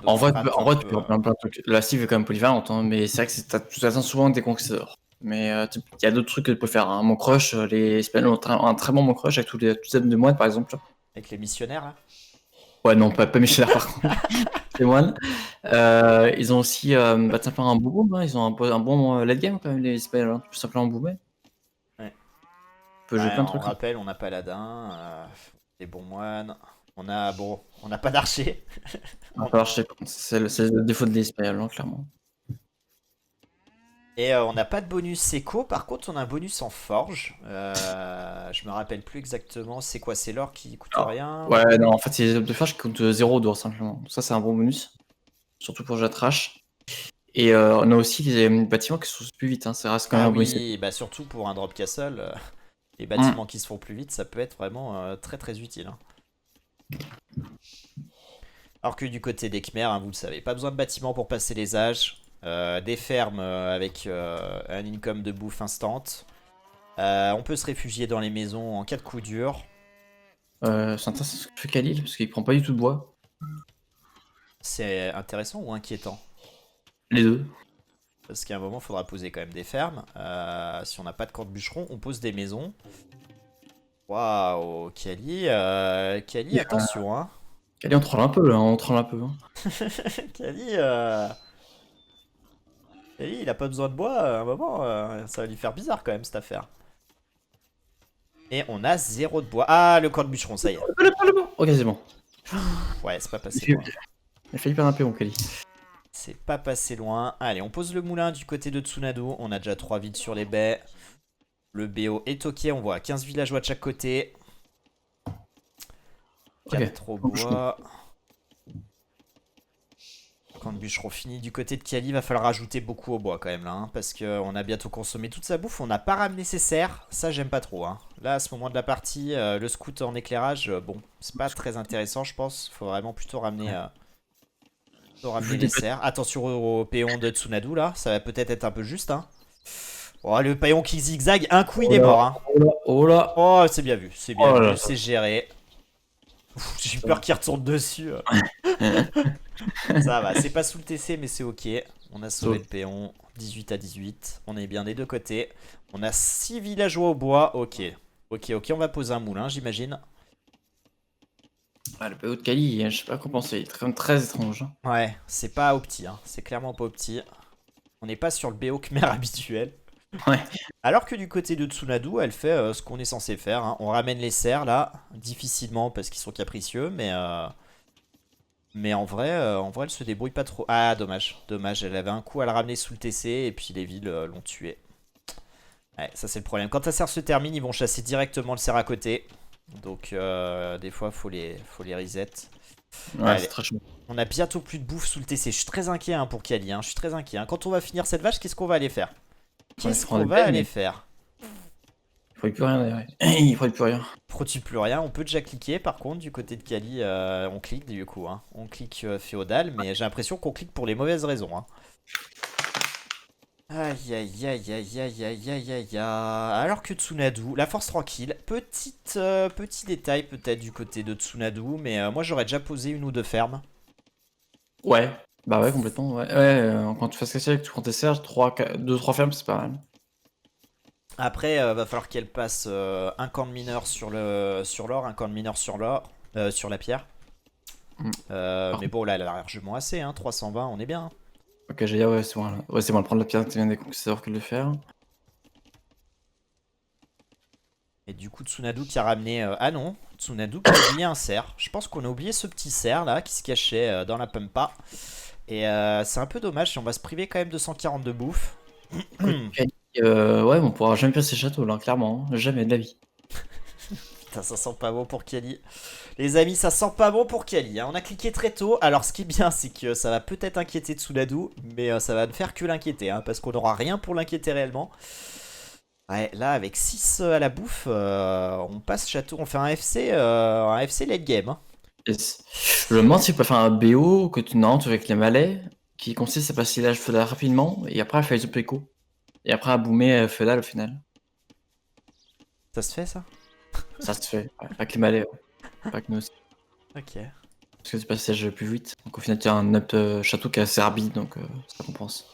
[SPEAKER 2] En vrai, tu peux plein de trucs. La Steve est quand même polyvalente, hein, mais c'est vrai que tu t'attends souvent des conquistadors. Mais il y a d'autres trucs que tu peux faire. Hein. Mon crush, les Espagnols ont un très bon mon crush avec tous les items de moine par exemple.
[SPEAKER 1] Avec les missionnaires là.
[SPEAKER 2] Ouais, non, pas missionnaire par contre. Les moines. Ils ont aussi simplement un bon boom. Hein. Ils ont un bon late game quand même, les Espagnols. Hein. Tu peux simplement boomer.
[SPEAKER 1] Ouais.
[SPEAKER 2] Tu peux jouer plein de trucs.
[SPEAKER 1] On rappelle, on a Paladin, des bons moines. On n'a pas d'archer.
[SPEAKER 2] C'est le défaut de l'Espanyol, hein, clairement.
[SPEAKER 1] Et on n'a pas de bonus séco, par contre on a un bonus en forge. Je me rappelle plus exactement, c'est quoi? C'est l'or qui coûte rien?
[SPEAKER 2] Ouais, non, en fait c'est les œufs de forge qui coûtent 0 d'or simplement. Ça c'est un bon bonus, surtout pour Jatrash. Et on a aussi les bâtiments qui se font plus vite, hein. Ça reste quand même un bonus.
[SPEAKER 1] Oui, bah surtout pour un drop castle, les bâtiments qui se font plus vite, ça peut être vraiment très très utile. Hein. Alors que du côté des Khmer, hein, vous le savez, pas besoin de bâtiments pour passer les âges. Des fermes avec un income de bouffe instant. On peut se réfugier dans les maisons en cas de coup dur.
[SPEAKER 2] C'est intéressant ce que fait Khalil parce qu'il prend pas du tout de bois.
[SPEAKER 1] C'est intéressant ou inquiétant?
[SPEAKER 2] Les deux.
[SPEAKER 1] Parce qu'à un moment, il faudra poser quand même des fermes. Si on n'a pas de camp de bûcheron, on pose des maisons. Waouh, Kali, attention. Hein.
[SPEAKER 2] Kali, on troll un peu là, on troll un peu. Hein.
[SPEAKER 1] Kali, il a pas besoin de bois. À un moment, ça va lui faire bizarre quand même cette affaire. Et on a 0 de bois. Ah, le camp de bûcheron, ça y est.
[SPEAKER 2] Ok, c'est bon.
[SPEAKER 1] Ouais, c'est pas passé loin.
[SPEAKER 2] Il a failli perdre un peu, mon Kali.
[SPEAKER 1] C'est pas passé loin. Allez, on pose le moulin du côté de Tsunadu. On a déjà 3 vides sur les baies. Le BO est ok. On voit 15 villageois de chaque côté. 4 au bois. Quand le bûcheron finit du côté de Kali, va falloir rajouter beaucoup au bois quand même là. Hein, parce qu'on a bientôt consommé toute sa bouffe. On n'a pas ramené ses serres. Ça, j'aime pas trop. Hein. Là, à ce moment de la partie, le scout en éclairage, bon, c'est pas très intéressant, je pense. Faut vraiment plutôt ramener. Les serres. Attention au péon de Tsunadu là, ça va peut-être être un peu juste. Hein. Oh, le péon qui zigzag, un coup il est mort. Hein.
[SPEAKER 2] Oh là.
[SPEAKER 1] Oh, c'est bien vu, c'est bien vu, c'est géré. J'ai eu peur qu'il retourne dessus. Ça va, c'est pas sous le TC mais c'est ok. On a sauvé le péon, 18 à 18. On est bien des deux côtés. On a 6 villageois au bois, ok. Ok, on va poser un moulin j'imagine.
[SPEAKER 2] Ah, le PO de Kali, je sais pas quoi penser, il est quand même très étrange. Hein.
[SPEAKER 1] Ouais, c'est pas opti, hein. C'est clairement pas opti. On n'est pas sur le BO Khmer habituel.
[SPEAKER 2] Ouais.
[SPEAKER 1] Alors que du côté de Tsunadu, elle fait ce qu'on est censé faire. Hein. On ramène les serres là, difficilement parce qu'ils sont capricieux, mais Mais en vrai, elle se débrouille pas trop. Ah, dommage. Dommage, elle avait un coup à le ramener sous le TC et puis les villes l'ont tué. Ouais, ça c'est le problème. Quand ta serre se termine, ils vont chasser directement le cerf à côté. Donc des fois, faut les reset.
[SPEAKER 2] Ouais,
[SPEAKER 1] Allez.
[SPEAKER 2] c'est très chaud.
[SPEAKER 1] On a bientôt plus de bouffe sous le TC. Je suis très inquiet hein, pour Kali. Hein. Je suis très inquiet. Hein. Quand on va finir cette vache, qu'est-ce qu'on va aller faire? Qu'est-ce
[SPEAKER 2] prendre
[SPEAKER 1] qu'on
[SPEAKER 2] le
[SPEAKER 1] va
[SPEAKER 2] pen,
[SPEAKER 1] aller
[SPEAKER 2] mais-
[SPEAKER 1] faire?
[SPEAKER 2] Il faudrait plus rien d'ailleurs. Il faudrait plus rien.
[SPEAKER 1] Produit plus rien. On peut déjà cliquer par contre du côté de Kali. On clique du coup. Hein. On clique féodal. Mais j'ai l'impression qu'on clique pour les mauvaises raisons. Hein. Aïe aïe aïe aïe aïe aïe aïe aïe. Alors que Tsunadu, la force tranquille. Petit détail peut-être du côté de Tsunadu. Mais moi j'aurais déjà posé une ou deux fermes.
[SPEAKER 2] Ouais. Bah ouais, complètement. Ouais, quand tu fais casser avec tout quand t'es serge, 2-3 fermes, c'est pas mal.
[SPEAKER 1] Après, va falloir qu'elle passe un camp de mineurs sur l'or, un camp de mineurs sur l'or, sur la pierre.
[SPEAKER 2] Mm.
[SPEAKER 1] Mais bon, là, elle a largement assez, hein, 320, on est bien. Hein.
[SPEAKER 2] Ok, j'ai dit, ouais, c'est bon. Là. Ouais, c'est bon, prendre la pierre qui vient des conquistadors que de le faire.
[SPEAKER 1] Et du coup, Tsunadu qui a ramené. Ah non, Tsunadu qui a oublié un cerf. Je pense qu'on a oublié ce petit cerf là qui se cachait dans la pampa. Et c'est un peu dommage si on va se priver quand même de 140 de bouffe.
[SPEAKER 2] Ouais, mais on pourra jamais passer château là, clairement. Hein. Jamais de la vie.
[SPEAKER 1] Putain, ça sent pas bon pour Kali. Les amis, ça sent pas bon pour Kali. Hein. On a cliqué très tôt. Alors, ce qui est bien, c'est que ça va peut-être inquiéter Tsunadu. Mais ça va ne faire que l'inquiéter. Hein, parce qu'on n'aura rien pour l'inquiéter réellement. Ouais, là, avec 6 à la bouffe, on passe château. On fait un FC late game. Hein.
[SPEAKER 2] Yes. Je me demande si tu peux faire un BO que tu nantes avec les malais qui consiste à passer l'âge feudal rapidement et après à faire les Opéco. Et après à boomer feudal au final.
[SPEAKER 1] Ça se fait, ça?
[SPEAKER 2] Ça se fait. Ouais, pas que les malais, ouais. Pas que nous aussi.
[SPEAKER 1] Ok.
[SPEAKER 2] Parce que tu passes l'âge plus vite. Donc au final, tu as un up château qui est assez rapide, donc ça compense.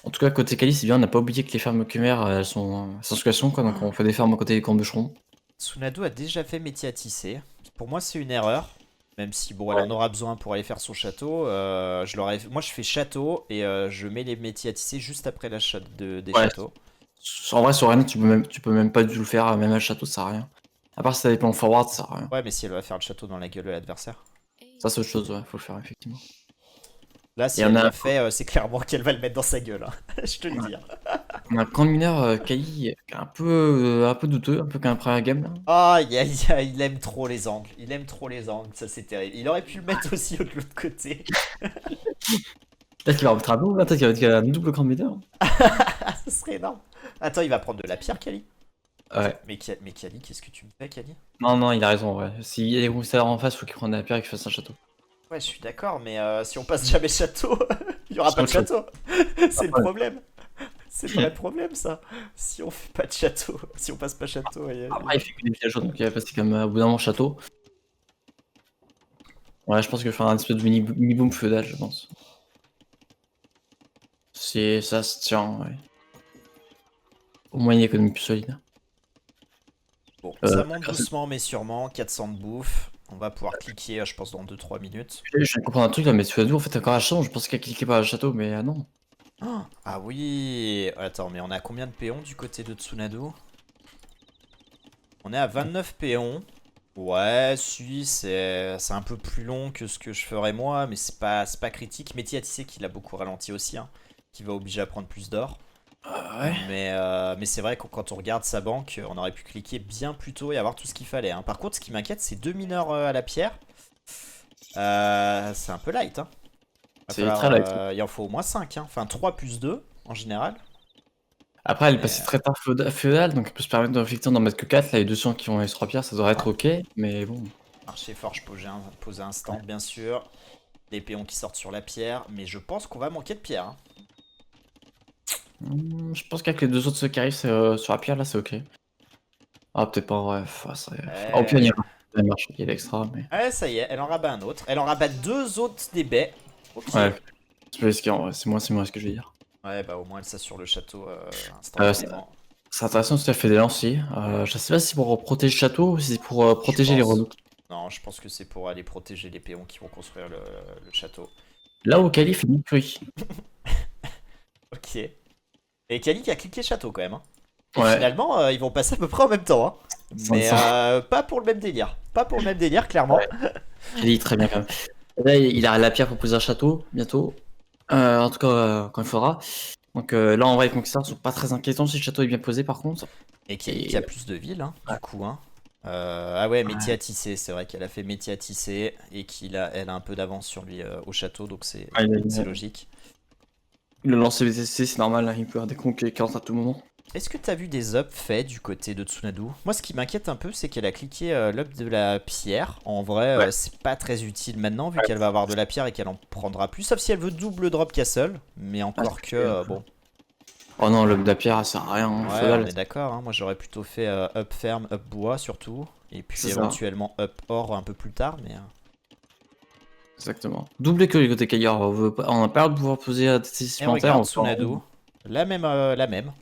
[SPEAKER 2] En tout cas, côté Cali, c'est bien, on n'a pas oublié que les fermes chimères, elles sont sans situation, quoi. Donc on fait des fermes à côté des camps bûcherons.
[SPEAKER 1] Tsunadu a déjà fait métier à tisser. Pour moi, c'est une erreur. Même si, bon, elle en aura besoin pour aller faire son château. Moi, je fais château et je mets les métiers à tisser juste après l'achat des
[SPEAKER 2] Ouais.
[SPEAKER 1] châteaux.
[SPEAKER 2] En vrai, sur Rennes, tu peux même pas du tout le faire, même à château, ça sert à rien. À part si t'as des plans forward, ça sert à rien.
[SPEAKER 1] Ouais, mais si elle va faire le château dans la gueule de l'adversaire.
[SPEAKER 2] Ça, c'est autre chose, ouais, faut le faire, effectivement.
[SPEAKER 1] Là, si
[SPEAKER 2] Et
[SPEAKER 1] elle
[SPEAKER 2] on a-
[SPEAKER 1] l'a fait, c'est clairement qu'elle va le mettre dans sa gueule. Hein. Je te le dis. Hein.
[SPEAKER 2] On a un camp de mineur Kali qui est un peu douteux, un peu comme un premier game, là.
[SPEAKER 1] Aïe, aïe, aïe, il aime trop les angles. Il aime trop les angles, ça c'est terrible. Il aurait pu le mettre aussi de l'autre côté.
[SPEAKER 2] Peut-être qu'il va remettre un double, peut-être qu'il va mettre un double camp de mineur.
[SPEAKER 1] Ça serait énorme. Attends, il va prendre de la pierre, Kali.
[SPEAKER 2] Ouais.
[SPEAKER 1] Mais Kali, qu'est-ce que tu me fais, Kali?
[SPEAKER 2] Non, il a raison, ouais. S'il y a des conquistadors en face, faut qu'il prenne la pierre et qu'il fasse un château.
[SPEAKER 1] Ouais, je suis d'accord, mais si on passe jamais le château, il y aura pas de
[SPEAKER 2] C'est autre
[SPEAKER 1] château. C'est le problème. C'est le vrai problème, ça. Si on fait pas de château, si on passe pas château,
[SPEAKER 2] Après, il fait que des villageois, donc il va passer comme au bout d'un moment château. Ouais, je pense qu'il va faire un espèce de mini-boom feudal, je pense. Si ça se tient, ouais. Au moins une économie plus solide.
[SPEAKER 1] Bon, ça monte doucement mais sûrement. 400 de bouffe. On va pouvoir cliquer, je pense, dans 2-3 minutes.
[SPEAKER 2] Je viens de comprendre un truc là, mais Tsunadu en fait encore un château, je pensais qu'elle cliquait pas le château, mais non.
[SPEAKER 1] Ah oui. Attends, mais on a combien de péons du côté de Tsunadu? On est à 29 péons. Ouais, si, c'est un peu plus long que ce que je ferais moi, mais c'est pas critique. Métier à tisser qui l'a beaucoup ralenti aussi, hein, qui va obliger à prendre plus d'or.
[SPEAKER 2] Ouais.
[SPEAKER 1] Mais c'est vrai que quand on regarde sa banque, on aurait pu cliquer bien plus tôt et avoir tout ce qu'il fallait. Hein. Par contre, ce qui m'inquiète, c'est 2 mineurs à la pierre. C'est un peu light. Hein.
[SPEAKER 2] C'est très light.
[SPEAKER 1] Il en faut au moins 5. Hein. Enfin, 3 plus 2 en général.
[SPEAKER 2] Après, elle est passée très tard feudal, donc elle peut se permettre de réfléchir d'en mettre que 4. Là, les 200 qui ont les 3 pierres, ça devrait être ok, mais bon.
[SPEAKER 1] Marché forge poser un stand, bien sûr. Les péons qui sortent sur la pierre. Mais je pense qu'on va manquer de pierre. Hein.
[SPEAKER 2] Je pense qu'avec les 2 autres ceux qui arrivent sur la pierre, là, c'est ok. Ah, peut-être pas, ouais. Au pire, il y a un marché qui est l'extra, mais.
[SPEAKER 1] Ouais, ça y est, elle en rabat un autre. Elle en rabat 2 autres des baies. Ok.
[SPEAKER 2] Ouais. C'est plus risqué, en vrai. C'est moins ce que je vais dire.
[SPEAKER 1] Ouais, bah au moins elle s'assure le château instantanément.
[SPEAKER 2] C'est intéressant, tout à fait des lances aussi. Je sais pas si c'est pour protéger le château ou si c'est pour protéger les
[SPEAKER 1] pense.
[SPEAKER 2] redoutes.
[SPEAKER 1] Non, je pense que c'est pour aller protéger les péons qui vont construire le château.
[SPEAKER 2] Là où Kali fait une curie.
[SPEAKER 1] Ok. Et Kali qui a cliqué château quand même. Hein.
[SPEAKER 2] Ouais.
[SPEAKER 1] Finalement, ils vont passer à peu près en même temps. Hein. Mais pas pour le même délire. Pas pour le même délire, clairement.
[SPEAKER 2] Ouais. Il est très bien quand même. Là, il a la pierre pour poser un château bientôt. En tout cas, quand il faudra. Donc là, en vrai, les conquistadors sont pas très inquiétants si le château est bien posé par contre.
[SPEAKER 1] Et qui a plus de villes, hein, du coup. Hein. Ah ouais, métier à tisser, c'est vrai qu'elle a fait métier à tisser et elle a un peu d'avance sur lui au château, donc c'est logique.
[SPEAKER 2] Le lancer BTC, c'est normal, hein, il peut avoir des conquêtes à tout moment.
[SPEAKER 1] Est-ce que t'as vu des ups faits du côté de Tsunadu? Moi, ce qui m'inquiète un peu, c'est qu'elle a cliqué l'up de la pierre. En vrai,
[SPEAKER 2] Ouais.
[SPEAKER 1] c'est pas très utile maintenant, vu qu'elle va avoir de la pierre et qu'elle en prendra plus. Sauf si elle veut double drop castle. Mais encore que, bon.
[SPEAKER 2] Oh non, l'up de la pierre, ça sert à rien. Hein,
[SPEAKER 1] Ouais, on est d'accord. Hein. Moi, j'aurais plutôt fait up ferme, up bois surtout. Et puis éventuellement up or un peu plus tard. Mais
[SPEAKER 2] exactement. Double écurie côté Kayor. On n'a pas l'air de pouvoir poser à des
[SPEAKER 1] et
[SPEAKER 2] supplémentaires.
[SPEAKER 1] regarde Tsunadu. La même.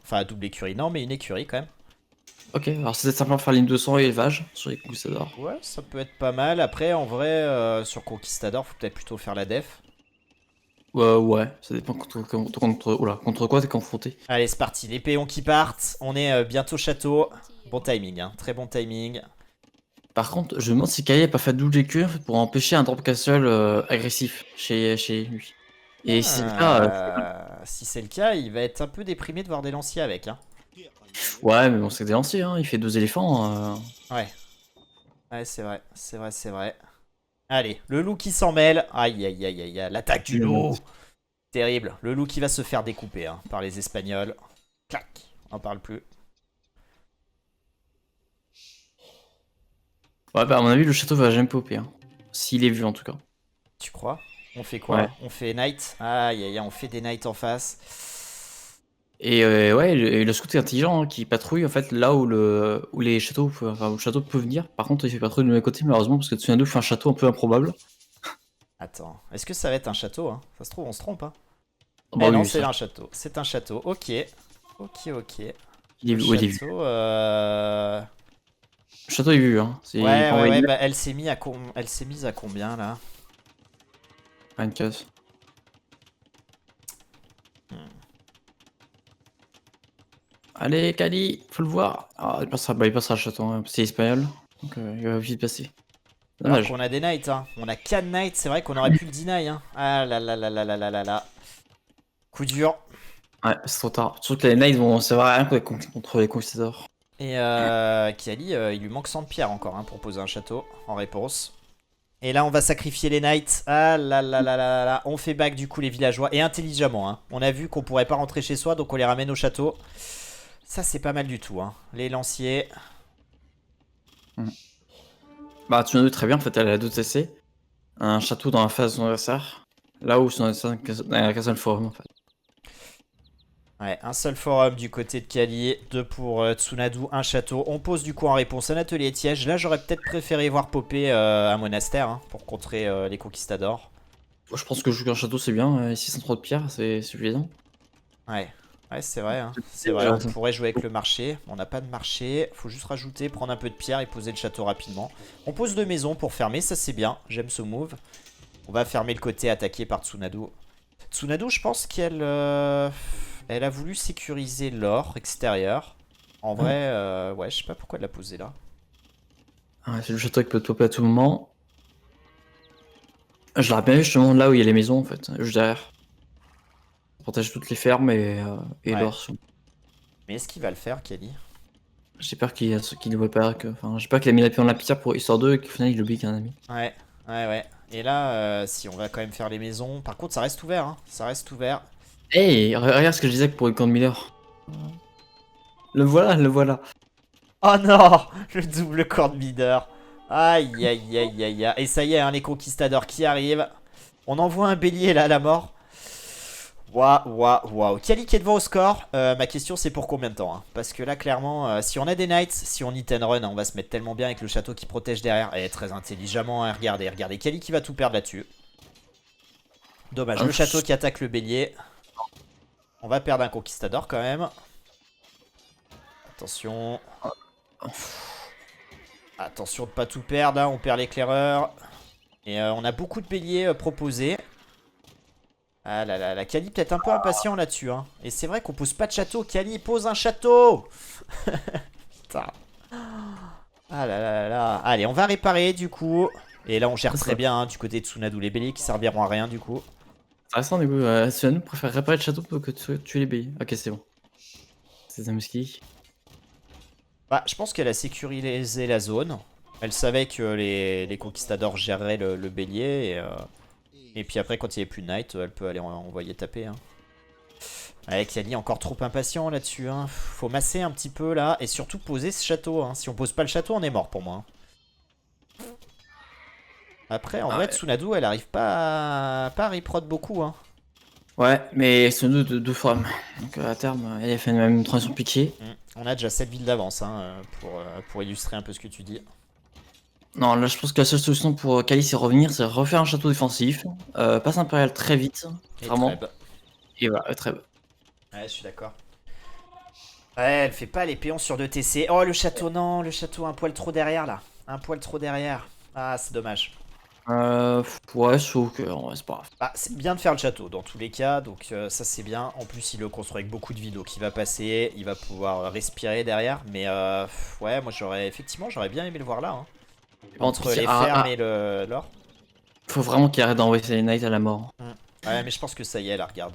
[SPEAKER 1] Enfin, double écurie. Non, mais une écurie quand même.
[SPEAKER 2] Ok, alors c'est peut-être simplement faire ligne 200 et élevage sur les conquistadors.
[SPEAKER 1] Ouais, ça peut être pas mal. Après, en vrai, sur Conquistador, faut peut-être plutôt faire la def.
[SPEAKER 2] Ouais, ça dépend contre quoi t'es confronté.
[SPEAKER 1] Allez, c'est parti. Les péons qui partent. On est bientôt château. Bon timing, hein. Très bon timing.
[SPEAKER 2] Par contre, je me demande si Kaya n'a pas fait double écurie pour empêcher un drop castle agressif chez lui. Et si c'est le cas,
[SPEAKER 1] Si c'est le cas, il va être un peu déprimé de voir des lanciers avec. Hein.
[SPEAKER 2] ouais, mais bon, c'est des lanciers, hein. Il fait 2 éléphants.
[SPEAKER 1] Ouais. Ouais, c'est vrai. Allez, le loup qui s'en mêle. Aïe, aïe, aïe, aïe, aïe. L'attaque du loup. Terrible. Le loup qui va se faire découper hein, par les Espagnols. Clac. On en parle plus.
[SPEAKER 2] Ouais, bah à mon avis, le château va jamais popper. Hein. S'il est vu en tout cas.
[SPEAKER 1] Tu crois? On fait quoi?
[SPEAKER 2] Ouais.
[SPEAKER 1] On fait Knight? Aïe, aïe, aïe, on fait des Knights en face.
[SPEAKER 2] Et ouais, le scout est intelligent hein, qui patrouille en fait là où où les châteaux, où le château peut venir. Par contre, il fait patrouille de mauvais côté malheureusement parce que Tsunadu fait un château un peu improbable.
[SPEAKER 1] Attends, est-ce que ça va être un château hein? Ça se trouve, on se trompe hein?
[SPEAKER 2] Bah
[SPEAKER 1] Eh non,
[SPEAKER 2] oui,
[SPEAKER 1] c'est
[SPEAKER 2] ça-
[SPEAKER 1] un château. C'est un château. Ok. Ok.
[SPEAKER 2] il est
[SPEAKER 1] Le
[SPEAKER 2] vu. Ouais, il est vu.
[SPEAKER 1] château,
[SPEAKER 2] Le château est vu. Hein. C'est
[SPEAKER 1] ouais,
[SPEAKER 2] pas
[SPEAKER 1] ouais,
[SPEAKER 2] envahi.
[SPEAKER 1] ouais, bah, elle s'est mise à combien là?
[SPEAKER 2] Pas une case. Allez, Kali, faut le voir. Ah, il passera le château, hein, c'est espagnol. Donc il va vite passer.
[SPEAKER 1] Alors
[SPEAKER 2] Dommage.
[SPEAKER 1] qu'on a des knights, hein. On a 4 knights, c'est vrai qu'on aurait pu le deny, hein. Ah là là là là là là là là. Coup dur.
[SPEAKER 2] Ouais, c'est trop tard. Surtout que les Knights vont servir à rien contre les conquistadors.
[SPEAKER 1] Et Kiali, il lui manque 100 de pierre encore hein, pour poser un château en réponse. Et là, on va sacrifier les knights. Ah là là là là là là. On fait back du coup les villageois. Et intelligemment, hein. On a vu qu'on pourrait pas rentrer chez soi, donc on les ramène au château. Ça, c'est pas mal du tout, hein. Les lanciers.
[SPEAKER 2] Bah, Tsunadu très bien, en fait, elle a 2 TC. Un château dans la face de son adversaire. Là où son adversaire a un seul forum, en fait.
[SPEAKER 1] Ouais, un seul forum du côté de Kali, 2 pour Tsunadu, un château. On pose du coup en réponse un atelier de siège. Là, j'aurais peut-être préféré voir popper un monastère hein, pour contrer les conquistadors.
[SPEAKER 2] Je pense que jouer un château, c'est bien. Ici, 103 de pierre, c'est suffisant.
[SPEAKER 1] Ouais, c'est vrai. Hein. C'est vrai, on pourrait jouer avec le marché. On n'a pas de marché. Faut juste rajouter, prendre un peu de pierre et poser le château rapidement. On pose 2 maisons pour fermer, ça c'est bien. J'aime ce move. On va fermer le côté attaqué par Tsunadu. Tsunadu, je pense qu'elle elle a voulu sécuriser l'or extérieur. En vrai, ouais, je sais pas pourquoi elle l'a posé là.
[SPEAKER 2] Ouais, c'est le château qui peut te popper à tout moment. Je l'aurais bien vu justement là où il y a les maisons, en fait, juste derrière. Ça protège toutes les fermes et
[SPEAKER 1] Ouais.
[SPEAKER 2] l'or.
[SPEAKER 1] Mais est-ce qu'il va le faire, Kelly?
[SPEAKER 2] J'ai peur qu'il ne voit pas que. Enfin, j'ai peur qu'il a mis la pied dans la pierre pour histoire d'eux et qu'au final il oublie qu'il y a un ami.
[SPEAKER 1] Ouais. Et là, si on va quand même faire les maisons. Par contre, ça reste ouvert, hein. Ça reste ouvert.
[SPEAKER 2] Hey, regarde ce que je disais pour le camp de Miller. Le voilà.
[SPEAKER 1] Oh non! Le double corps leader. Aïe, aïe, aïe, aïe, aïe. Et ça y est, hein, les conquistadors qui arrivent. On envoie un bélier là à la mort. Waouh. Kali qui est devant au score. Ma question c'est pour combien de temps hein? Parce que là clairement si on a des knights, si on hit and run on va se mettre tellement bien avec le château qui protège derrière. Et très intelligemment hein, regardez Kali qui va tout perdre là-dessus. Dommage, le château qui attaque le bélier. On va perdre un conquistador quand même. Attention. Attention de pas tout perdre hein, on perd l'éclaireur. Et on a beaucoup de béliers proposés. Ah là là, la Kali peut-être un peu impatient là-dessus. Hein. Et c'est vrai qu'on pose pas de château. Kali pose un château. Putain. Ah là là là là. Allez, on va réparer du coup. Et là, on gère très bien hein, du côté de Tsunadu les béliers qui serviront à rien du coup.
[SPEAKER 2] Intéressant, du coup, Tsunadu préfère réparer le château plutôt que de tuer les béliers. Ok, c'est bon. C'est Zamuski.
[SPEAKER 1] Bah, je pense qu'elle a sécurisé la zone. Elle savait que les conquistadors géreraient le bélier. Et puis après, quand il n'y avait plus de Knight, elle peut aller envoyer taper. Hein. Ouais, Kali encore trop impatient là-dessus. Hein. Faut masser un petit peu là. Et surtout poser ce château. Hein. Si on pose pas le château, on est mort pour moi. Hein. Après, en vrai, Tsunadu, elle arrive pas à reprod beaucoup. Hein.
[SPEAKER 2] Ouais, mais Tsunadu de 2 fois. Donc à terme, elle a fait même une transition piquée.
[SPEAKER 1] On a déjà 7 villes d'avance hein, pour illustrer un peu ce que tu dis.
[SPEAKER 2] Non, là je pense que la seule solution pour Kali c'est revenir, c'est refaire un château défensif, passe impérial très vite,
[SPEAKER 1] Et
[SPEAKER 2] vraiment.
[SPEAKER 1] Treb.
[SPEAKER 2] Et voilà, très bas.
[SPEAKER 1] Ouais, je suis d'accord. Ouais, elle fait pas les péons sur 2 TC. Oh, le château, non, le château un poil trop derrière là. Un poil trop derrière. Ah, c'est dommage.
[SPEAKER 2] Ouais, sauf que ouais, c'est pas grave.
[SPEAKER 1] Bah, c'est bien de faire le château dans tous les cas, donc ça c'est bien. En plus, il le construit avec beaucoup de vie, donc il va passer, il va pouvoir respirer derrière. Mais ouais, moi effectivement, j'aurais bien aimé le voir là. Hein. Entre les fermes et l'or.
[SPEAKER 2] Faut vraiment qu'il arrête d'envoyer ses knights à la mort.
[SPEAKER 1] Ouais, mais je pense que ça y est, là, regarde.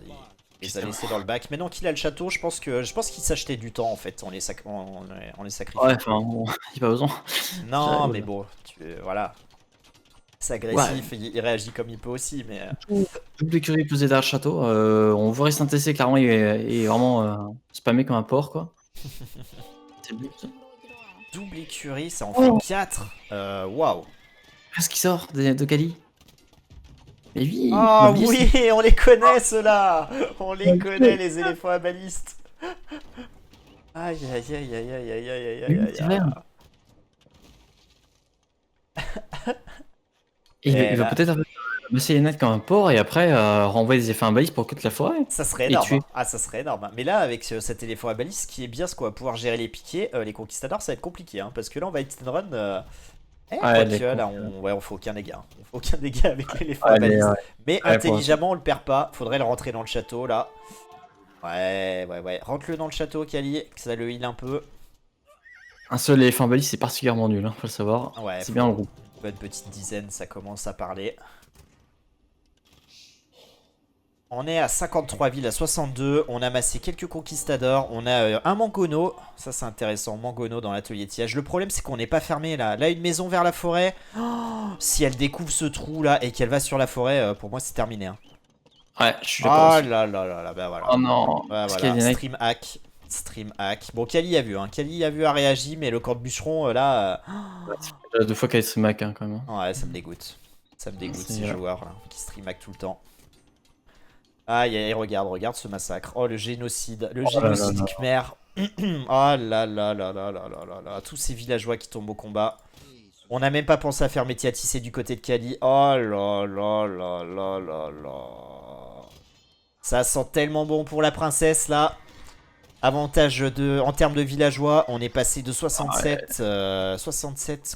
[SPEAKER 1] Il les a laissés dans le bac. Maintenant qu'il a le château, je pense qu'il s'achetait du temps en fait en les sacrifiant.
[SPEAKER 2] Ouais, enfin, bon, il a pas besoin.
[SPEAKER 1] Non, mais bon, voilà. C'est agressif, il réagit comme il peut aussi, mais...
[SPEAKER 2] Double écurie posée derrière le château, on voit Restant TC, clairement, il est vraiment spammé comme un porc, quoi. C'est le but.
[SPEAKER 1] Double écurie, ça en fait 4. Waouh.
[SPEAKER 2] Qu'est-ce qui sort de Kali? Mais oui,
[SPEAKER 1] Oh oui, on les connaît ceux-là. On les connaît, les éléphants à baliste. Aïe aïe aïe aïe aïe aïe aïe aïe aïe aïe.
[SPEAKER 2] Et il va peut-être masser les nets comme un porc et après renvoyer des effets à baliste pour cut la forêt.
[SPEAKER 1] Ça serait énorme. Hein. Ah, ça serait énorme. Mais là, avec cet éléphant à baliste, ce qui est bien, c'est qu'on va pouvoir gérer les piquets. Les conquistadors, ça va être compliqué. Hein, parce que là, on va hit and run. Là, on fait aucun dégât. On fait aucun dégât avec l'éléphant à baliste. Mais intelligemment, on le perd pas. Faudrait le rentrer dans le château là. Ouais. Rentre-le dans le château, Kali, que ça le heal un peu.
[SPEAKER 2] Un seul éléphant baliste, c'est particulièrement nul, hein, faut le savoir. Ouais, c'est bien le groupe.
[SPEAKER 1] Bonne petite dizaine, ça commence à parler. On est à 53 villes, à 62. On a massé quelques conquistadors. On a un Mangono. Ça, c'est intéressant. Mangono dans l'atelier de sillage. Le problème, c'est qu'on n'est pas fermé là. Là, une maison vers la forêt. Oh, si elle découvre ce trou là et qu'elle va sur la forêt, pour moi, c'est terminé. Hein.
[SPEAKER 2] Ouais, je suis d'accord.
[SPEAKER 1] Oh là là là là, bah voilà.
[SPEAKER 2] Oh non.
[SPEAKER 1] Bah, voilà. Stream hack. Stream hack. Bon, Kali a vu. Hein. Kali a vu, a réagi, mais le camp de bûcheron là.
[SPEAKER 2] Ouais, 2 fois qu'elle stream hack hein, quand même.
[SPEAKER 1] Ouais, ça me dégoûte. Ça me dégoûte ces joueurs là, qui stream hack tout le temps. Aïe, regarde ce massacre. Oh, le génocide. Le génocide Khmer. Oh là là là là là là là. Tous ces villageois qui tombent au combat. On n'a même pas pensé à faire métier à tisser du côté de Kali. Oh là là là là là là. Ça sent tellement bon pour la princesse, là. Avantage en termes de villageois. On est passé de 67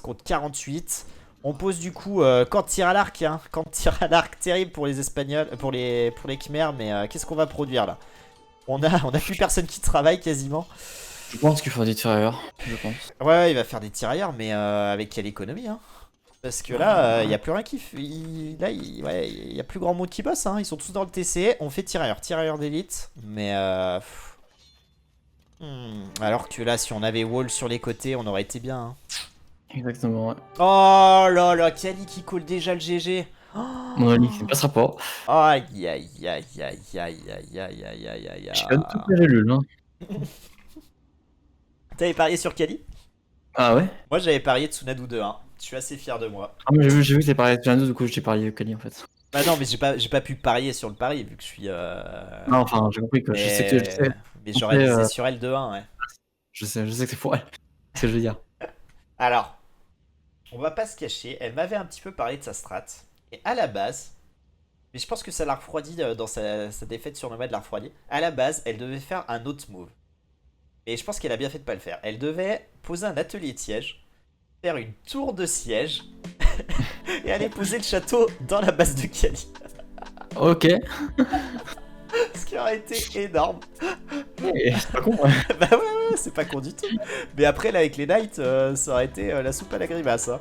[SPEAKER 1] contre 48. On pose du coup camp de tir à l'arc, hein. Camp de tir à l'arc terrible pour les Espagnols, pour les Khmers, mais qu'est-ce qu'on va produire là? On a plus personne qui travaille quasiment.
[SPEAKER 2] Je pense qu'il faut des tirailleurs, je pense.
[SPEAKER 1] Ouais, il va faire des tirailleurs, mais avec quelle économie hein? Parce que là, il n'y a plus rien qui... Là, il y a plus grand monde qui bosse, hein. Ils sont tous dans le TC. On fait tirailleurs d'élite, mais... Alors que là, si on avait wall sur les côtés, on aurait été bien, hein.
[SPEAKER 2] Exactement, ouais.
[SPEAKER 1] Oh là là, Kali qui coule déjà le GG.
[SPEAKER 2] Mon ami, ça passera pas.
[SPEAKER 1] Aïe aïe aïe aïe aïe aïe aïe aïe aïe aïe aïe.
[SPEAKER 2] Je donne toutes les gélules, hein.
[SPEAKER 1] T'avais parié sur Kali?
[SPEAKER 2] Ah ouais?
[SPEAKER 1] Moi j'avais parié Tsunadu 2-1. Je suis assez fier de moi.
[SPEAKER 2] Ah mais j'ai vu que t'es parié de Tsunadu, du coup j'ai parié Kali en fait.
[SPEAKER 1] Bah non, mais j'ai pas pu parier sur le pari vu que je suis...
[SPEAKER 2] Non, enfin j'ai compris que
[SPEAKER 1] mais...
[SPEAKER 2] je sais que...
[SPEAKER 1] Mais j'aurais misé sur elle 2-1, ouais.
[SPEAKER 2] Je sais que c'est pour elle. C'est ce que je veux dire.
[SPEAKER 1] Alors, on va pas se cacher, elle m'avait un petit peu parlé de sa strat. Et à la base, mais je pense que ça l'a refroidi dans sa défaite sur Nomad, l'a refroidi. À la base, elle devait faire un autre move. Et je pense qu'elle a bien fait de pas le faire. Elle devait poser un atelier de siège, faire une tour de siège, et aller poser le château dans la base de Kali.
[SPEAKER 2] Ok.
[SPEAKER 1] Ce qui aurait été énorme.
[SPEAKER 2] C'est pas con, ouais.
[SPEAKER 1] Bah ouais, c'est pas con du tout. Mais après, là, avec les Knights, ça aurait été la soupe à la grimace. Hein.